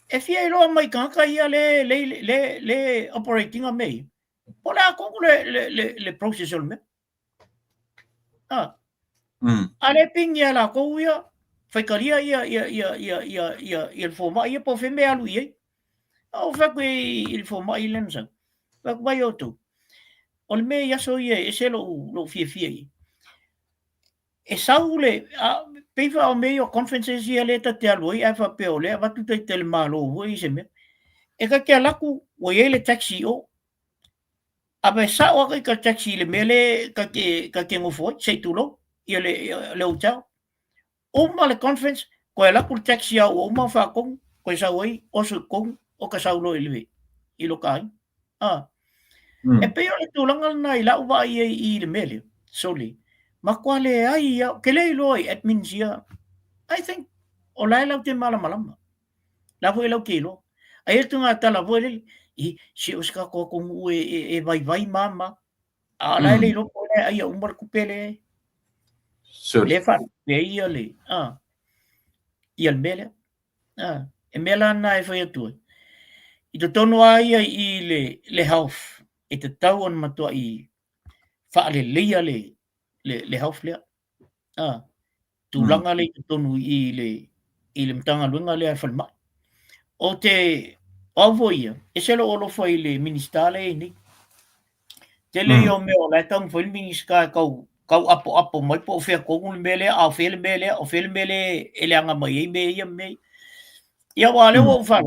e fia ilo mai ka ia le operating a me pola ko le process me ale ping ia la ko ia fai karia ia forma ia po fe me alu ia o fa ko il forma ile nsa fa ko vai oto o le me ia so ia e se lo fia e saule peifa o meio conferences ia le ta te aloi e fa pe o le va tu te tel malo voi se me e ka ke laku o ia le taxi o abe sa o ka taxi le mele ka ke ngo foi sei tu lo ia le hotel o ma le conference ko e laku taxi o ma fa con ko sa oi o su con o ka sa lo ile i lo kai e pe o le tulanga na i la wa i le mele soli ma quale ai che lei loi admin sia I think o lai lau te mala malama la foi lau kilo ai tu nga tala foi i si o ska ko ku e vai mama a lai le lo pole ai o mar kupele le fa pe le i al mele e mela na e foi tu i to tonu ai i le health e te tau on matua i fa le le health le tulanga le tonu i le mtanga luenga le falma o te avoia e se lo foi le ministale ni te le yo me o la tang foi minister kau apo mai po fe ko un mele a fe mele ele anga mai me ia wale wo fa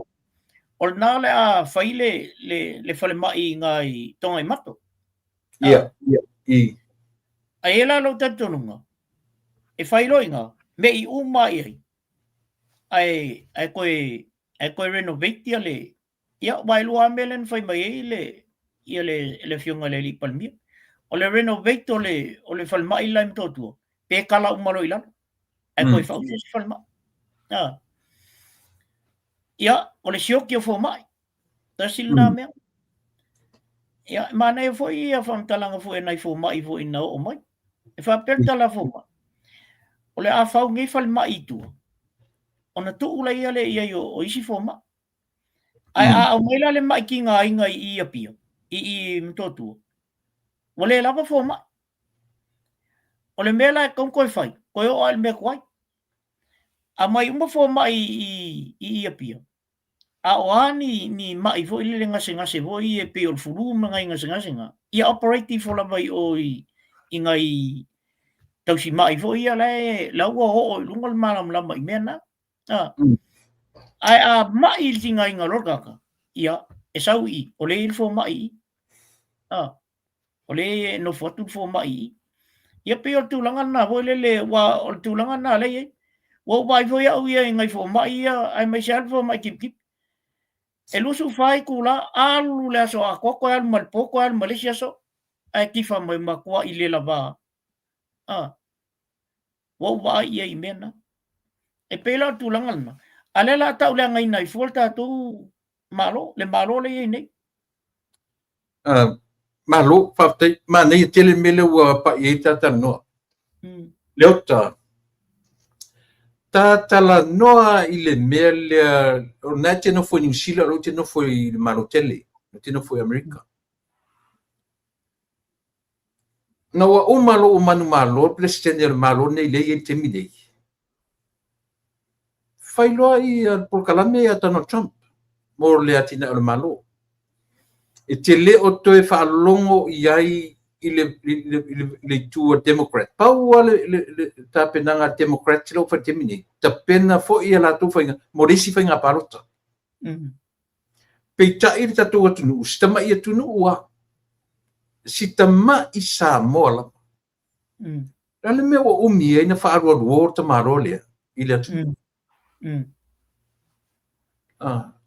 o na le a fai le fale mai ngai tonga mato ia ai la lo tatonunga e fai loinga me i uma ai koe renovate le ia vai lua melen fai mai le fionga le li palmia o le renovate o le falma i laim totua pe kala umalo ila ai koe fa usi falma ia o le sioki o fo mai tasil na me ia mana e foi ia fam talanga fo nai fo mai fo ina o mai e fa pertala fo mai o le a fau ngai falma i tu ona tu ula ia le ia o isi fo mai ai a mai la le mai ki nga inga i ia pia i mtotu o le lava fo mai o le mela kon koe fai koe o al me koe a mai uma fo mai i ia pia a o ani ni mai fo ile ngase vo i e pe o furu ngai ngase nga ia operative fo la mai o i ngai tau si mai fo ia la o lungal malam la mai mena ai a mai il tinga inga lorgaka ia e sau i o le il fo mai o le no fotu fo mai ia pe o tulanga na vo le wa o tulanga na le wo vai fo ia ngai fo mai ai mai sel fo mai kip e lusu fai kula alu le so a koko al mal poko al Malaysia so ai kifa mai makua i le lava wo vai ia i mena e pela tulanga na ale la ta ule ngai nai folta tu malo le nei malo fa te ma nei tele mele wa pa i ta no leota tala noa i le mele o na te no foi New Zealand o te no foi malo tele o te no foi America na wa o malo o manu malo presidente malo nei le te mi dei fai loa i por kalame a Donald Trump mo le atina o malo e te le o toe fa longo i ai i le tua Democrat. Pau le ta penanga Democrat lo fa temini. Ta pena fo i la tu fa morisi fa nga parota. Pe ta i ta tu tu nu, sta mai tu nu wa. Si ta ma i sa mola. Le me o mi e na fa ro ta marole i le tu.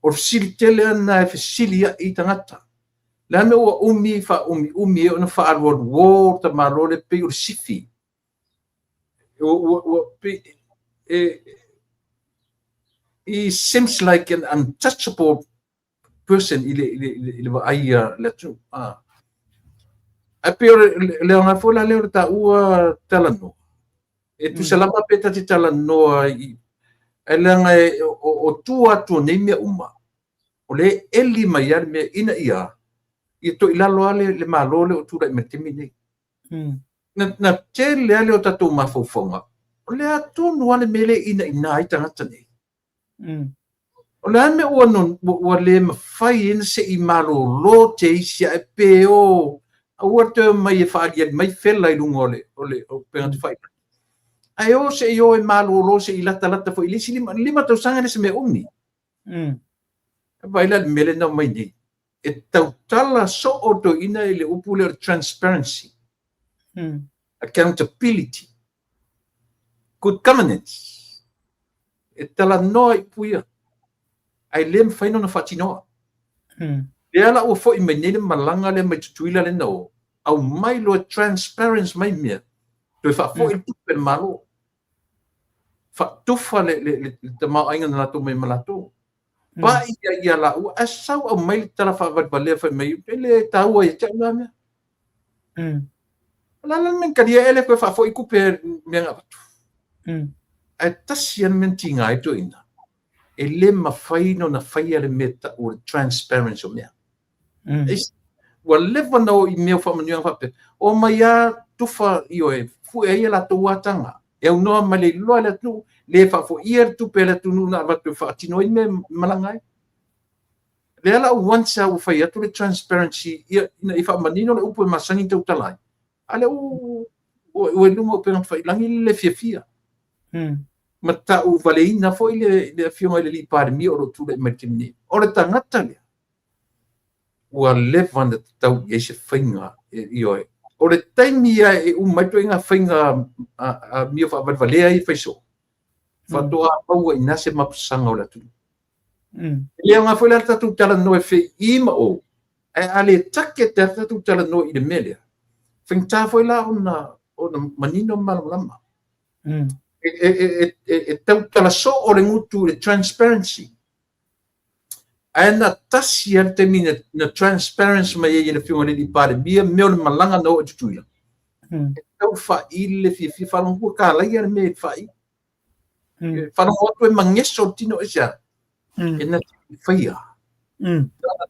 O sili tele na e silia i tangata. La me ua umi ona fa'alualuō tamālo le pei o le sifi. He seems like an untouchable person i le wa'aia le atu. A pe le ona fola le o ta'ua talanoa. E tu salama pe tati talanoa i langa o tu atu nei mea uma. O le eli mai ale mea ina ia. I to ilalo ale le malo le o tura i metimi nei. Na te le ale o tatou mafaufonga. O le atonu ale mele ina ai tangata nei. O le ame ua le mawhai ina se i malo lo te isia e pe o a ua te mai e whaalia mai whela i lunga o penga te whai. Ai o se i o e malo lo se i lata fo i lisi lima tau sanga nese me umi. Vaila le mele na mai nei. E tautala so o to ina i le upu le transparency. Accountability. Good governance. E tala noa i puia. Ai le mwhaino na whatinoa. Le ala ua fo i mai nene malanga le mai tutuila le nao. Au mai loa transparency mai mea. Toi wha fo i tupe malo. Wha tufa le tamau ainga na lato mai malato. Pa ia la ua asau au mai le tala wha wale wha mai. Le taua i tia ua mea. Lala men karia ele koe wha fo i kupe mea ngapatu. Ai tasi an men tinga i to ina. E le mawhaino na whaia le meta o transparency o mea. Wa lewa nao i mea whamanuang whape. O mai a tufa i oe, fu e ia la tau watanga. E au noa ma le loa le tu, le whafo ia tupe le tu nuna watu whaatino i me malangai. Le ala u wansa u whai atu le transparency, ina i whamanino le upo e masangi tau talai. Ale u e lunga o penga whai langi le fia. Ma tau valeina fo i le fionga i le li pare mi o lo tu le merkimni. O le tangata lea. Ua lewa na tau i eise whainga i oe. O le taimi ia e umaitu inga whainga mi o whavalea i whaiso. Whatoa aua i nase mapusanga o la tunu. Lea ngā whaila tatu tala noe whi ima o. E ale take te tatu tala noe i le melea. Whaingta whaila o na manino malalama. E tau tala so o le ngutu le transparency. Aina tasi ar te mina na transparency mai e na whiunga ni pare bia meo le malanga no e tutuila. E tau wha i le fi whanong hua ka lai ar me wha i. Whanong otu e mangeso tino e sia. E na te whaia.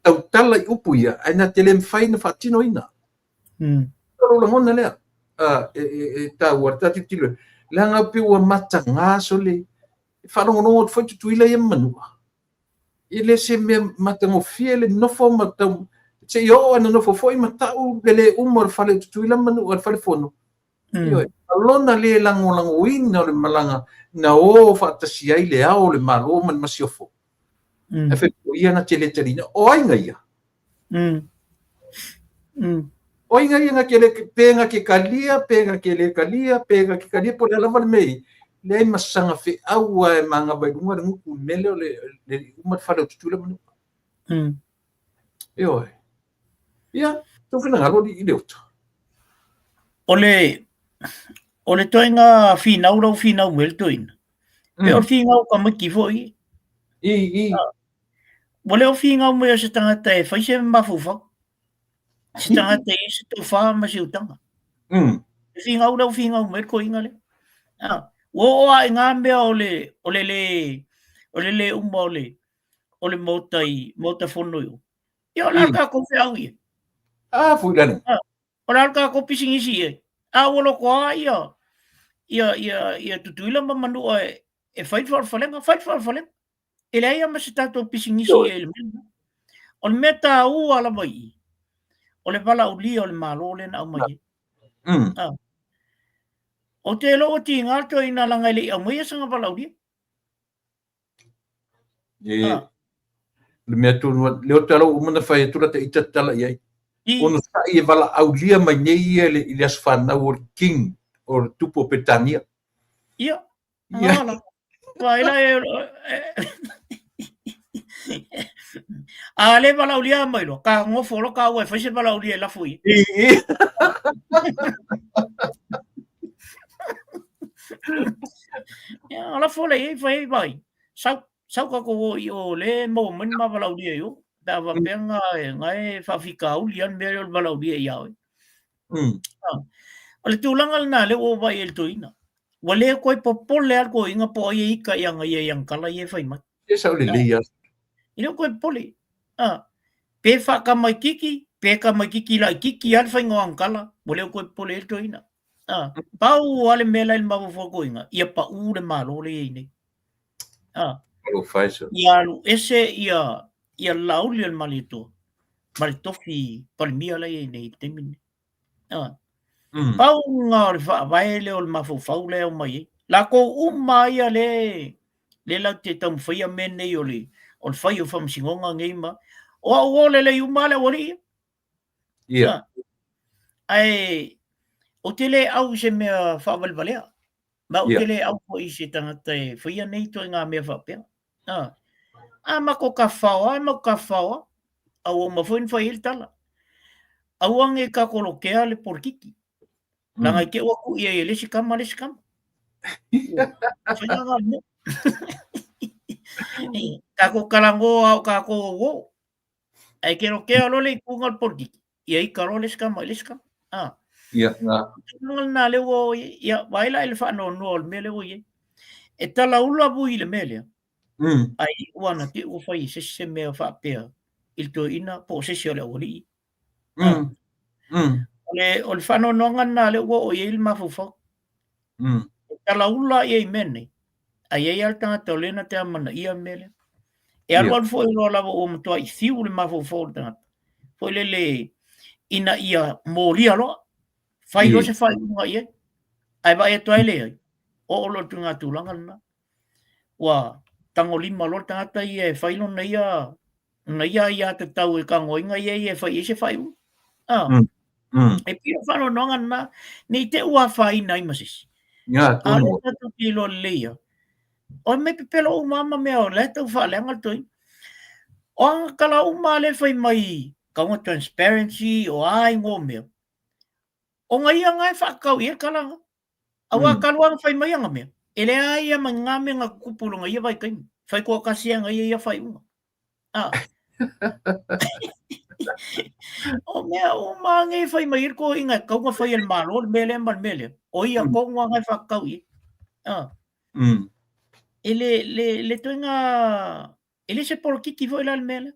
Tau tala i upu ia, aina te le mwhai na wha tino ina. Taro la ngona lea. E tau ar tatu tilo. Lea ngau pe ua mata ngā so le. Whanong ono o te tutuila i manua. Ile se me matango fiele nofo matau se yo ana nofo foi matau le umor fale tuila manu or fale fono yo alona le lango ina le malanga na o fatasi ai le ao le malo man masiofo e fe ia na tele telina o ainga ia o ainga ia ngakele penga ke kalia pega ke kalia po le lava mei le masanga fe au e manga vai lunga nguku mele le uma fala tutula manu yo ya tu fina ngalo di idiota ole toinga fina wel toin pe o fina ka maki foi ole o fina mo se tanga te fai se mafufa se tanga te se to fa ma se utanga fina mo ko ingale o ai ngā mea ole le umba ole mota whono yo. Ia o larka ko whiau ia. Fuilani. O larka ko pisingisi ia. Wolo koa ia tutuila mamanu e fight for falenga. E le aia masitato pisingisi ia ele mena. O le meta ala mai. O le wala ulia o le malo le na au mai. O te lo o ti ngato ina langa le au mai sanga wala ulia. Le mea tūnua, leo talo umana whai tura te itatala iai. Ono sa i e wala aulia mai nei ia le asu whanau o king o tupo Petania. Ia, ngala. Waila le balaulia mai lo ka ngofo lo ka wa fa se balaulia la fui ya la fo le fa vai sau ka ko yo le mo men ma balaulia yo da va penga ngai fa fika u lian me lo balaulia ya o le tūlanga na le o vai el tuina wale ko popole al ko inga po ye ika yang ye yang kala ye fai mat e sa le lia ino ko poli pe fa ka mai kiki la kiki al fai ngoang kala wale ko pole el tuina pau ale mela el mavu fo ko inga ia pa u le malo le ni lo fai so ia lu ese ia lauli el malito malitofi palmia la ye nei temin pau nga le fa vai le ol mafu fau le o mai la ko mai le la te tam fai men nei oli ol fai o fam singonga ngeima o le uma le ori ia ai o tele au se me fa val valea ma o tele au ko i se tanga te fai nei to nga me fa pe ma ko ka fa au ma foi fai il tala au ange ka kolokea le por kiki langa ke o ku ia le si kama fanya nga mo kako kalango au kako wo ai ke ro ke lo le kungal por kiki ia i karo le skama ia nga na le wo ia baila el fa no me le wo ye e tala ula bui le mele ai wana ti o fai se me fa pe il to ina po se le oli o le whanononga nā le ua o i il mawhawhau. Ta laula i ei mene. Ai ei al tangata o lena te amana ia mele. E aluan fo i loa lawa o matua i thiu le mawhawhau tangata. Fo i le ina ia mōlia loa. Whai lo se whai unga i e. Ai ba e toai le ai. O lo tu ngā tūlanga na. Wa tango lima lo tangata i e whai lo na ia te tau e kangoinga i e whai i se whai unga. E pia whanononga na, ni te ua whai nai masis. Ngā tōno. Ale tatu ki lo leia. O me pepelo o mama mea o le tau whalenga toi. O anga kala o le whai mai kaunga transparency o ai ngō mea. O ngai anga e whakau i e kalanga. Awa kaluanga whai mai anga mea. E le ai ama ngā mea ngā kupulunga ia vai kaimi. Whai kua kasianga ia whai unga. O mea o mange fai mai ko inga kaunga fai el malo mele o ia ko ngai whakau i le toinga ele se por kiki foi la mele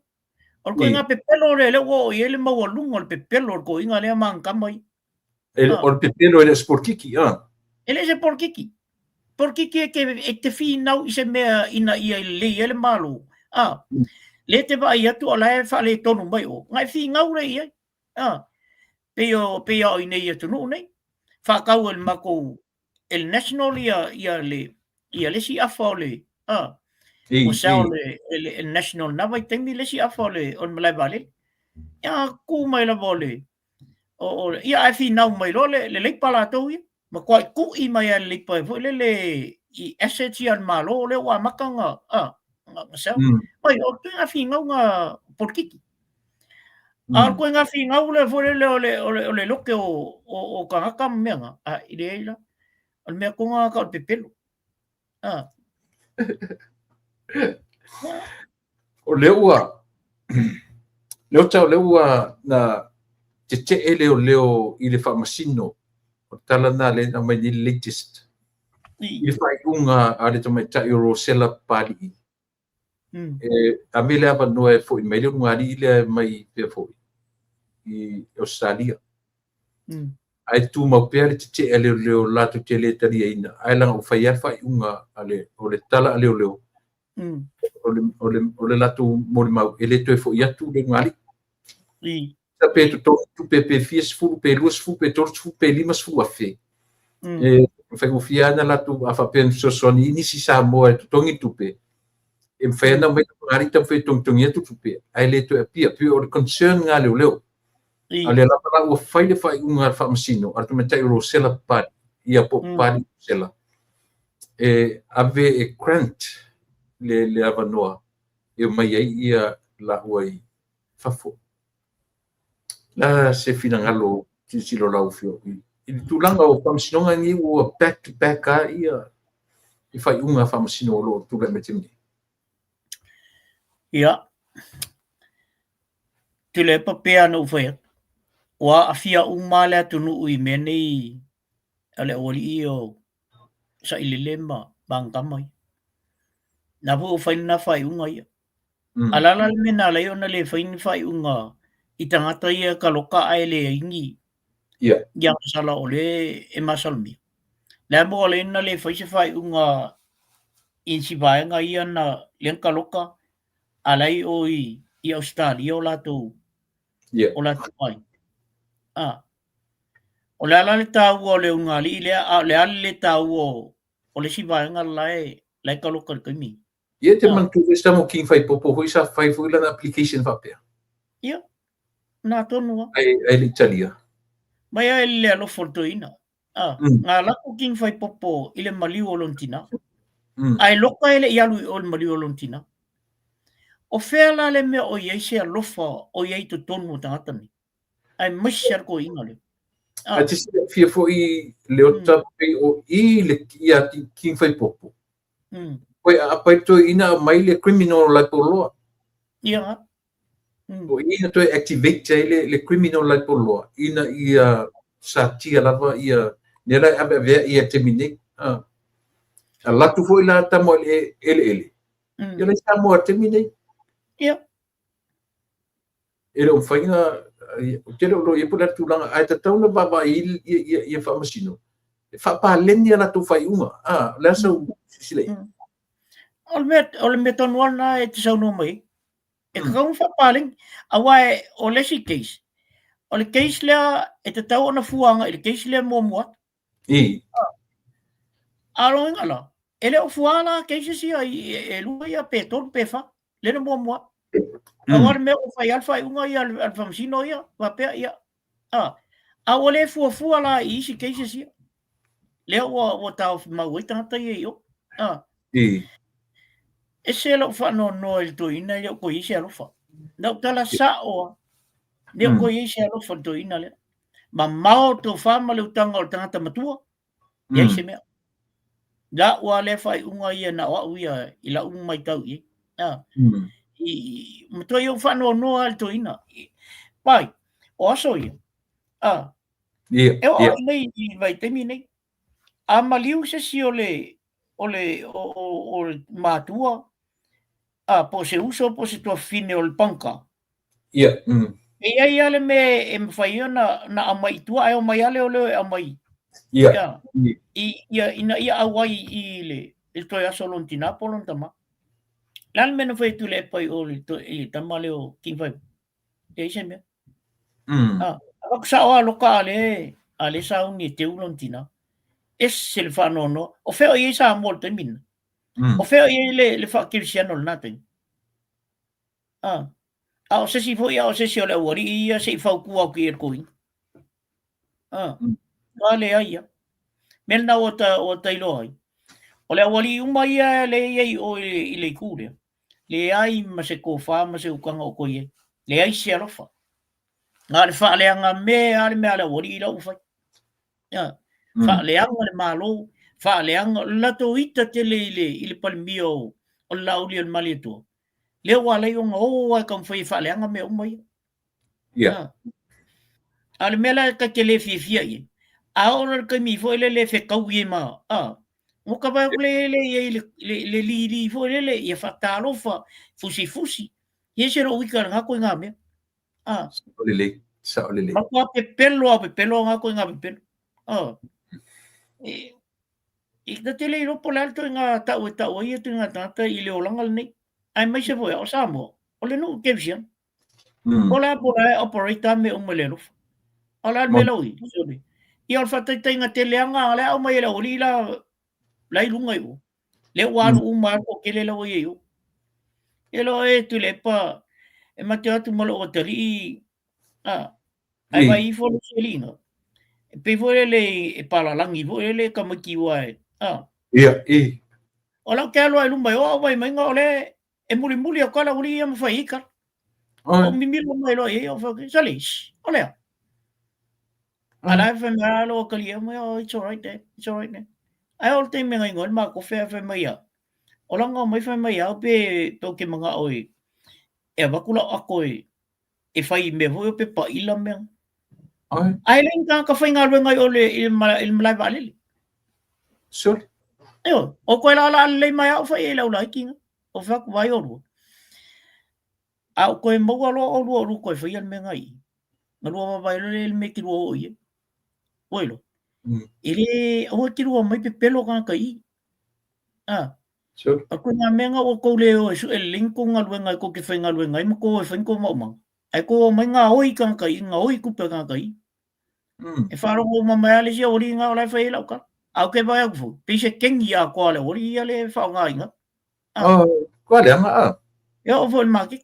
o ko inga pepelo le o ele mau lungo el pepelo ko inga le manca mai o pepelo ele por kiki ele se por kiki e te fi nau i se mea ina ia le ele malo le te vai atu ala e whale tonu mai o. Ngai whi ngaure i ai. Peo i nei atu nuu nei. Whakau el mako el national ia le si awha o le. O sao le national na vai temi le si awha o le on malai vale. Ia ku mai la vole. Ia ai whi nau mai lo le leipala tau ia. Ma koai ku i mai a leipa e fo le i assets i al malo le wa makanga. Sao? Oi, o te nga whinga nga porkiki. A koe nga whinga le fore o le loke o kangaka mea nga. I le eila. O mea konga ka o pepelo. O leua. Leo tau leua na te e leo i le whamasino. O tala na le na mai ni latest. I le whai unga a le tamai tai o Rosella Pali. A me le apa noe foi mai le ngari le mai pe foi i Australia ai tu mau pe te ele le la tu te le tari ina ai la o fai fa unga ale o le tala ale o le la tu mo mau ele tu foi ya tu le ngari sa pe tu pe fies fu pe lus fu pe tor fu pe limas fu afe fai o fiana la tu a fa pen so soni ni si sa mo tu tongi tu pe em fai na mai ngari tam fai tong ia tu pe ai le tu pia o concern nga leo ale la para o fai unga fa masino ar tu metai Rosella Pali ia po Pali Rosella ave grant le avanoa e mai ia la uai fafo la se finangalo silo lau fio i tulanga o famasinonga ni ua back to back a ia i fai unga famasino lo tula me timi ia tule papea no fai wa afia umale atunu ui menei ale oli io sa ililema bangkamai na vo fai na fai unga ia alala mena le ona le fai unga i tangata ia kaloka ai le ingi ia yang sala ole e masalmi le mo le na le fai unga in si vai nga ia na len kaloka alai oi i Australia o lato ia o lato ai o le ala le tau o le unga li le ala le tau o le si vai nga lai kaloka le kimi ia te mantu esta mo king fai popo hoi sa fai foi la application fa pe ia na tonu ai le Italia mai ai le alo fortoina nga la king fai popo ile maliu o lontina ai loka ele ialu o le maliu o lontina o fea la le mea o iei se alofa o iei to tonu tangata ni ai masiar ko inga le a te fia foi le ota pe o i le ia king fai popo Poi apai to ina mai le criminal la poloa. Ia. O ina to activate le criminal la poloa. Ina ia sa tia lava ia nela abe ve ia terminate. A la tu foi la tamo ele. Ia le tamo terminate. Ia. Ele o fainga o tele lo ia pula tu langa ai tatau na baba ia fa masino. Fa pa lenia la tu fai uma. La so sile. Ole me tonu ana e te sauno mai. E kakaunga whapaling, awa o lesi case. O le case lea e te tau ana fuanga, e le case lea mua mua. Alo ingala. E le o fuala case sia e lua ia pe tonu pe fa. Le na mua mua. Awa me o fai alfa i unga ia al famsino ia, wapea ia. Awa le fua la i isi case sia. Lea o tau mawai tangata ia io. E se lo fa no il toina yo ko isi alofa. Na tala sa o. Ne ko isi alofa toina le. Ma mau to fa ma le utanga o tangata matua. Ya isi me. Da wa le fa unga ia na wa uia ila mai tau i. I matua yo fa no al toina. Pai. O so ia. E o nei vai temi nei. A maliu se si ole matua. Po se uso po se tua fine o le panka. Ia. E ai ale me fai na amai tua ai o mai ale o le amai. Ia. Ia awai i le toi aso lontina po lontama. Lan me no fai tu le pai o le tama le o king fai. E ise me. Ako sa o aloka ale sa uni te ulontina. Es se le fa no. O feo i sa amol te min. O feo i le fa kirsiano le natin. O se si foi o se si o le wari ia se fa ku o ki ko. Vale ai. Mel na o ta ilo ai. O le wari uma ia le ai o i le kure. Le ai ma se ko fa ma se ukanga o ko ia. Le ai se alofa. Nga le fa le anga me ale me ale wari ila ufa. Fa le anga le malo, fa le anga la to ita te le palmio o la uli al malito. Le wala yung wa kam fai fa le anga me umai. Ale me la ka ke le fifia i. A ora ka mi fo le fe kau i ma. O ka ba le li fo le ia fa talo fa fusi. Ye se ro wika nga ko nga me. Sa olele. Ma ko pe pelo nga ko nga pe. I ka tele ro po lalto nga ta o ia tu nga ta i le olangal nei. Ai mai se foi o samo. O le no ke vision. Ola po operator me umalelo. Ola me lo i. I al fa tai nga tele nga ala o mai la oli la lai lunga i. Le walu uma ko ke le lo i yo. Elo tu le pa e mate atu malo o tali. Ai vai fo selino. Pe foi le para langi foi le kamaki wai. Ia. Ola ke alo ai lumba o vai mai ngole e muli o kala uli ia mafai ka. O mimilo mai lo e o fa salis. Olha. Ala fa malo kalia mo it's all right there. It's all right there. Ai ol te me ngai ngol ma ko fa fa mai ya. Ola ngo mai fa mai ya pe to ke mga oi. E ba kula ako e fai me vo pe pa ila me. Ai len ka fa ngal ngai ole il malai vale. Sure. Yo, o ko la le mai au fa e la ula ki. O fa ko vai o. Au ko mo lo o ko fa yan me ngai. Ngalo vai le me ki ro ye. Oilo. Ele o ki ro mai pe pelo ka kai. Sure. Ako nga menga o ko leo su el link ko nga ngai ko ki fa nga ngai mo ko fa ko mo. Ai ko mai nga oi ka kai nga oi ku pe ka kai. E fa ro mo mai le si o ri nga la fa e la ka. Au ke vai aku. Pi se kengi a ko le o ri le fa nga inga. Ko le nga. Yo o fo ma ki.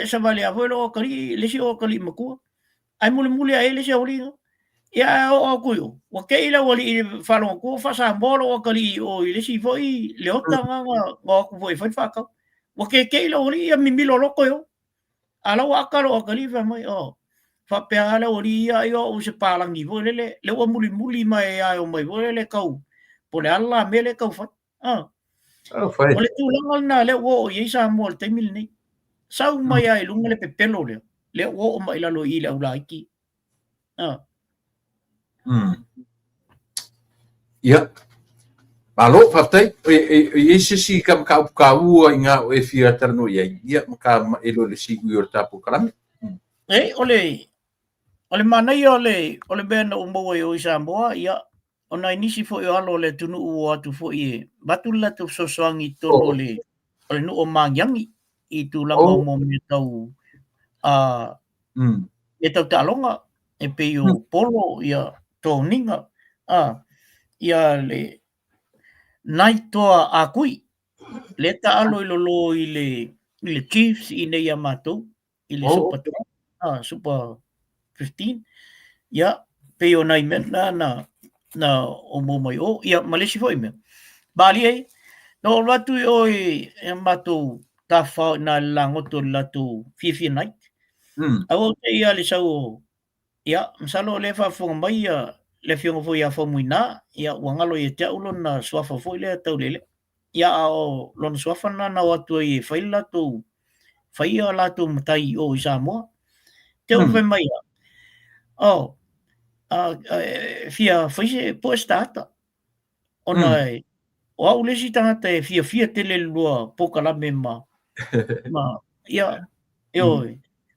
Sa vale a lo kali le si o kali mo ko. Ai mule ai le si o ri. Ia o kuyo. Wa ke ila wali falong ko fa sa molo o kali o ile si foi le ota nga ko foi fa ka. Wa ke ila wali ia mi lo ko yo. Ala wa ka lo kali fa mai o. Fa pe ala wali ia yo o se palang ni vo le o muli mai ai o mai vo le kau. Po le ala me le kau fa. Fai. Wale tu lang na le o ye sa mo te mil ni. Sa mai ai lunga le pepelo le. Le o mai la lo ila ula ki. Ia. Malo fatai e si kam ka ua inga o e fia tarno ia ka elo le si ui o tapu kalame. Ole manai ole bena o mo o isa moa ia ona inisi fo yo alo le tunu o atu fo ie batula tu sosoangi tolo le ole no o mangiangi I tu langa mo me tau e tau talonga e pe o polo ia toninga ia le nai toa a kui le ta alo I lolo I le Chiefs I nei amato I le super 15 ia pe o nai mena na o mo mai o ia malesi foi me bali ai no watu o e amato ta fa na lango to latu fifi night au te ia le sau ia msalo le fa fo mai ia le fiongo fo ia fo muina ia wangalo ia te ulo na swafa fo le tau lele ia o lon swafa na watu I faila tu faia la tu mtai o Samoa te o fe mai fia faise po stata ona o au lesi tangata e fia tele lua pokalame ma ia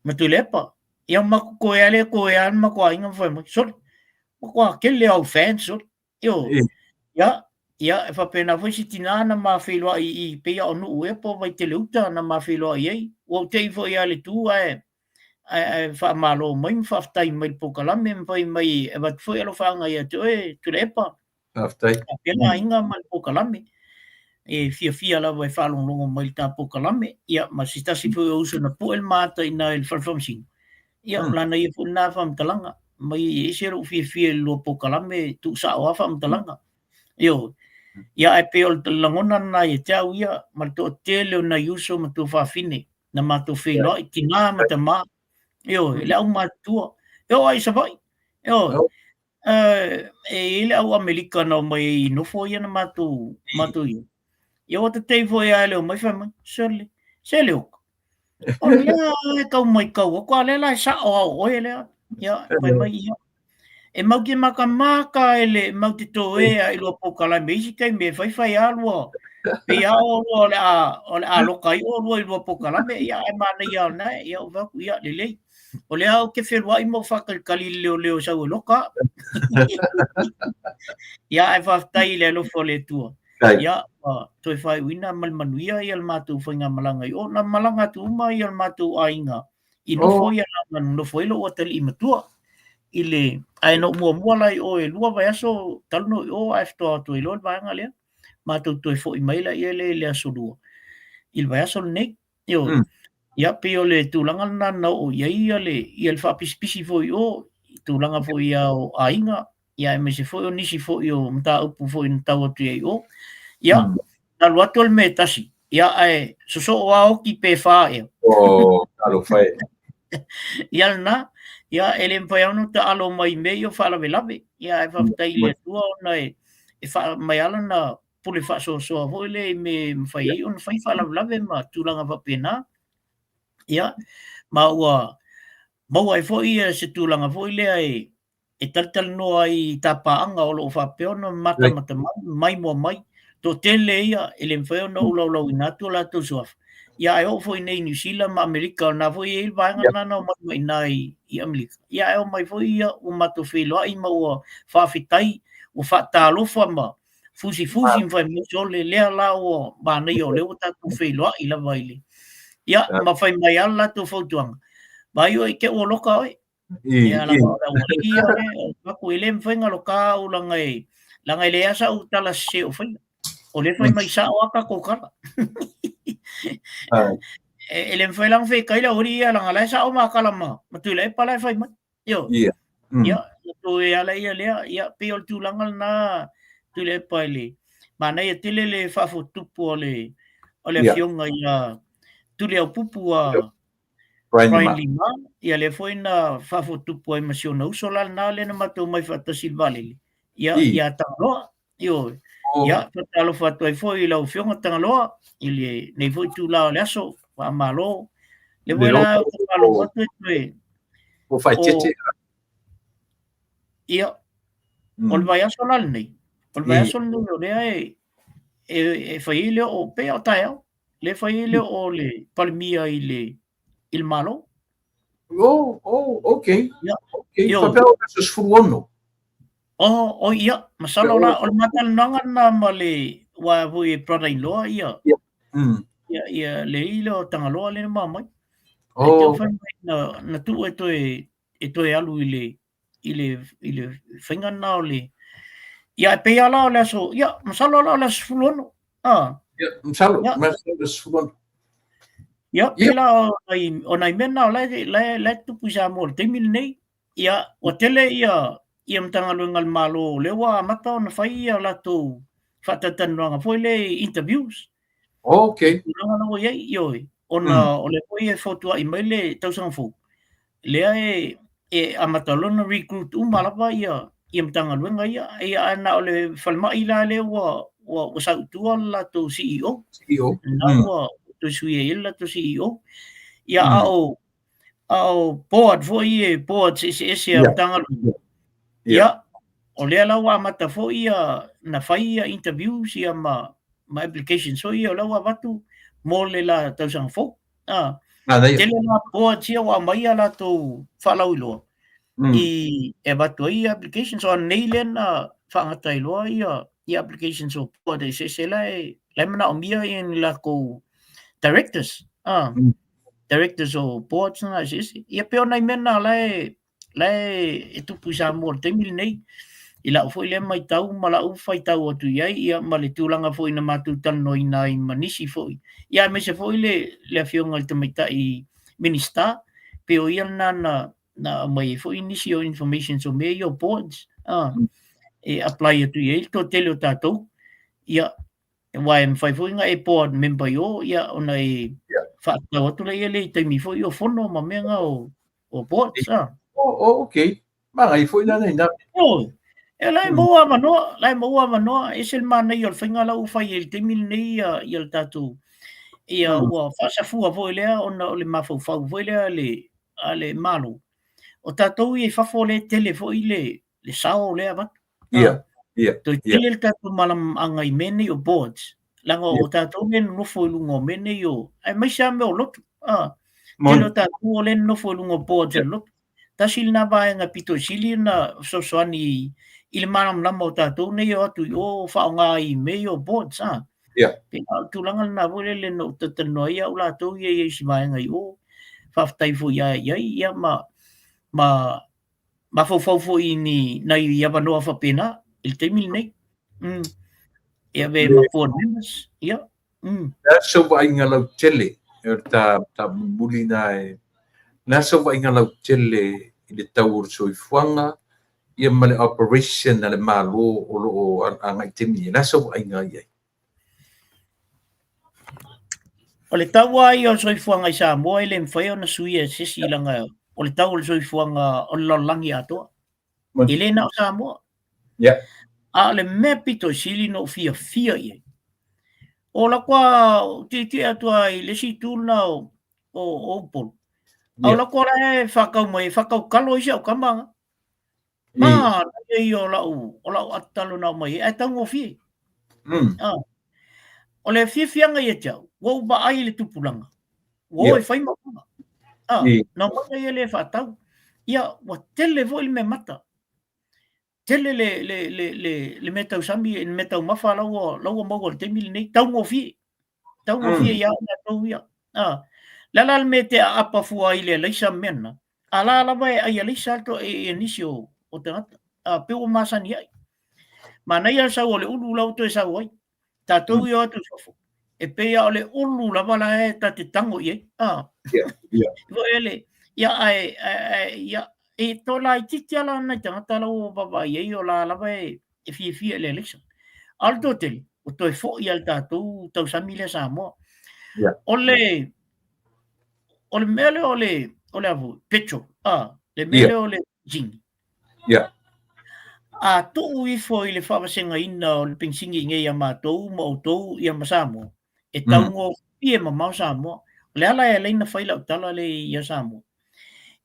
matulepa ia maku ko ale ko an ma ko inga foi ma sol ko kele au fan sol ia fa pena foi sitinana ma filo I pe o no e po vai tele uta na ma filo ai o te foi ale tu fa malo mai fa tai mai pokalame mai mai e wat foi alo fa nga ia tu lepa aftai pena inga mal pokalame e fia la vai fa longo mai ta pokalame ia ma sita si foi uso na po el mata ina el farfamsing ia lana ia fu na fam talanga mai e sero fia lo pokalame tu sa wa fam talanga io ia e pe ol langona na ia tau ia mal to tele na uso ma tu fa fine na ma tu filo ki na ma ta ma io le au matua io ai sa vai io le au americano mai no foi na matu io te foi ale mai fa mai sele o le ka mai ka ko le la sa o le ia mai ia e mau ki maka ele mau te to I lo pokala mei kai me fai alu pe o le a lo kai o lo pokala me ia e mana ia na ia o va ia le o le au ke whenua I mo whakakali leo sa uloka. Ia e whaftai le lo le tua. Ia toi whai wina malmanuia I al mātou whainga malanga I o na malanga tu uma I al mātou ainga. I no foi ala no foi lo atali I matua. I le ai no mua lai o e lua vai aso talno o after to I lo vanga le. Mātou toi foi maila I le aso lua. Il vai aso nei. Io ia pe o le tūlanga na o ia le I al whapispisi foi o tūlanga foi ia o ainga ia me se foi o nisi foi o mta upu foi na tau atu o ia na luatu al me tasi ia ai so o ki pe fa ia O talo fai. ia na ia ele mpai ono ta alo mai me yo fa la velabe ia e fa tai le tua ona e fa mai ala na pule fa so vo le me fai on fai fa la velabe ma tulanga va pena ia ma ua mau ai foi se tulanga foi le ai e tal no ai tapaanga o lo fa peona mata mai mo mai to tele ia ele mfeo no lo inatu la tu sof ia e o foi nei New Zealand ma America na foi il vanga na no mai nai i America ia e mai foi ia o mato filo ai mau fa fitai o fa talo fa ma fusi vai mo le la o ba nei o le o tatu filo i la vaile ia ma fai mai ala tu fotuanga mai o ke o loka oi ia la ia ma ko ele mfenga loka o langa le asa o tala se o fai o le fai mai sa o aka ko kala ele fai lang fai kai la ori ia langa la sa o ma kala ma tu le pala fai mai yo ia to ia la ia le ia pe o tu langa na tu le pali mana ia tele le fa fo tupu o le fionga ia tu le pupu a Brian Lima ia le foi na fa fo tupu ai masiona usola na le na matou mai fa tasilvale ia tangaloa io ia talo fa toi foi la fionga tangaloa ile nei foi tu la le aso fa malo le voi la talo moto o fai tete ia ol vai aso la nei ol vai aso no le e fai le o pe o taio le fai le o le palmia ile il malo okay papel versus fuono ia masalo la o matal nanga na male wa vui brother-in-law ia ia le ilo tangaloa le mamai te o na tu e toi alu ile finga na le ia pe ala le so ia masalo la le fuono masalo fuono ia pela ona mena le tu pusa mo te mil nei ia o tele ia mtanga ngal malo le wa mata na fai ia la tu fatatan nga foi le interviews okay nga no ye yo ona o le foi e foto ai mai le tau sang fu le e amatalona recruit malapa ia mtanga nga ia ana o le falma ila le wa sa tu la tu CEO na wa tu sui ila tu CEO ia au board foi board se mtanga ia o le lawa mata fo ia na fai ia interviews ia ma application so ia lawa batu mo le la tau sang fo tele la board sia wa mai ala to falau ilo i e batu ia application so nei le na fangata ilo ia application so board se la mana o mia in la ko directors directors o boards na ia pe ona mena le e tupu sa mo te mil nei ila foi le mai tau mala u fai tau atu ia ma le tulanga foi na matu tano ina i manisi foi ia me se foi le afionga te mita i minister pe o ia na mai foi inicio information so me your boards e apply atu ia to tele o tatou ia wai fai foi nga e board member yo ia ona e fa tau atu le te mi foi o fono ma menga o boards okay mai foi na nei na lai moa manoa e se mana i o whainga lau whai e te mil nei i al tatu ia ua whasafua voi lea ona o le mawhau voi lea le malo o tatou i e whafo le tele foi le sao lea bat toi tele le tatu malam anga i mene o boards langa o tatou le nofo i lungo mene i o ai mai sa me o lotu tele o tatou o le nofo i lungo boards o lotu tasil na vaenga pito sili na sosoani il manam na mo tatou nei o atu o whaonga i me o boards pe tulanga na vole le no tatano ia o latou ia si vaenga i o whaftai fo ia ma fo ni na ia vanoa whapena il te mil nei ia ve ma board members ia so va inga lau tele ta muli na na so va inga lau tele i le tau so i fuanga ia male operation na le malo o anga i te mi na so va inga ia O le tau ai o soifuanga i Samoa i le mwhai o na sui e sisi langa o le tau o le soifuanga o le lalangi atoa. I le na o Samoa. Yeah. A le mea pito sili no fia i. O la kwa titi atua i le si tūna o Opol. Au la kwa e whakau mai, whakau kalo i siau kamanga. Ma, i o lau atalo na mai, e tango fi. O le fianga i e tiau, wau ba ai le tupulanga. Wau e whai mapuna. Na mai e le whatau. Ia, wa tele vo il me mata. Tele le metau sami, le metau mafa lau mau le temili nei, tango fi. Tango fi ia na tau ia. Lala me te apa fua i le leisa mena. Ala lava e ai leisa alto e nisi o tangata. Pe o masani ai. Mana ia sa o le ulu lau to e sa oi. Tatou i o atu sofo. E pe ia o le ulu lava la e ta te tango i e. Vo ele, ia ia e tola i titi ala na tangata lau o baba i e o la lava e fia le leisa. Alto tele, o to e fo i al tatou tau samile sa moa. O le mele o le avu, pecho, le mele o le jingi. A tou i fo i le whawasenga ina o le pingsingi nge ia mātou, ma o tou ia masamo. E taungo pie ma mau Samoa. Le ala e leina whaila o tala le ia Samoa.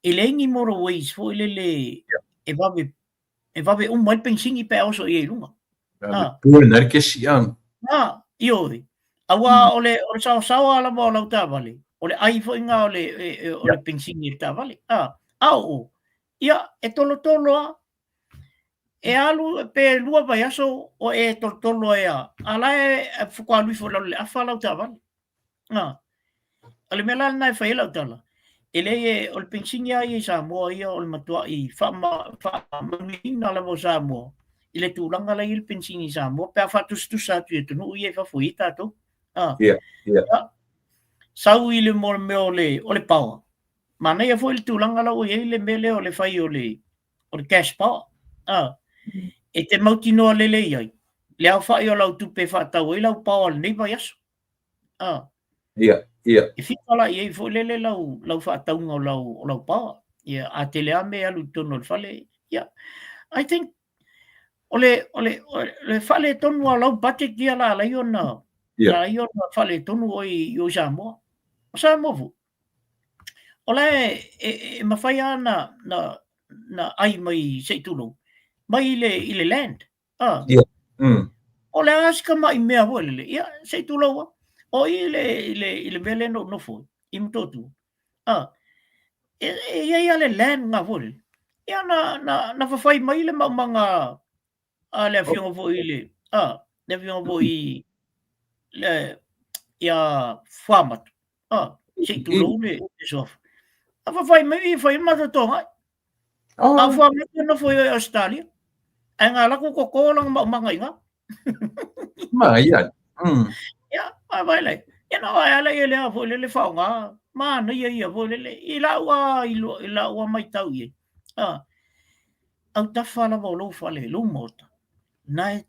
E le ingi moro ways fo i le e vawe umwa i pingsingi pe oso i e lunga. Pua nari ke siang. Ioi. Awa o le sao ala mo lau tā vale. O le ai fo inga o le pingsingi tā vale. Au. Ia, e tolo a. E alu pe lua vai aso o e tolo e a. Ala e fukua lui fo le afa lau tā vale. Ale mela na e whai lau tala. E le o le pingsingi ai i Samoa ia o le matua i whamamina la mo Samoa. I le tūlanga la i le pingsingi Samoa. Pea whatustusa atu e tunu i e whafui tātou. Sau i le mole me o le power. Mana ia fo i le tūlanga la o i le mele o le whai o le cash power. E te mauti noa lele iai. Le au whai o lau tupe whatau i lau power nei vai aso. E whikala i ei fo lele lau whataunga o lau power. A te lea me alu tono le whale. I think o le whale tonu a lau budget kia la lai ona. La lai ona whale tonu o i Samoa. O Samoa fu. O le e mawhai ana na ai mai seitulo. Mai i le land. O le aska mai mea ho lele. Ia, seitulo wa. O i le mele no fo. I mtotu. Ia le land nga ho lele. Ia na whawhai mai le mga le awhionga vo i le. Le awhionga vo i le ia whamatu. Seitulo le sof. A whawhai mai i whai matatonga. A whamatu na fo i Australia. Ai ngā lako ko lang mga inga. Ia. Ia, vai lai. Ia na vai ala i lea fo lele whaonga. Mana ia fo lele. I laua mai tau i. Au tawhala wa lo whale lo mota. Nai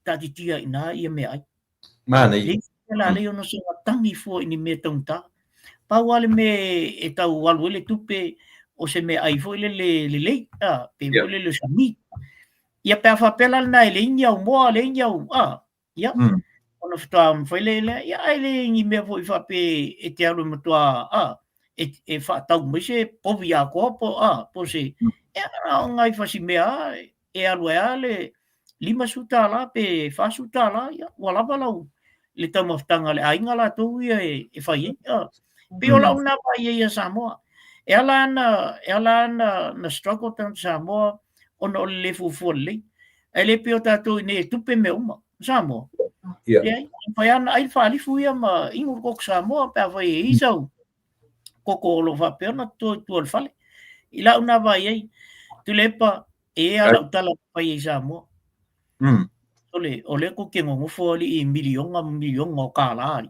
tatitia i nā ia mea ai. Mana i. La leo no se tangi fo ini me taunta. Pau ale me e tau walu ele tupe o se me ai fo lele pe fo lele sami. Ia pe whapela na le inyau moa le inyau. Ia. Ona whatoa mwhailele. Ia ai le ingi mea fo i whape e te alu matua. E whatau mai se povi a koa po se. E ana ngai whasi mea e alu e ale 5 suta la pe 4 suta la. Ia. Walapa lau. Le tau mawhtanga le ainga la tau ia e whai. Pe o lau na pai ia Samoa. E ala na struggle tan Samoa. Ona o le fufu le. E le pio tātou ne tupe me uma. Samoa. Pai ana ai whaalifu ia ma ingur kok Samoa. Pea whai e isau. Koko olo whapea na tua le whale. I lau na vai ei. Tulepa e ala utala pai e Samoa. O le ko ke ngofo ali i milionga o kālari.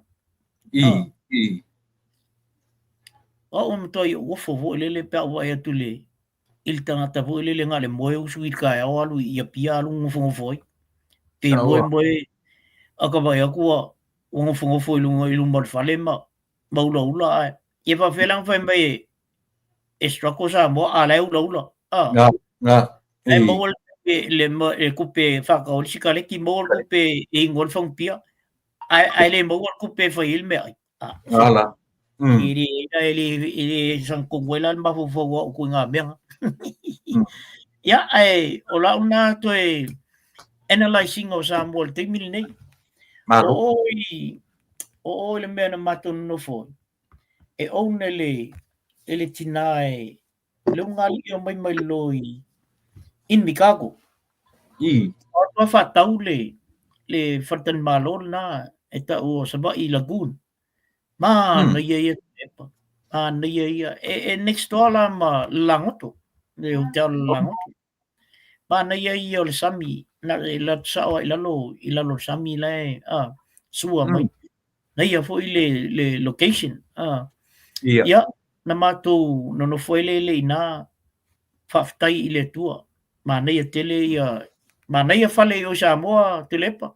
O mtoi ngofo vo le pea wai atu le. Il tangata vo le ngale moe usu i kai au alu i pia alu ngofo. Pe moe aka vai akua ngofo ilunga fale maula ula e fa felang fa mai extra cosa mo ala ula nga ai mol le kupe fa ka si ka le ki mol kupe e ngol fong pia ai le mol kupe fa il me ala ili sang kungwelan ba fo ko nga beng ya ai ola una to analyzing o sa mol te mil nei o le mena matun no fo e onele ele tinai le ngal yo mai loi in Chicago o fa taule le fartan malol na eta o saba i lagoon ma na ye na ye next door la ma langoto le hotel langoto ma na ye o le sami na la sa o ilalo sami le sua mai na ia fo le location ia na matou no foi le ina faftai i le tua ma na ia tele ia ma na ia fale o Samoa telepa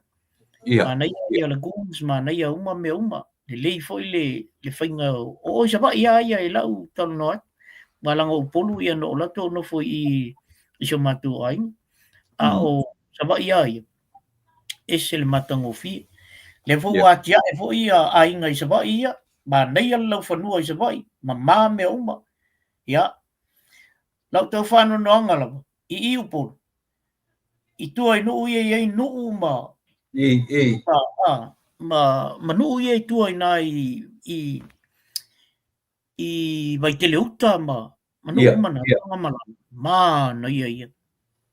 ma na ia lagoons ma na ia uma me uma le lei foi le fainga o sa ba ia e lau talo no malanga o polu ia no lato no foi i so matu ai o sa ba ia ese le matango fi le fo wa tia e fo ia ai ngai sa ba ia ma nei lau fanua i sa ba ma me uma ia lau tau whānu no angala i upolo i tua i nuu i nuu ma nuu i tua i nā i vai tele uta ma nuu mana ma na ia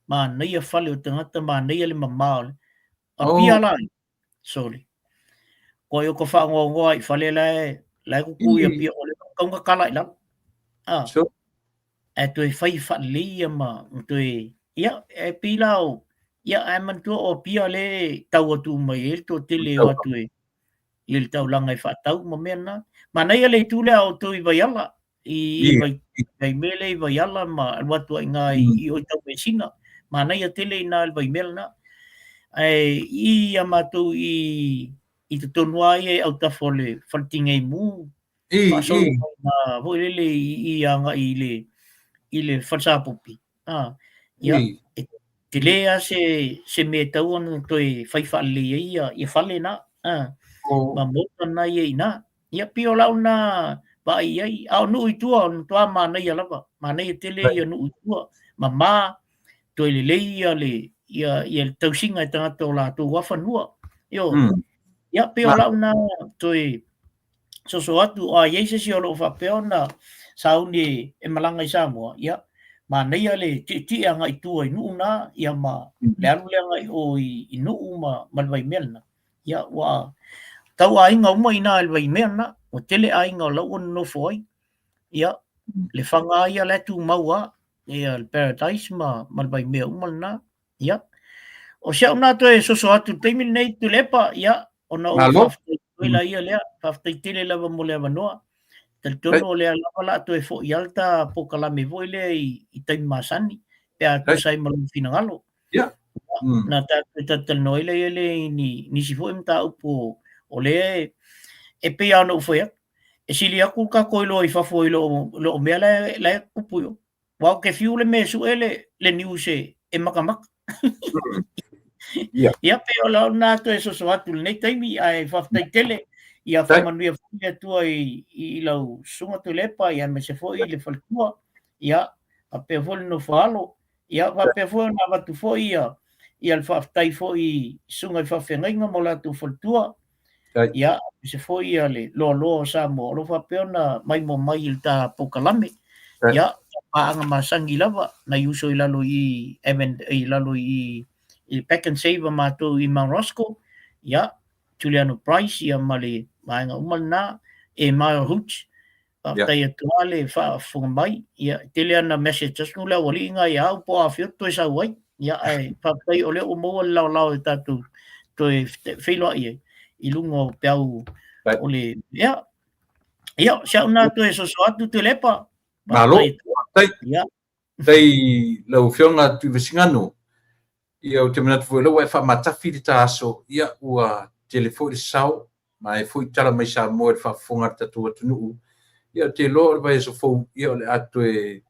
ma na ia whale o tangata ma na ia le mamao a pia lai sorry ko yo ko whangongoa i whale lai kuku i a pia o le kaunga kala i lau e toi fai whalia ma toi ia e pilau ia e mantua o pia le tau atu mai e to tele o atu e le tau langa i whatau ma mena ma nei le tule au toi vai ala i vai mele i vai ala ma watu ai ngā i o tau me sina ma nei a tele i nā vai mele na i a matu i te tonua e au tafole whantinga i mū whasolo na voi lele i anga i le whasapopi ia te lea se me tau anu toi whai whaale ia i whale na ma mota na i na ia pio lau na ba ai au nu i tua toa ma na ia lava ma na i tele ia nu i tua ma toi le ia le ia tausinga i tangata o la tu wawhanua ia pio lau na toi so atu a yeise si o lo whapeo na sauni e malanga i Samoa ia ma nei ale ti anga i tua i nuu na ia ma le alu leanga i o i nuu ma malwai melna ia wa tau a inga uma ina alwai melna o tele a inga o lau no foi ia le whanga ia le tu maua ia le paradise ma malwai mea umalna ia o sia una to e so atu teimi nei tu lepa ia ona o whaftai tuila ia lea whaftai tele lava mo lea manoa tal tono le ala la to e fo yalta po kala me voi le i tai masani pe a to sai mal finangalo na ta tal no le ni si fo mta upo o le e pe ano fo ya e sili aku ka ko lo i fa fo lo me la upo yo wa ke fiu le me su ele le news e makamak ya pe o la na to e so atu nei tai mi ai fa tai tele ia whamanuia whia tua i lau sunga tu lepa ia me se foi le whalkua ia a pe fol no whalo ia wa pe fol na watu foi ia le whaftai foi sunga i whawhengainga mo la tu whaltua ia se foi ia le lo sa mo lo whapeona mai mo mai il ta pokalame ia paanga masangi lava na yuso i lalo i lalo i Pack and Save mato i Mount Roscoe ia Juliano Price ia male maenga umal na e Maya Hooch tai atuale fa mai ia tele ana messages no la wali nga ia po a fio to sa wai ia ai fa tai ole o mo la tatu to filo ia i lungo peau ole ia sa una to eso atu te lepa malo tai lo fionga tu visingano ia o te manatu foi lo e fa matafi ta so ia ua telefone sau mai fu tala mai sa mo fa fonga tatu atu ia te lo vai so fo ia le atu e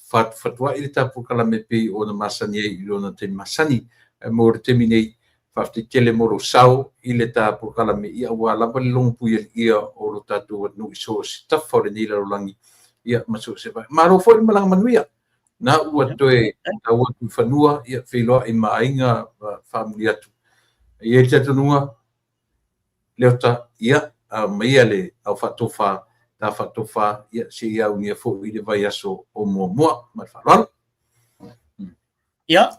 fatwa ile tapu kala me pe o na masani i lona te masani mo te minei fa te tele mo sao ile tapu kala me ia wala ba long pu ia o lo tatu no so sta for ni la langi ia maso se vai maro fo malang manuia na ua toe a ua tu fanua ia filo i mainga familia tu ia te tunua leota ia mai ale au fatofa ta fatofa ia si ia unia fo i le vai aso o mo ma falal ia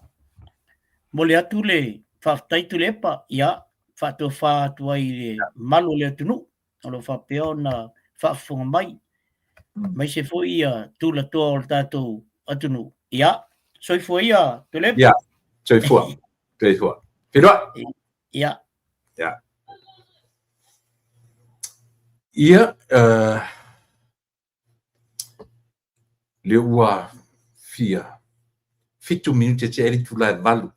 mo le atu le faafetai tu le pa ia faatofa atu ai le malo le atunu o lo faapea ona faafofoga mai se foʻi ia tulatoa o le tatou atunu ia soifua ia tu le ia soifua filoa ia ia le ua fitu minute te eri tula e valu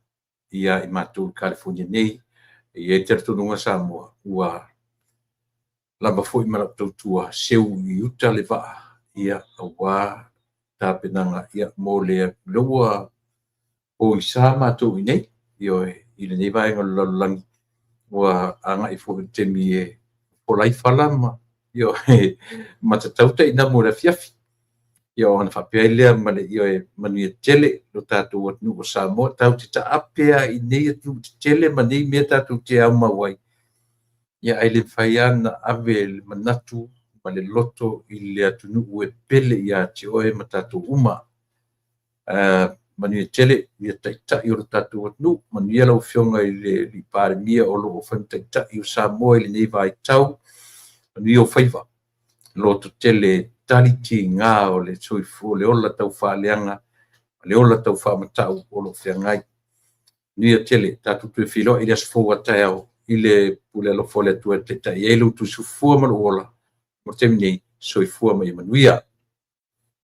ia i matou California nei ia i teratonunga Samoa ua lava foʻi ma laʻatoutua seu i uta le vaa ia auā tapenaga ia mo le leua o isa matou i nei ioe i lenei vaega lalolagi ua agaʻi foʻi temi e polai falama ioe matatau taʻina mo le afiafi ia ona faapea i lea ma le ioe manuia tele lo tatou atunuu o Samoa tau te taʻapea i nei atunuu tetele ma nei mea tatou te au mau ai ia ai le fai ana ave le manatu ma le loto i le atunuu e pele ia te oe ma tatou uma manuia tele ia taʻitaʻi o lo tatou atunuu manuia lau fioga i le lipalemia o loo faitaʻitaʻi o Samoa i lenei vaitau manuia o faiva loto tele talitigā o le soifua le ola taufaaleaga le ola taufamataʻu o loo feagai manuia tele tatou toe filoa i le aso fou ataeao i le pule alofo le atua taʻitaʻi ai lau tusufua ma loo ola mo temi nei soifua mai manuia